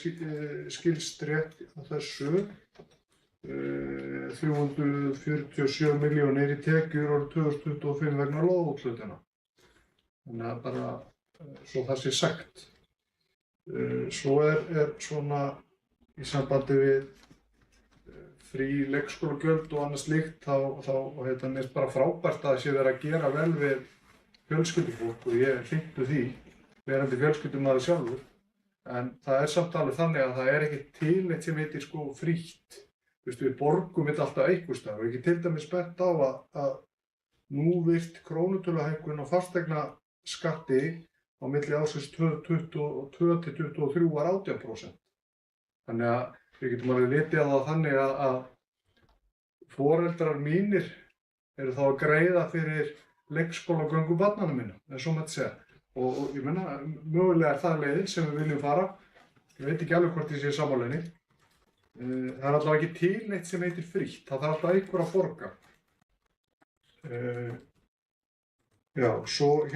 skilst rétt á þessu 347 milljónir í tekjur árið 2025 vegna lóðaúthlutana. Þannig að bara svo það sé sagt. Svo er svona í sambandi við frí leikskólagjöld og annað slíkt þá mér bara frábært að það sé verið að gera vel við fjölskyldufólk og ég er hlynntur því, verandi fjölskyldumaður sjálfur. En það er samt alveg þannig að það er ekki til neitt sem heitir sko frítt. Við borgum þetta alltaf einhvers staðar og ekki til dæmis bent á að núvirt krónutöluhækkun á fasteignaskatti á milli ársins 2022 til 2023 var 18%. Þannig að við getum alveg litið á það þannig að foreldrar mínir eru þá að greiða fyrir leikskólagöngu barnanna minna, eða svo mætti segja. Og ég menna, mögulega er það leiðin sem við viljum fara. Ég veit ekki alveg hvort ég sé sammála henni. Það er allavega ekki til neitt sem heitir frítt. Það þarf alltaf einhver að borga. Já, svo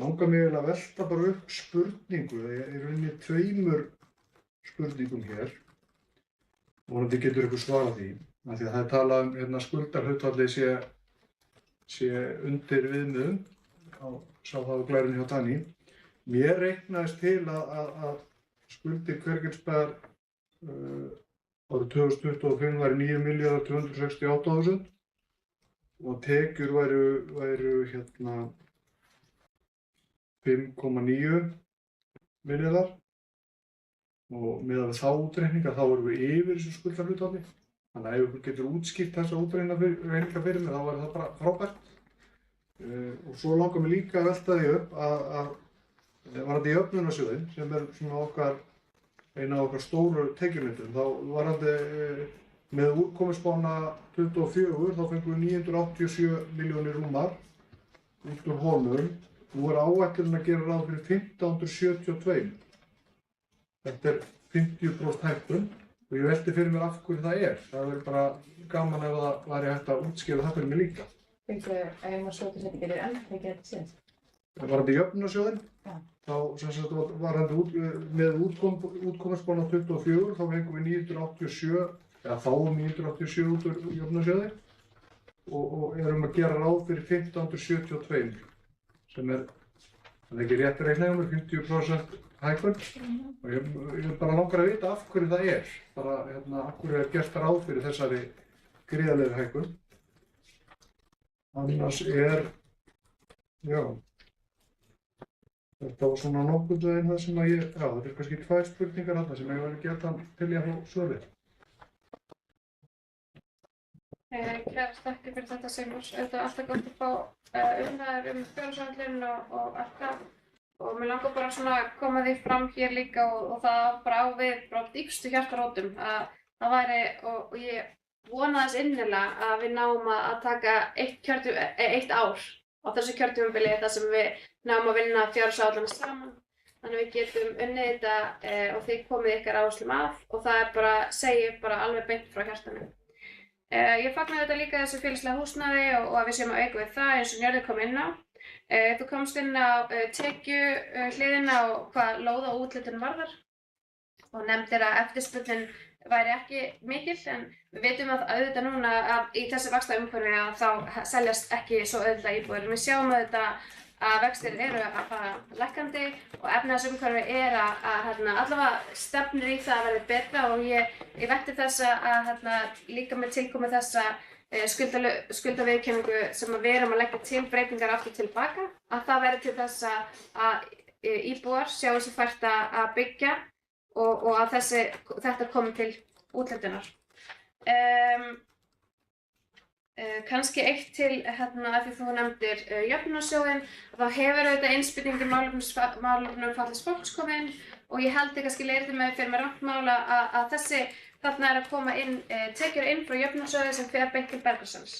langar mig að velta bara upp spurningu. Það er í rauninni 2 spurningum hér. Vonandi getur ykkur svarað því. Af því að það er talað skuldarhlutfallið sé undir viðmiðum. Sá það á glærunni hjá Dani. Mér reiknaðist til að skuldir Hveragerðisbæjar árið 2025 væri 9.268.000 og tekjur væru hérna 5,9 milljarðar og miðað við þá útreikninga þá erum við yfir þessu skuldahlutfalli. Þannig að ef ykkur getur útskýrt þessa útreikninga fyrir mig þá væri það bara frábært. Og svo langar mig líka að velta því upp að varðandi jöfnunarsjóðinn sem svona eina af okkar stóru tekjulindum, þá varðandi með útkomuspána 24 þá fengum við 987 milljónir rúmar út úr honum. Nú áætlunin að gera ráð fyrir 1572. Þetta 50% hækkun og ég velti fyrir mér af hverju það. Það verður bara gaman ef það væri hægt að útskýra það fyrir mig líka. Finnstu ef maður svo til þetta gerir enn ekki þetta síðan? Varðandi jöfnunarsjóðinn, Já. þá varðandi með útkomuspána 24 þá fengum við 987, eða fáum 987 út úr jöfnunarsjóði og erum að gera ráð fyrir 1572 sem það ekki rétt reiknaði með 50% hækkun og ég bara langar að vita af hverju það bara af hverju gert ráð fyrir þessari gríðarlegu hækkun. Annars já, þetta var svona nokkuð veginn það sem að þetta kannski 2 spurningar þarna sem ég væri gjarnan til í að fá svörið. Kærar þakkir fyrir þetta Sigmar. Þetta alltaf gott að fá umræður fjárhagsáætlun og allt það. Og mér langar bara svona að koma því fram hér líka og það bara á við frá dýpstu hjartarótum að það væri og ég vona þess innilega að við náum að taka eitt ár á þessu kjörtímabili þar sem við náum að vinna fjárhagsáætlunina saman. Þannig við getum unnið þetta og þið komið ykkar áherslum að og það bara segir bara alveg beint frá hjartanu. Ég fagna þetta líka þessu félagslega húsnæði og að við séum að auka við það eins og Njörður kom inn á. Þú komst inn á tekjuhliðina og hvað lóða og úthlutun varðar og nefndir að eftirspurnin væri ekki mikil en við vitum að auðvitað núna að í þessu vaxtaumhverfi að þá seljast ekki svo auðvitað íbúðir. Við sjáum auðvitað að vextir eru að fara lækkandi og efnahagsumhverfi að allavega stefnir í það að verði betra og ég vænti þess að líka með tilkomu þessa skuldaviðurkenningu sem við erum að leggja til breytingar aftur tilbaka að það verði til þess að íbúar sjá sér fært að byggja og að þetta komi til úthlutunar. Kannski eitt til að því þú nefndir jöfnunarsjóðinn þá hefur auðvitað innspýting í málefnum fatlaðs fólks komið inn og ég held kannski leiðir með fyrir mér rangt mála að þarna að koma inn tekjur inn frá jöfnunarsjóði sem fer beint til Berggrunnsins.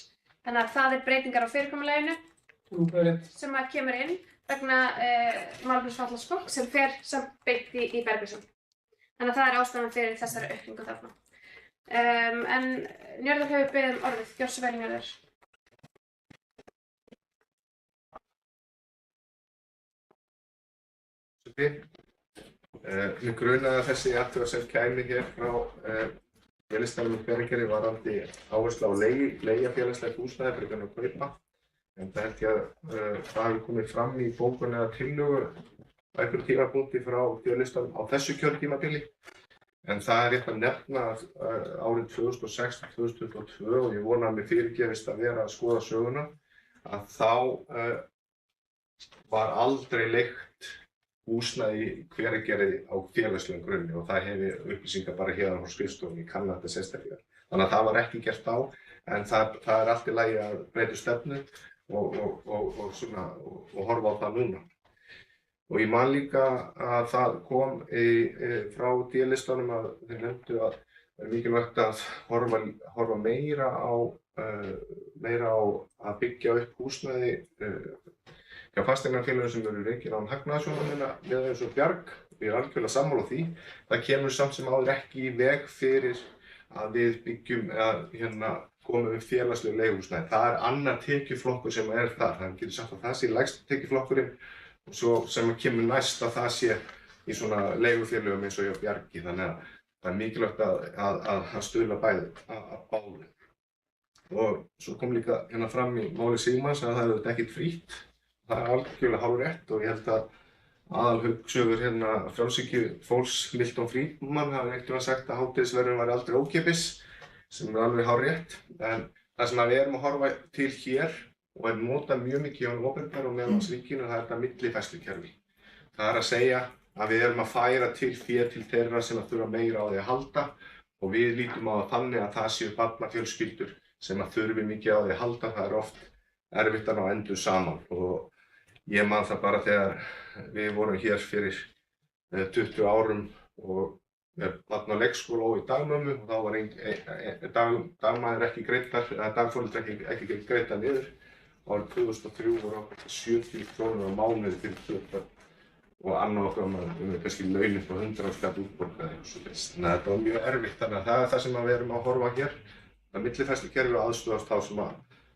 Þannig að það breytingar á fyrirkomulaginu sem kemur inn vegna málefnum fatlaðs fólks sem fer samt beint í Berggrunnsins. Þannig að það ástæðan fyrir þessari aukningu þarna. En Njörður hefur beðið orðið, gjörðu svo vel Njörður. Mig grunaði að þessi athugasemd kæmi hér frá félagsstæðum í Hveragerði varðandi áherslu á leigja félagslegt húsnæði frekar en að kaupa. En það held ég að það hafi komið fram í bókun eða tillögu á einhverjum tímapunkti frá félagsstæðum á þessu kjörtímabili. En það rétt að nefna árið 2006-2022 og ég vona að mér fyrirgefist að vera að skoða söguna að þá var aldrei leigt húsnæði í Hveragerði á félagslegum grunni og það hefur upplýsingar bara héðan frá skrifstofunni, ég kann þetta sérstaklega. Þannig að það var ekki gert þá en það er allt í lagi að breyta stefnu og horfa á það núna. Og ég man líka að það kom frá D-listanum að þeir nefndu að það er mikilvægt að horfa meira á að byggja upp húsnæði hjá fasteignafélögum sem eru rekin án hagnaðarsjónarmiða með eins og Bjarg. Ég er algjörlega sammála því. Það kemur samt sem áður ekki í veg fyrir að við byggjum eða komum upp félagslegu leiguhúsnæði. Það er annar tekjuflokkur sem þar. Það getur sagt að það sé lægsti tekjuflokkurinn og svo sem kemur næst að það sé í svona leigufélögum eins og hjá Bjargi. Þannig að það er mikilvægt að stuðla bæði að báðum. Og svo kom líka fram í máli Sigmars að það er ekkert frítt. Það er algjörlega hárrétt og ég held að aðalhugsögur hérna frjálshyggju fólks Milton Friedman hafi einhvern veginn sagt að hádegisverðurinn væri aldrei ókeypis, sem alveg hárrétt. En það sem við erum að horfa til hér og er notað mjög mikið á opinbera og meðal ríkinu, það er þetta millifærslukerfi. Það er að segja að við erum að færa til fé til þeirra sem að þurfa meira á því að halda og við lítum á það þannig að það séu barnafjölskyldur sem að þurfi mikið á því að halda. Það er oft erfitt að ná endum saman og ég man það bara þegar við vorum hér fyrir 20 árum og með barn á leikskóla og í dagmömmu og þá var dagmæður ekki greiddar, eða dagforeldrar ekki greiddar niður. Árið 2003 voru 70 krónur á mánuði fyrir 2 börn og annað okkar maður kannski launin frá 100 skatt útborgað eitthvað svoleiðis. Þannig að þetta var mjög erfitt, þannig að það er það sem við erum að horfa hér. Það millifærslukerfi og aðstoðast þá sem að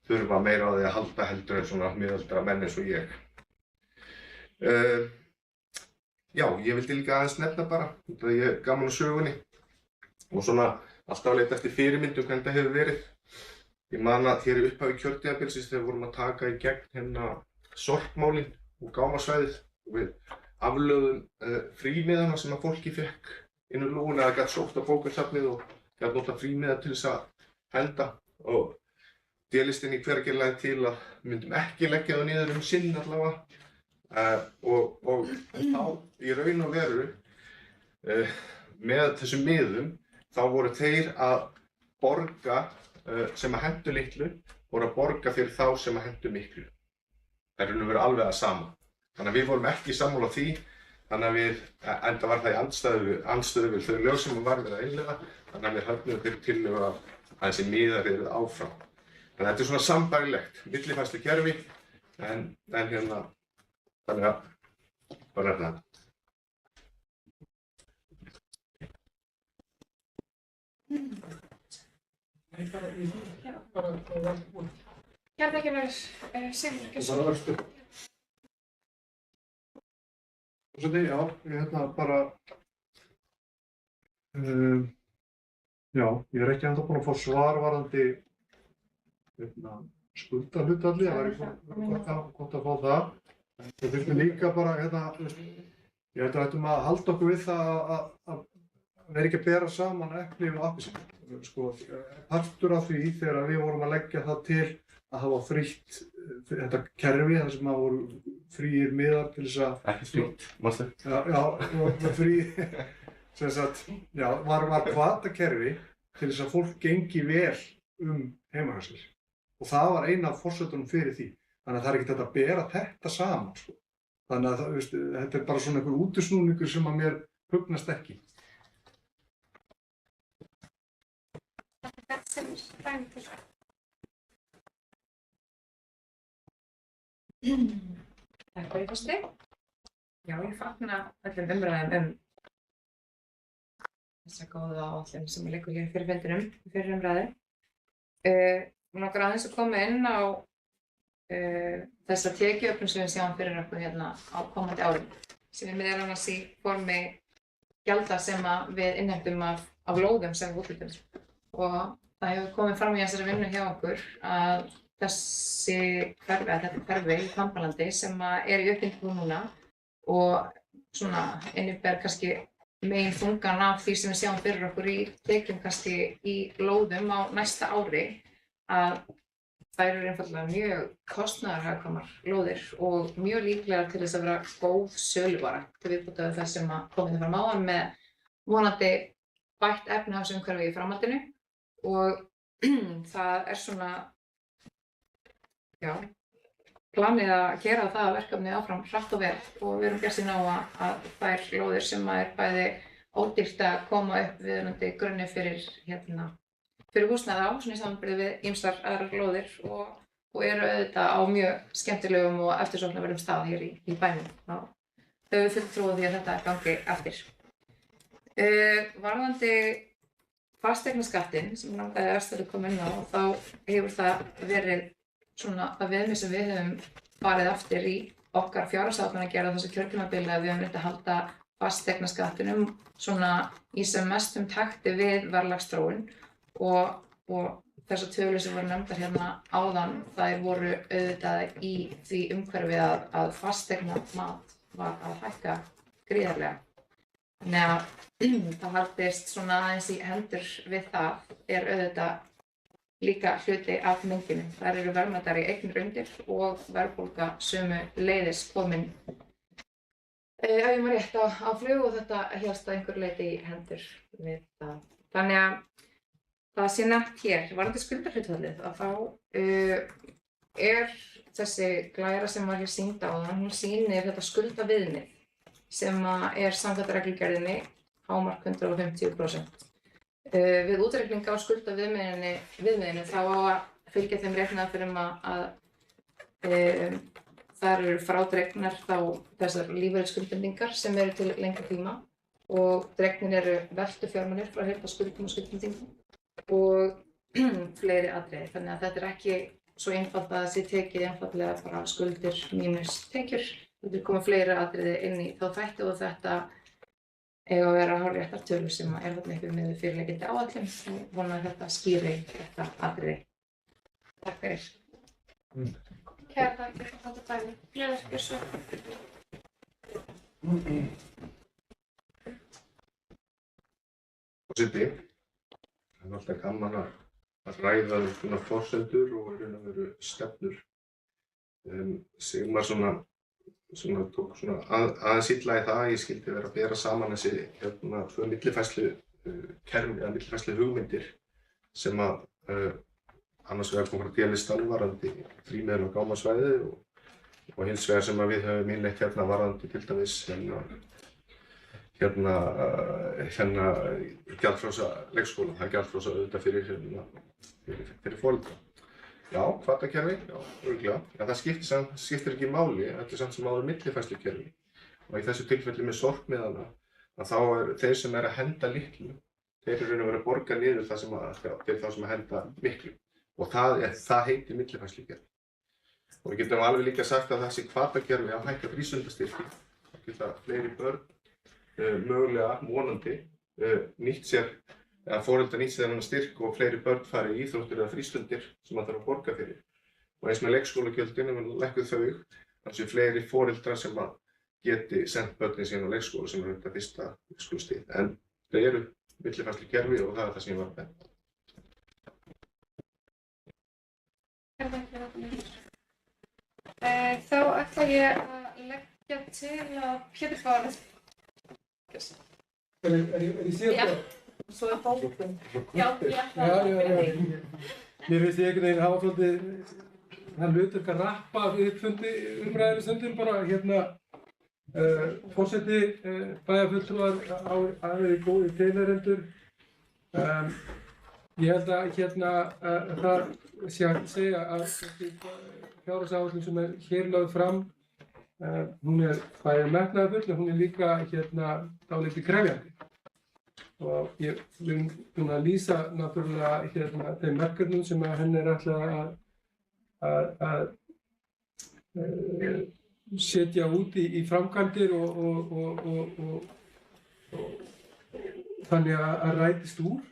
þurfa meira á því að halda heldur en svona miðaldra menn eins og ég. Já, ég vildi líka aðeins nefna bara, þetta ég er gaman á sögunni og svona alltaf að leita eftir fyrirmyndum hvernig þetta hefur verið. Ég man að hér í upphafi kjörtímabilsins þegar við vorum að taka í gegn hérna sorpmálin og gámasvæðið og við aflögðum frímiðana sem að fólki fekk inn úr lúgunni eða gat sótt á bókasafnið og gat notað frímiða til þess að henda og D-listinn í Hveragerðilagði til að við myndum ekki leggja það niður sinn allavega og þá í raun og veru með þessum miðum þá voru þeir að borga sem að hentu litlu voru að borga fyrir þá sem að hentu miklu. Það er raun og veru alveg það sama. Þannig að við vorum ekki sammála því, þannig að við, enda var það í andstöðu við þau lög sem var verið að innleiða, þannig að við höfnum fyrir tillögu að þessi miðar eru áfram. Þannig að þetta er svona sambærilegt, millifærslukerfi, en hérna, þannig að, bara hérna. Kærleikinur Sigurður Geirsson. Forseti, já, ég hérna bara, já, ég er ekki ennþá búinn að fá svar varðandi skuldahlutfalli, það væri gott að fá það. Það finnst mér líka bara, ég held að ættum að halda okkur við það að vera ekki að bera saman epli og appelsínu. Sko, partur af því þegar við vorum að leggja það til að hafa frítt þetta kerfi þar sem að voru fríir miðar til þess að... Ekki frítt, mástu? Já, og frí, sem sagt, já, var hvatakerfi til þess að fólk gengi vel heima hjá sér. Og það var eina af forsendunum fyrir því. Þannig að það er ekkert hægt að bera þetta saman, sko. Þannig að það, þetta er bara svona einhver útusnúningur sem að mér hugnast ekki. Takk fyrir fyrsti. Já, ég fagna öllum umræðum þessa góða áætlun sem liggur hér fyrir fundinum, fyrir umræðu. Mig langar aðeins að koma inn á þessa tekjuöflun sem við sjáum fyrir okkur hérna á komandi árum, sem er meðal annars í formi gjalda sem við innheimtum af lóðum sem við úthlutum. Og það hefur komið fram í þessari vinnu hjá okkur að þetta hverfi í Hvammbalandi sem er í uppbyggingu núna og svona inniber kannski megin þungan af því sem við sjáum fyrir okkur í tekjum kannski í lóðum á næsta ári, að þær eru einfaldlega mjög kostnaðarhagkvæmar lóðir og mjög líklegar til þess að vera góð söluvara til viðbótar við það sem komið fram áðan með vonandi bætt efnahagsumhverfi í framhaldinu. Og það er svona, já, planið að gera það verkefni áfram hratt og vel og við erum bjartsýn á að þær lóðir sem er bæði ódýrt að koma upp viðunandi grunni fyrir húsnæði á, svona í samanburði við ýmsar aðrar lóðir og eru auðvitað á mjög skemmtilegum og eftirsóknarverðum stað hér í bænum. Þau hefur fullt trú á því að þetta gangi eftir. Varðandi fasteignaskattinn sem langaði að koma inn á, þá hefur það verið svona það viðmið sem við höfum farið aftur í okkar fjárhagsáætlun að gera þessu kjörtímabili að við höfum reynt að halda fasteignaskattinum svona í sem mestum takti við verðlagsþróun og þessar tölur sem voru nefndar hérna áðan, þær voru auðvitað í því umhverfi að fasteignamat var að hækka gríðarlega. Þannig að það haldist svona aðeins í hendur við það auðvitað líka hluti af myndinni. Þar eru verðmætari eignir undir og verðbólga sömu leiðis komin ef ég maður rétt á flug og þetta hélst að einhver leiti í hendur við það. Þannig að það sé nefnt hér, varðandi skuldahlutfallið, að þá þessi glæra sem var hér sýnd áðan, hún sýnir þetta skuldaviðmið sem er samkvæmt reglugerðinni hámark 150%. Við útreikning á skuldaviðmiðinu þá á að fylgja þeim reikniaðferðum að þar eru frádregnar þá þessar lífeyrisskuldbindingar sem eru til lengri tíma og dregnir eru veltufjármunir frá heildarskuldum og skuldbindingum og fleiri atriði. Þannig að þetta er ekki svo einfalt að það sé tekið einfaldlega bara skuldir mínus tekjur. Þetta koma fleiri atriði inn í þá þætti og þetta eiga að vera hárréttar tölur sem er þarna uppi með fyrirliggjandi áætlun og vona að þetta skýri þetta atriði. Takk fyrir. Kæra þakkir fyrir þetta dæmi. Gleðir Björsson. Forseti, það er alltaf gaman að ræða svona forsendur og í raun og veru stefnur. Sigmar tók aðeins illa í það að ég skyldi vera að bera saman þessi tvö millifærslukerfi eða millifærsluhugmyndir sem að annars vegar kom frá D-listanum varðandi frímiðlun á gámasvæði og hins vegar sem að við höfum innleitt varðandi til dæmis gjaldfrjálsa leikskóla. Það er gjaldfrjálsa auðvitað fyrir foreldra. Já, hvatakerfi, já, örugglega. En það skiptir ekki máli, þetta er samt sem áður millifærslukerfi. Og í þessu tilfelli með sorpmiðana, að þá þeir sem að henda litlu, þeir eru raun og veru að borga niður það sem fyrir þá sem að henda miklu. Og það heitir millifærslukerfi. Og við getum alveg líka sagt að þessi hvatakerfi að hækka frístundastyrki, þá geta fleiri börn mögulega vonandi nýtt sér að foreldrar nýtt sér þennan styrk og fleiri börn fari í íþróttir eða frístundir sem það þarf að borga fyrir. Og eins með leikskólagjöldin, ef við lækkum þau, þannig séu fleiri foreldrar sem að geti sendt börnin sín á leikskóla sem er þetta fyrsta leikskólastig. En það eru millifærslukerfi og það er það sem ég var að benda. Þá ætla ég að leggja til að Pétur fái orðið. Er ég síðan það? Svo er bókun. Já, ég ætla að Mér finnst ég einhvern veginn hafa svolítið það hlutverk að rappa upp umræðinu stundum bara forseti bæjarfulltrúar hafa verið góðir tilheyrendur. Ég held að það sé hægt að segja að fjárhagsáætlun sem er hér lögð fram hún er bæði metnaðarfull en hún er líka dálítið krefjandi. Og ég vil núna lýsa náttúrulega þeim verkefnum sem að henni er ætlað að setja út í framkvæmdir og þannig að rætist úr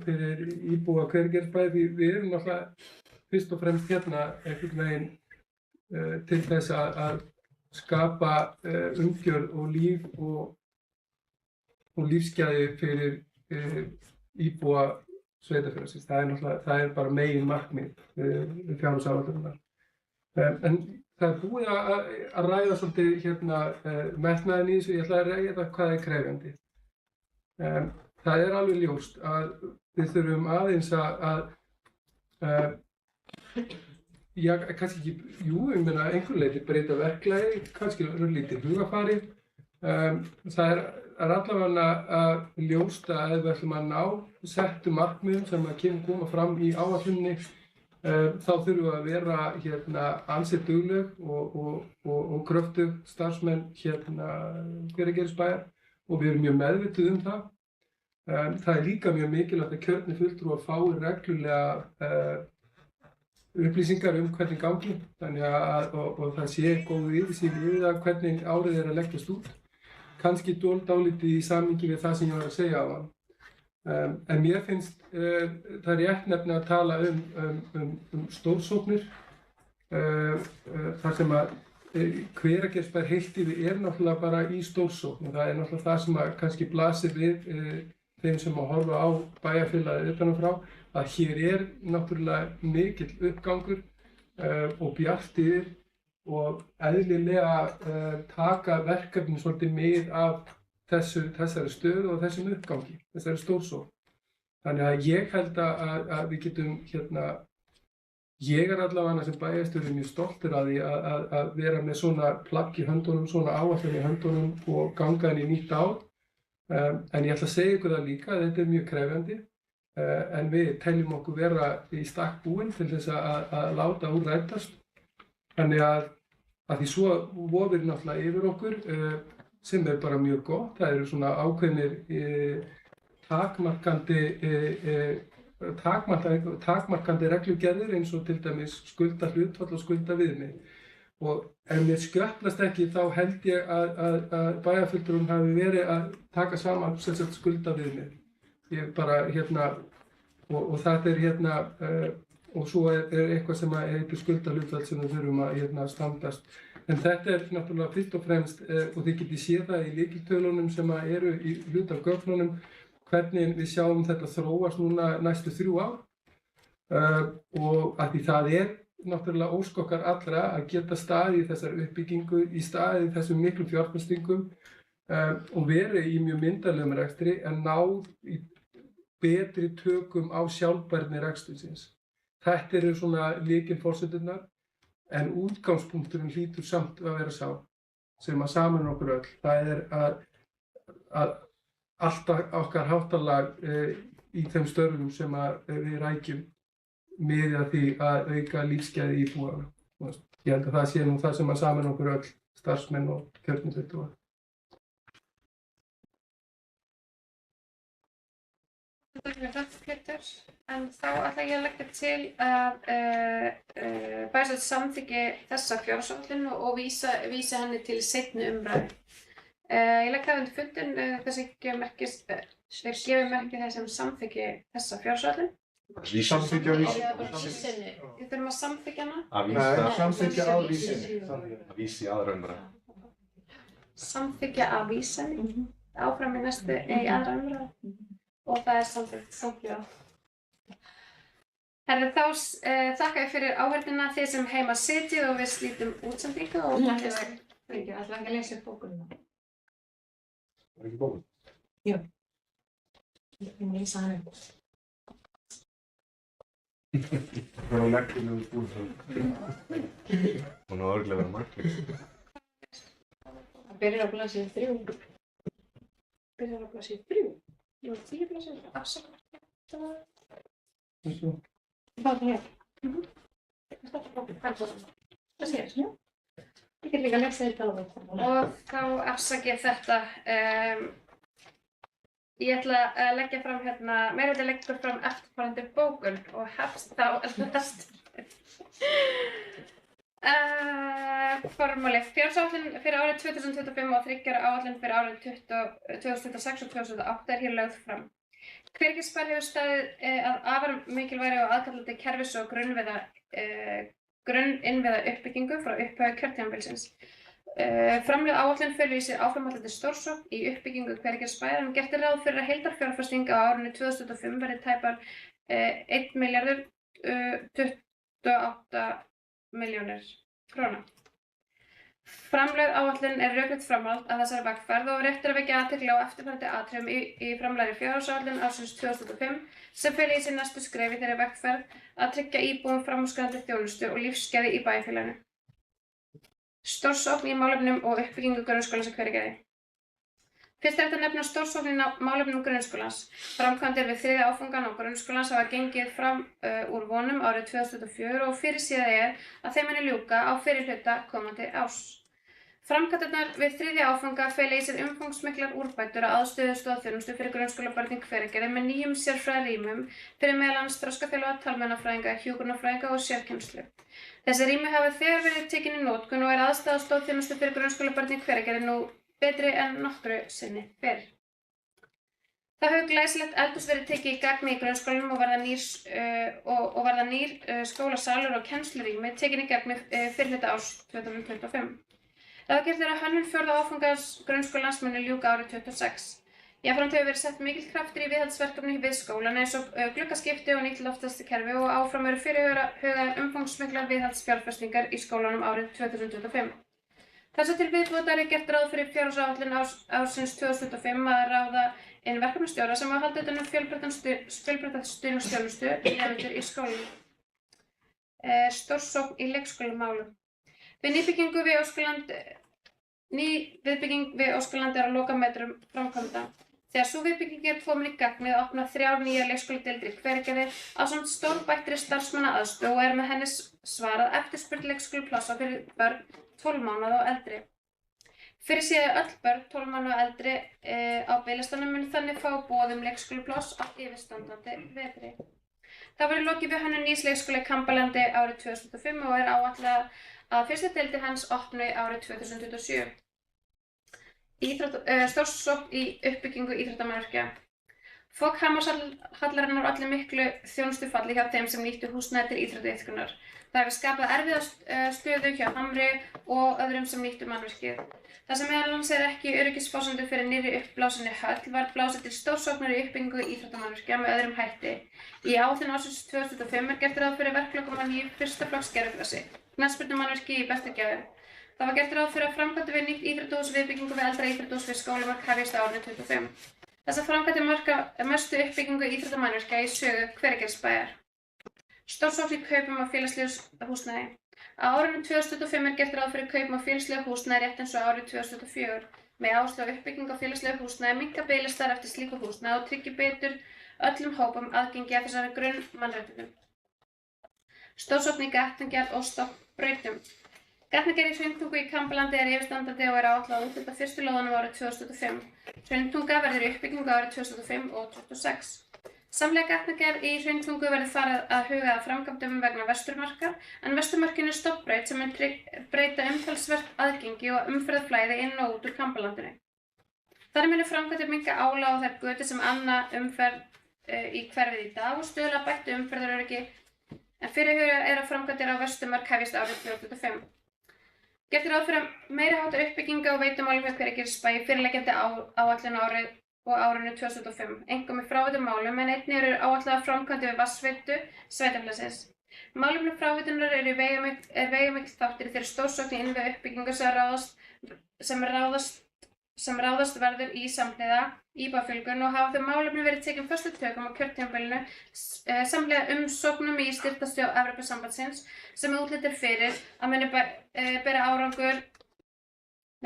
fyrir íbúa Hveragerðisbæjar því við erum náttúrulega fyrst og fremst einhvern veginn til þess að skapa umgjörð og líf og lífsgæði fyrir íbúa sveitarfélagsins. Það er bara megin markmið við fjárhagsáætlunarinnar. En það er búið að ræða svolítið metnaðinn í þessu, ég ætla að ræða hvað er krefjandi. Það er alveg ljóst að við þurfum aðeins kannski ekki, ég meina einhver leyti breyta verklagi, kannski örlítið hugafari. Það er allavega ljóst að ef við ætlum að ná settum markmiðum sem að koma fram í áætluninni, þá þurfum við að vera ansið dugleg og kröftug starfsmenn Hveragerðisbæjar og við erum mjög meðvituð um það. Það er líka mjög mikilvægt að kjörnir fulltrúar fái reglulega upplýsingar hvernig gangi og það sé góð yfirsýn yfir það hvernig árið er að leggjast út. Kannski dálítið í samhengi við það sem ég var að segja áðan. En mér finnst það er rétt nefnilega að tala um stórsóknir þar sem að Hveragerðisbær heilt yfir er náttúrulega bara í stórsókn og það er náttúrulega það sem að kannski blasir við þeim sem að horfa á bæjarfélagið utanfrá, að hér er náttúrulega mikill uppgangur og bjart yfir og eðlilega taka verkefni svolítið mið af þessari stöðu og þessum uppgangi, þessari stórsókn. Þannig að ég held að við getum ég er allavega sem bæjarstjóri mjög stoltur af því að vera með svona plagg í höndunum, svona áætlun í höndunum og ganga inn í nýtt ár. En ég ætla að segja ykkur það líka að þetta er mjög krefjandi en við teljum okkur vera í stakk búin til þess að láta úr rætast. Þannig að því svo vofir náttúrulega yfir okkur sem er bara mjög gott. Það eru svona ákveðnir takmarkandi reglugerðir eins og til dæmis skuldahlutfall og skuldaviðmið. Og ef mér skjöplast ekki þá held ég að bæjarfulltrúum hafi verið að taka saman skuldaviðmið. Ég bara og það er og svo er eitthvað sem heitir skuldahlutfall sem við þurfum að standast. En þetta er náttúrulega fyrst og fremst og þið getið séð það í lykiltölunum sem eru í hluta af gögnunum hvernig við sjáum þetta þróast núna næstu 3 ár og að því það er náttúrulega ósk okkar allra að geta staðið í þessari uppbyggingu, í staðið í þessum miklum fjárfestingum og verið í mjög myndarlegum rekstri en náð í betri tökum á sjálfbærni rekstursins. Þetta eru svona lykilforsendurnar en útgangspunkturinn hlýtur samt að vera sá sem að saman okkur öll. Það er að allt okkar háttalag í þeim störfum sem við rækjum miðað að því að auka lífsgæði íbúanna. Ég held að það sé nú það sem að saman okkur öll starfsmenn og kjörnir fulltrúar. Takk fyrir þetta, Pétur. En þá ætla ég að leggja til að bæjarstjórn samþykki þessa fjárhagsáætlun og vísa henni til seinni umræðu. Ég legg það undir fundinn, þess að gefa merki þess sem samþykki þessa fjárhagsáætlun. Samþykkja á vísinni. Við þurfum að samþykkja hana. Nei, samþykkja á vísinni. Að vísi aðra umræðu. Samþykkja að vísa henni áfram í aðra umræðu. Og það er samþykkja. Herðu, þá þakka ég fyrir áheyrnina þið sem heima sitjið og við slítum útsendingu og Ég ætla ekki að lesa upp bókunum. Var ekki bókun? Jú. Ég mun lesa hana upp. Það var leggurinn úr búin. Hún á örglega vera margir. Það byrjar á blaðsíðu 3. Byrjar á blaðsíðu 3. Ég var 10 blaðsíður. Afsakar. Hvað er það? Það sé þér. Ég get líka að lesa þetta á þetta. Og þá afsakið þetta. Ég ætla að leggja fram meira þetta leggur fram eftirfarandi bókun og hefst þá formáli fjárhagsáætlun fyrir árið 2025 og 3 ára áætlun fyrir árið 2026 og 2028 er hér lögð fram. Hveragerðisbær hefur staðið að afar mikilvægri og aðkallandi kerfis- og grunninnviða uppbyggingu frá upphafi kjörtímabilsins. Framlögð áætlun felur í sér áframhaldandi stórsókn í uppbyggingu Hveragerðisbæjar en gert er ráð fyrir að heildarfjárfesting á árinu 2025 verði tæpar 1.028 milljónir króna. Framlögð áætlun er rökrétt framhald af þessari vegferð og rétt er að vekja athygli á eftirfarandi atriðum í framlagðri fjárhagsáætlun ársins 2005 sem feli í sér næstu skref í þeirri vegferð að tryggja íbúum framúrskarandi þjónustu og lífsgæði í bæjarfélaginu. Stórsókn í málefnum og uppbyggingu grunnskólans á Hveragerði. Fyrst er þetta að nefna stórsóknin á málefnum grunnskólans. Framkvæmdir við 3. áfangann á grunnskólans hafa gengið fram úr vonum árið 2004 og fyrirséð er að þeim muni ljúka á fyrri hluta komandi árs. Framkvæmdirnar við 3. áfanga fela í sér umfangsmiklar úrbætur á aðstöðu stoðþjónustu fyrir grunnskólabörn í Hveragerði með nýjum sérfræðirýmum fyrir meðal annars þroskaþjálfa, talmeinafræðinga, hjúkrunarfræðinga og sérkennslu. Þessi rými hafa þegar verið tekin í notkun og er aðstaða stoðþjónustu fyrir grunnskólabörn í Hveragerði nú betri en nokkru sinni fyrr. Það hefur glæsilegt eldhús verið tekið í gagnið í grunnskólanum og verða nýr skólasalur og kennslurými tekin í gagnið fyrri hluta árs 2025. Ráðgert er að hönnun 4. áfangans grunnskólans muni ljúka árið 2026. Jafnframt hefur verið sett mikill kraftur í viðhaldsverkefni við skólann eins og gluggaskipti og nýtt loftræstikerfi og áfram eru fyrirhugaðar umfangsmiklar viðhaldsfjárfestingar í skólanum árið 2025. Þessu til viðbótar er gert ráð fyrir fjárhagsáætlun ársins 2025 að ráða inn verkefnastjóra sem á að halda utan um fjölbreytta stuðningsþjónustu nemendur í skólanum. Stórsókn í leikskólamálum. Ný viðbygging við Óskaland er á lokametrum framkvæmda. Þegar sú viðbygging er komin í gagnið opna 3 nýjar leikskóladeildir í Hveragerði ásamt stórbættri starfsmannaaðstöðu og er með henni svarað eftirspurn leikskólaplássa fyrir börn 12 mánaða og eldri. Fyrirséð öll börn 12 mánaða og eldri á biðlistanum munu þannig fá boð leikskólapláss á yfirstandandi vetri. Það verður lokið við hönnun nýs leikskóla í Kambalandi árið 2025 og er áætlað að fyrstu deildir hans opni árið 2027. Stórsókn í uppbyggingu íþróttamannvirkja. Fólk Hamarshallarinnar olli miklu þjónustufalli hjá þeim sem nýttu húsnæði til íþróttaiðkunar. Það hefur skapað erfiða stöðu hjá Hamri og öðrum sem nýttu mannvirkið. Það sem meðal annars ekki öryggisforsendur fyrir nýrri uppblásinni höll var blásið til stórsóknar í uppbyggingu íþróttamannvirkja með öðrum hætti. Í áætlun ársins 2025 er gert ráð fyrir verklokum að nýju fyrsta flokks gervigrasi, knattspyrnumannvirki í bestu gæðum. Það var gert ráð fyrir að framkvæmdir við nýtt íþróttahús viðbyggingu við eldra íþróttahús við Skólamark hefjist á árinu 2025. Þessar framkvæmdir marka mestu uppbyggingu íþróttamannvirkja í sögu Hveragerðisbæjar. Stórsókn í kaupum á félagslegu húsnæði. Á árinu 2025 er gert ráð fyrir kaupum á félagslegu húsnæði rétt eins og árið 2004. Með áherslu á uppbyggingu á félagslegu húsnæði minnka biðlistar eftir slíku húsnæði og tryggi betur öllum hópum aðgengi að þessari grunnmannréttindum. Stórsókn í gatnagerð og stoppbrautum. Gatnagerð í Hrauntungu í Kambalandi er yfirstandandi og er áætlað að úthluta fyrstu lóðunum árið 2025. Hrauntunga verður í uppbyggingu árið 2025 og 2026. Samhliða gatnagerð í Hrauntungu verður farið að huga að framkvæmdum vegna Vesturmarkar, en Vesturmarkin er stoppbraut sem mun breyta umtalsvert aðgengi og umferðarflæði inn og út úr Kambalandinu. Þannig munu framkvæmdir minnka álag á þær götur sem anna umferð í hverfið í dag og stuðla að bættu umferðaröryggi, en fyrirhugað er að framkvæmdir á Vesturmark hefjist árið 2025. Gert er ráð fyrir meiri háttar uppbygginga og veitumálum hjá Hveragerðisbæ í fyrirliggjandi áætlun árinu 2005, einkum í fráveitum málum, en einnig eru áætlaðar framkvæmdir við vatnsveitu sveitarfélagsins. Málefni fráveitunar er veigamikil þáttur í þeirri stórsókn í innviða uppbyggingu sem ráðast verður í samhliða íbúafjölgun og hafa þau málefni verið tekin föstum tökum á kjörtímabilinu samhliða umsóknum í styrktarsjóð Evrópusambandsins sem útlit er fyrir að muni bera árangur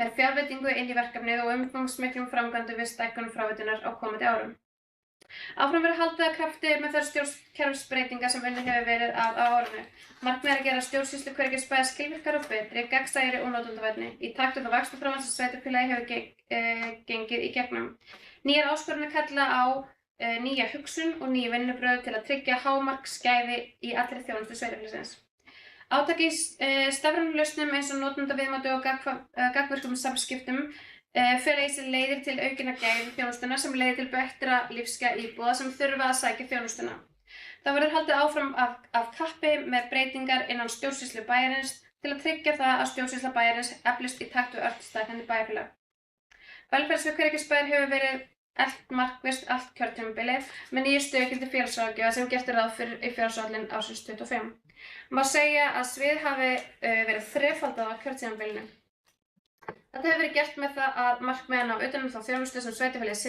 með fjárveitingu inn í verkefnið og umfangsmiklum framkvæmdum við stækkun fráveitunar á komandi árum. Áfram verður haldið að krafti með þær stjórnkerfisbreytingar sem unnið hefur verið á árinu. Markmið er að gera stjórnsýslu Hveragerðisbæjar skilvirkari og betri, gegnsæri og notendavænni í takt við þá vaxtarþróun sem sveitarfélagið hefur gengið í gegnum. Nýjar áskoranir kalla á nýja hugsun og ný vinnubrögð til að tryggja hámarksgæði í allri þjónustu sveitarfélagsins. Átak í stafrænum lausnum eins og notendaviðmati og gagnvirkum samskiptum fela í sig leiðir til aukinnar gæði þjónustuna sem leiðir til betra lífsgæða íbúa sem þurfa að sækja þjónustuna. Það verður haldið áfram af kappi með breytingar innan stjórnsýslu bæjarins til að tryggja það að stjórnsýsla bæjarins eflist í takt við ört stækkandi bæjarfélag. Velferðarsvið Hveragerðisbæjar hefur verið eflt markvisst allt kjörtímabilið með nýju stöðugildi félagsráðgjafa sem gert er ráð fyrir í fjárhagsáætlun ársins 2025. Má segja að svið hafi verið þrefaldað á kjörtímabilinu. Þetta hefur verið gert með það að markmiðin á utan þá þjónustu sem sveitarfélagið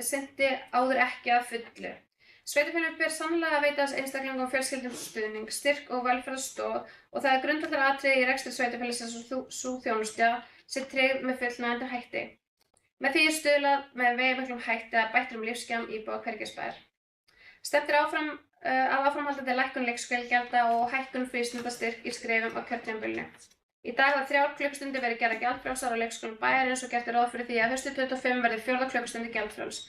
sinnti áður ekki að fullu. Sveitarfélagið ber sannlega að veita einstaklingum og fjölskyldum stuðning, styrk og velferðarstoð og það er grundvallaratriði í rekstri sveitarfélagsins og sú þjónusta sé tryggð með fullnægjandi hætti. Með því er stuðlað með veigamiklum hætti að bættum lífsgæðum íbúa Hveragerðisbæjar. Stefnt er áframhaldandi lækkun leikskólagjalda og hækkun frístundastyrk í skrefum á kjörtímabilinu. Í dag hafa 3 klukkustundir verið gerðar gjaldfrjálsar á leikskólum bæjarins og gert er ráð fyrir því að haustið 2025 verði 4. klukkustundi gjaldfrjáls.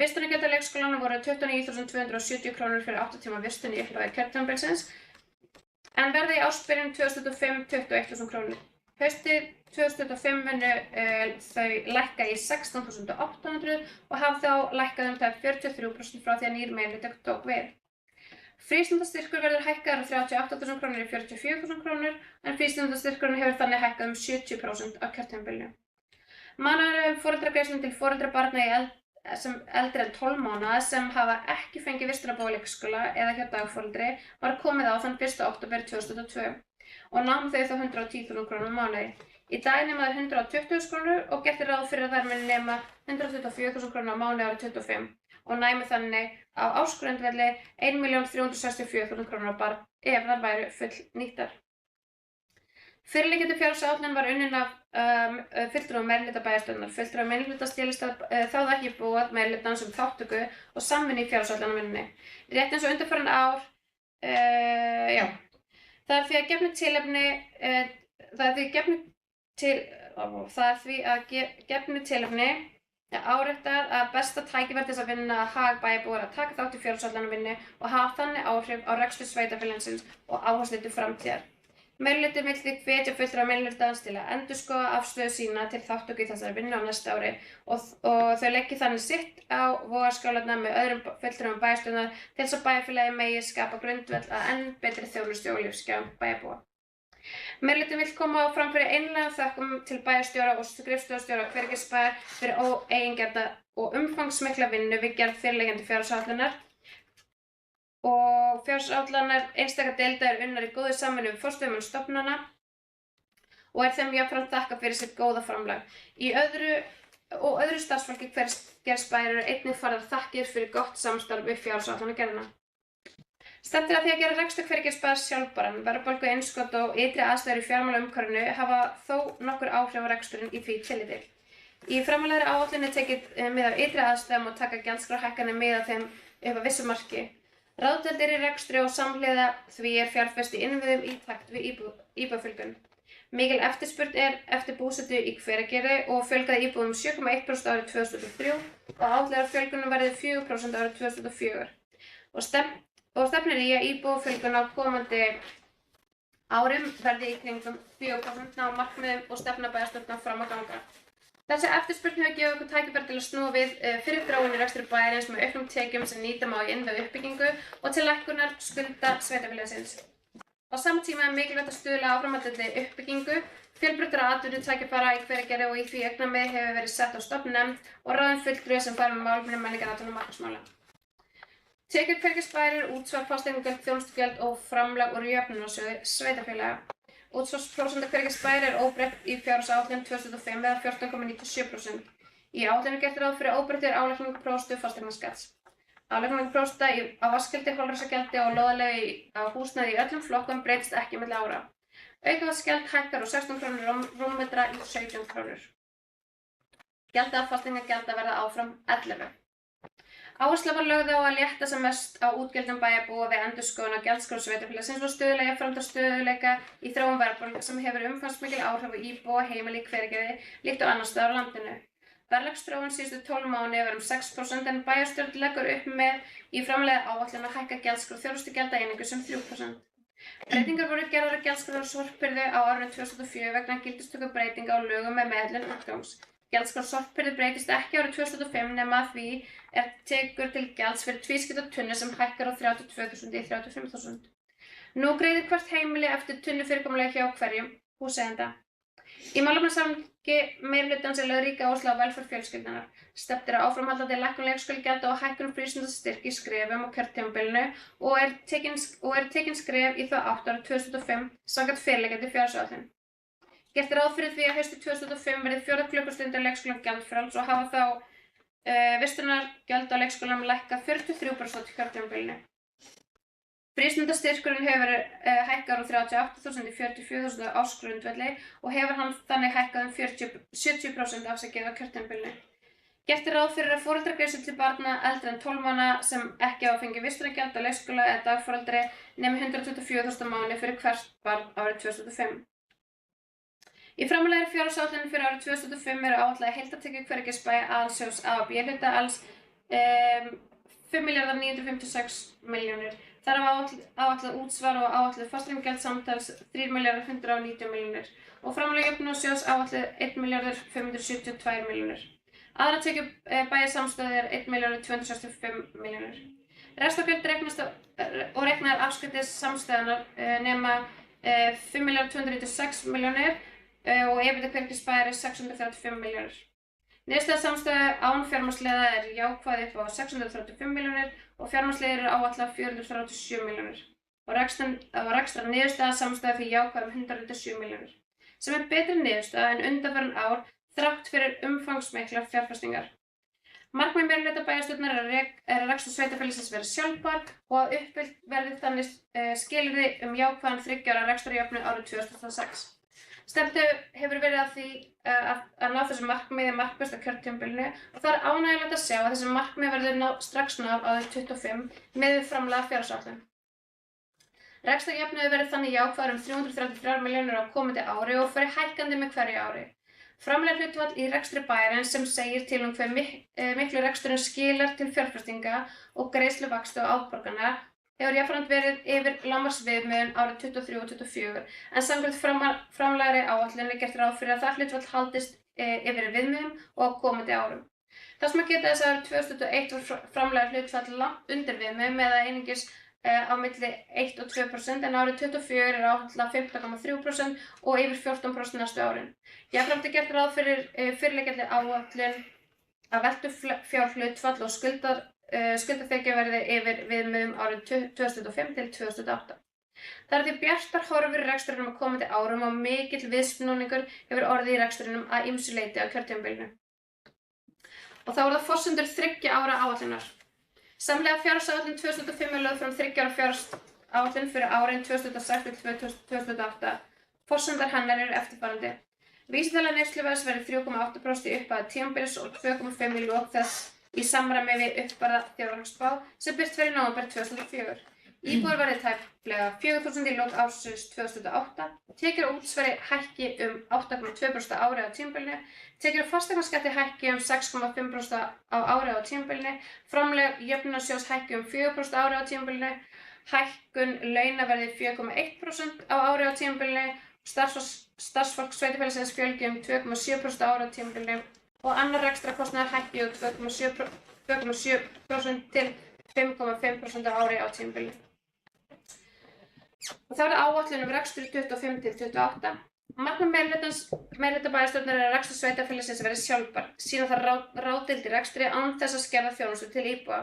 Vistunargjöld á leikskólanum voru 29.270 krónur fyrir 8 tíma vistun í upphafi kjörtímabilsins en verði í ársbyrjun 2025 21.000 krónur. Haustið 2025 munu þau lækka í 16.800 og hafa þá lækkað það 43% frá því að nýr meirihluti tók við. Frístundastyrkur verður hækkaður úr 38.000 krónur í 44.000 krónur en frístundastyrkurinn hefur þannig hækkað 70% á kjörtímabilinu. Mánaðarleg foreldragreiðslur til foreldra barna sem eldri en 12 mánaða sem hafa ekki fengið vistunarpróf á leikskóla eða hjá dagforeldri var komið á þann 1. október 2022 og námu þau þá 110.000 krónur á mánuði. Í dag nema þær 120.000 krónur og gert ráð fyrir að þær muni nema 124.000 krónur á mánuði árið 2025 og næmi þannig á ársgrundvelli 1.364.000 krónur á barn ef þær væru fullnýttar. Fyrirliggjandi fjárhagsáætlun var unnin af fulltrúum meirihluta bæjarstjórnar. Fulltrúar meirihluta skilist þáðu ekki boð meirihlutans þátttöku og samvinnu í fjárhagsáætlunarvinnunni. Rétt eins og undanfarin ár, það er því að gefnu tilefni áréttað að besta tækifæri til þess að vinna hag bæjarbúa að taka þátt í fjárhagsáætlunarvinnu og hafa þannig áhrif á rekstur sveitarfélagsins og áherslu til framtíðar. Meirihlutinn vill því hvetja fulltrúa meirihlutans til að endurskoða afstöðu sína til þátttöku í þessari vinnu á næsta ári og þau leggi þannig sitt á vogarskálarnar með öðrum fulltrúum bæjarstjórnar til þess að bæjarfélagið megi skapa grundvöll að enn betri þjónustu og lífsgæðum bæjarbúa. Meirihlutinn vill koma á framfæri einlægum þökkum til bæjarstjóra og skrifstofustjóra Hvergisbæjar fyrir óeigingjörna og umfangsmikla vinnu við gerð fyrirliggjandi fjárhagsáætlunar og fjárhagsáætlanir einstakar deilda unnar í góðri samvinnu við forstöðumenn stofnana og þeim jafnframt þakkað fyrir sitt góða framlag. Í öðru starfsfólki Hvergisbæjar einnig færðar þakkir fyrir gott samstarf við fjárhagsáætlanagerðina. Stefnt að því að gera rekstur Hvergisbæjar sjálfbæran, verðbólgu, innskot og ytri aðstæður í fjármálaumhverfinu hafa þó nokkur áhrif á reksturinn í því tilliti. Í framhaldslegri áætlun tekið mið af ytri aðstæðum og taka gjaldskrárhækkanir mið af þeim upp að vissu marki. Ráðdeild í rekstri og samhliða því fjárfest í innviðum í takt við íbúafjölgun. Mikil eftirspurn eftir búsetu í Hveragerði og fjölgaði íbúum 7,1% árið 2003 og áætlaðar fjölgunin verði 4% árið 2004 og stefnir í að íbúafjölgun á komandi árum verði í kringum 4% ná markmiðum og stefna bæjarstjórnar fram að ganga. Þessi eftirspurn hefur gefið okkur tækifæri til að snúa við fyrir þróun í rekstri bæjarins með auknum tekjum sem nýta má í innviðauppbyggingu og til lækkunar skulda sveitarfélagsins. Á sama tíma er mikilvægt að stuðla áframhaldandi uppbyggingu, fjölbreyttra atvinnutækifæra í Hveragerði og í því augnamiði hefur verið sett á stofnnefnd og ráðin fulltrúi sem fær með málefni menningar, atvinnu og markaðsmála. Tekjur Hvergisbæjar útsvar fasteignagjöld, þjónustugjöld og framlag úr jöfnunarsjóði sveitarfélaga. Útsvarsprósenta Hvergisbæjar óbreytt í fjárhagsáætlun 2005 eða 14,97%. Í áætlun gert ráð fyrir óbreyttri álagningu prósentu fasteignaskatts. Álagning prósenta á vatnsgjaldi, holræsagjaldi og lóðarleigu á húsnæði í öllum flokkum breytist ekki milli ára. Aukavatnsgjald hækkar úr 16 krónur á rúmmetra í 17 krónur. Gjaldið af fasteignagjalda verða áfram 11. Áhersla var lögð á að létta sem mest á útgjöldum bæjarbúa við endurskoðun á gjaldskrá sveitarfélagsins og stuðla jafnframt að stöðugleika í þróun verðbólgu sem hefur umfangsmikil áhrif á íbúa heimili í Hveragerði líkt og annars staðar á landinu. Verðlagsþróun síðustu 12 mánuði var 6% en bæjarstjórn leggur upp með í framlegri áætlun að hækka gjaldskrá þjónustugjaldaeiningu sem 3%. Breytingar voru gerðar á gjaldskrá sorphirðu á árinu 2004 vegna gildistöku breytinga á lögum með meðhöndlun útgangs. Gjaldskrá sorphirðu breytist ekki árið 2005 nema því tekur til gjalds fyrir tvískipta tunnu sem hækkar á 32.000 í 35.000. Nú greiðir hvert heimili eftir tunnufyrirkomulagi hjá hverjum húseiganda. Í málefnasamningi meirihlutans er lögð rík áhersla á velferð fjölskyldunnar. Stefnt er að áframhaldandi lækkun leikskólagjalda og hækkun frístundastyrks í skrefum á kjörtímabilinu og er tekin skref í þá átt árið 2005 samkvæmt fyrirliggjandi fjárhagsáætlun. Gert er ráð fyrir því að haustið 2005 verði 4 klukkustundar leikskólanum gjaldfrjáls og hafa þá vistunargjöld á leikskólanum lækkað 43% í kjörtímabilinu. Frístundastyrkurinn hefur hækkað úr 38.000 í 44.000 á ársgrundvelli og hefur hann þannig hækkað 70% afsakið á kjörtímabilinu. Gert er ráð fyrir að foreldragreiðslur til barna eldri en 12 mánaða sem ekki hafa fengið vistunargjald á leikskóla eða dagforeldri nemi 124.000 á mánuði fyrir hvert barn árið 2005. Í framlegri fjárhagsáætlun fyrir árið 2005 eru áætlaðar heildartekjur Hvergisbæjar aðalsjóðs A og B hluta alls 5.956.000.000 Þar af áætlað útsvar og áætluð fasteignagjald samtals 3.190 milljónir og framlög jöfnunarsjóðs áætluð 1.572 milljónir. Aðrar tekjur bæjarsamstæðu er 1.265 milljónir. Rekstrargjöld og reiknaðar afskriftir samstæðunnar nema 5.296 milljónir og EBITDA hvergisbæjar er 635 milljónir. Niðurstaða samstæðu án fjármagnsliða er jákvæð upp á 635 milljónir og fjármagnsliðir eru áætlað 437 milljónir og rekstrar niðurstaða samstæðu fyrir jákvæð 107 milljónir, sem er betri niðurstaða en undanfarin ár þrátt fyrir umfangsmiklar fjárfestingar. Markmið meirihluta bæjarstjórnar er að rekstur sveitarfélagsins verði sjálfbær og að uppfyllt verði þannig skilyrði jákvæðan 3 ára rekstrarjöfnuð árið 2006. Stefnt hefur verið að því að ná þessu markmiði markvisst á kjörtímabilinu og það er ánægjulegt að sjá að þessi markmið verður strax náð árið 2025 með framlagða fjárhagsáætlun. Rekstrarjöfnuður verður þannig jákvæður 333 milljónir á komandi ári og fer hækkandi með hverju ári. Framlegð hlutfall í rekstri bæjarins sem segir til hve miklu reksturinn skilar til fjárfestinga og greiðsluvaxta og afborgana hefur jafnframt verið yfir lágmarksviðmiðun árið 23 og 24 en samkvæmt framlagðri áætlun er gert ráð fyrir að það hlutfall haldist yfir viðmiðum og á komandi árum. Þess má geta þess að árið 2001 var framlagðri hlutfall langt undir viðmiðum eða einungis á milli 1 og 2% en árið 2024 er áætlað 15,3% og yfir 14% næstu árin. Jafnframt er gert ráð fyrir fyrirliggjandi áætlun að veltufjárhlutfall og skuldaþekja verði yfir viðmiðum árið 2025 til 2008. Það er því bjartar horfur í rekstrinum á komandi árum og mikill viðsnúningur hefur orðið í rekstrinum að ýmsu leyti á kjörtímabilinu. Og þá er það forsendur 3 ára áætlunar. Samhliða fjárhagsáætlun 2005 er lögð fram 3 ára fjárhagsáætlun fyrir árin 2006 til 2008. Forsendar hennar eru eftirfarandi. Vísitala neysluverðs verði 3,8% í upphafi tímabils og 2,5% í lok þess í samræmi við uppfærða þjóðhagsspá sem birt var í nóvember 2004. Íbúar verði tæplega 4.000 í lok ársins 2008. Tekjur og útsvari hækki 8,2% á ári á tímabilinu. Tekjur og fasteignaskatti hækki 6,5% á ári á tímabilinu. Framlög jöfnunarsjóðs hækki 4% á ári á tímabilinu. Hækkun launa verði 4,1% á ári á tímabilinu. Starfsfólk sveitarfélagsins fjölgi 2,7% á ári á tímabilinu. Og annar rekstrarkostnaður hækki 2,7% til 5,5% á ári á tímabilinu. Og þá er það áætlun rekstur 25 til 28. Markmið meirihluta bæjarstjórnar er að rekstur sveitarfélagsins verði sjálfbær, sýna það ráðdeild í rekstri án þess að skerða þjónustu til íbúa.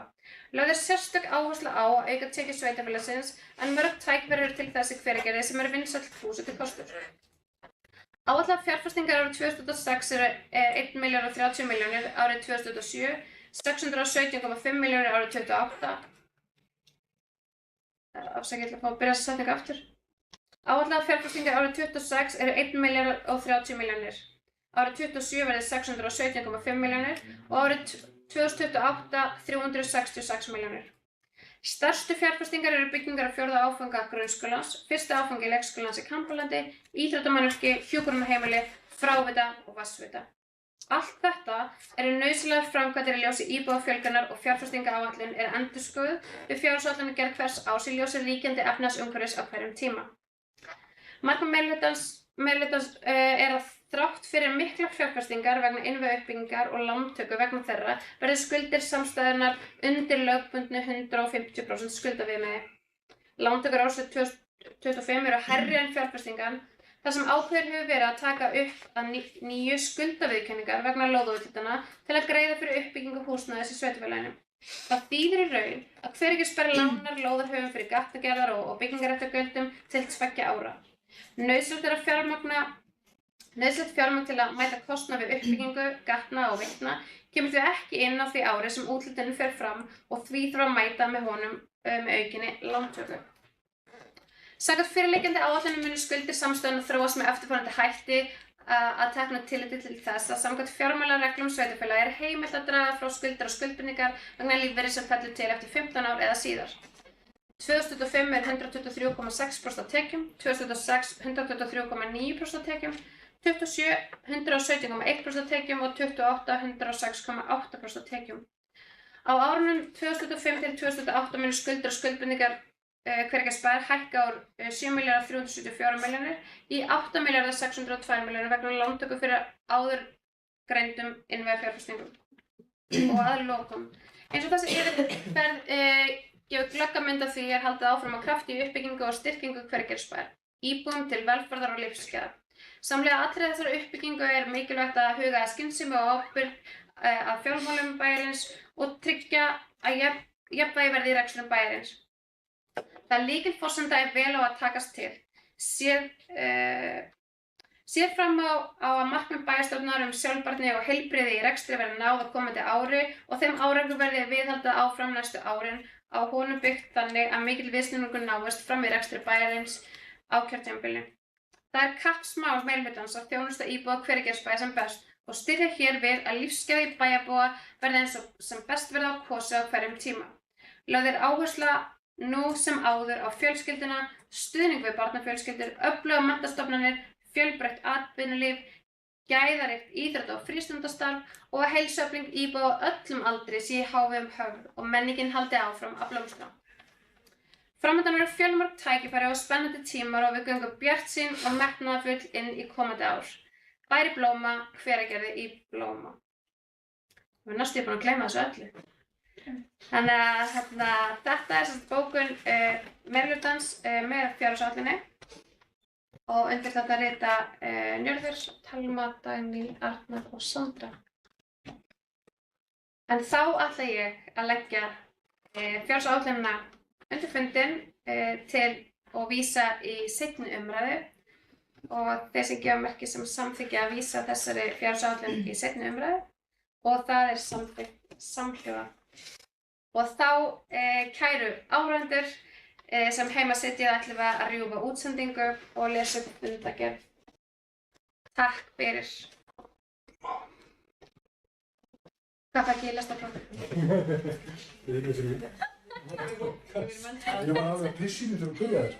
Lögð er sérstök áhersla á að auka tekjur sveitarfélagsins en mörg tækifæri eru til þess í Hveragerði sem eru vinsæll búsetukostur. Áætlaðar fjárfestingar árið 2006 eru 1.030 milljónir árið 2007, 617,5 milljónir árið 2008. Afsakið, ég ætla að fá að byrja þessa setningu aftur. Áætlaðar fjárfestingar árið 2026 eru 1.030 milljónir. Árið 2027 verði 617,5 milljónir og árið 2028 366 milljónir. Stærstu fjárfestingar eru byggingar á 4. áfanga grunnskólans, 1. áfangi leikskólans í Kambalandi, íþróttamannvirki, hjúkrunarheimili, frávita og vatnsvita. Allt þetta eru nauðsynlegar framkvæmdir í ljósi íbúafjölgunar og fjárfestingaáætlun er endurskoðuð við fjárhagsáætlun gerð hvers árs í ljósi ríkjandi efnahagsumhverfis á hverjum tíma. Markmið meirihlutans er að þrátt fyrir miklar fjárfestingar vegna innviðauppbyggingar og lántöku vegna þeirra verði skuldir samstæðunnar undir lögbundnu 150% skuldaviðmiði. Lántökur ársins 2025 eru hærri en fjárfestingan þar sem ákveðið hefur verið að taka upp að nýju skuldaviðurkenningar vegna lóðaúthlutana til að greiða fyrir uppbyggingu húsnæðis í sveitarfélaginu. Það þýðir í raun að Hveragerðisbær lánar lóðarhöfum fyrir gatnagerðar og byggingarréttargjöldum til 2 ára. Nauðsynlegt fjármagn til að mæta kostnað við uppbyggingu, gatna og veitna kemur því ekki inn á því ári sem úthlutun fer fram og því þarf að mæta með honum með aukinni lántöku. Samkvæmt fyrirliggjandi áætlunum munu skuldir samstæðunnar þróast með eftirfarandi hætti að teknu tilliti til þess að samkvæmt fjármálareglum sveitarfélaga er heimilt að draga frá skuldir og skuldbindingar vegna lífeyris sem fellur til eftir 15 ár eða síðar. 2025 er 123,6% af tekjum, 2026 123,9% af tekjum, 27 117,1% af tekjum og 28 106,8% af tekjum. Á árunum 2005 til 2008 munu skuldir og skuldbindingar hveragerðisbæjar hækka úr 7.374 milljónir í 8.602 milljónir vegna lántöku fyrir áður greindum innviðafjárfestingum. Og að lokum. Eins og þessi yfirferð gefur glögga mynd af því haldið áfram að krafti í uppbyggingu og styrkingu hveragerðisbæjar, íbúum til velferðar og lífsgæða. Samhliða allri þessari uppbyggingu mikilvægt að huga að skynsemi og ábyrgð að fjármálum bæjarins og tryggja að jafnvægi verði í rekstri bæjarins. Það lykilforsenda vel á að takast til. Séð fram á að markmið bæjarstjórnar sjálfbærni og heilbrigði í rekstri verði náð á komandi ári og þeim árangri verði viðhaldið áfram næstu árin á honum byggt þannig að mikil viðsnúningur náist fram í rekstri bæjarins á kjörtímabilinu. Það kappsmál meirihlutans að þjónusta íbúa hveragerðisbæjar sem best og styðja hér við að lífsgæði bæjarbúa verði eins og sem best verði á kosið á hverjum tíma. Lögð áhersla nú sem áður á fjölskylduna, stuðning við barnafjölskyldur, öflugar menntastofnanir, fjölbreytt atvinnulíf, gæðaríkt íþrótta- og frístundastarf og að heilsuefling íbúa á öllum aldri sé í hávegum höfð og menningin haldi áfram að blómstra. Framundan eru fjölmörg tækifæri og spennandi tímar og við göngum bjartsýn og metnaðarfull inn í komandi ár. Bær í blóma, hveragerði í blóma. Við erum næstum búin að gleyma þessu öllu. Þannig að þetta er bókun meirihlutans með fjárhagsáætluninni og undir þetta rita Njörður, Telma, Dagný, Arnar og Sandra. En þá ætla ég að leggja fjárhagsáætlunina undir fundinn til og vísa í seinni umræðu og þeir sem gefa merki sem samþykkja að vísa þessari fjárhagsáætlun í seinni umræðu og það er samþykkt samhljóða. Og þá, kæru áhorfendur sem heima sitja ætlum við að rjúfa útsendingu og lesa upp fundargerð. Takk fyrir. Hvað fæ ég að lesta frá? Ég var alveg pissinu þegar þú byrjaði.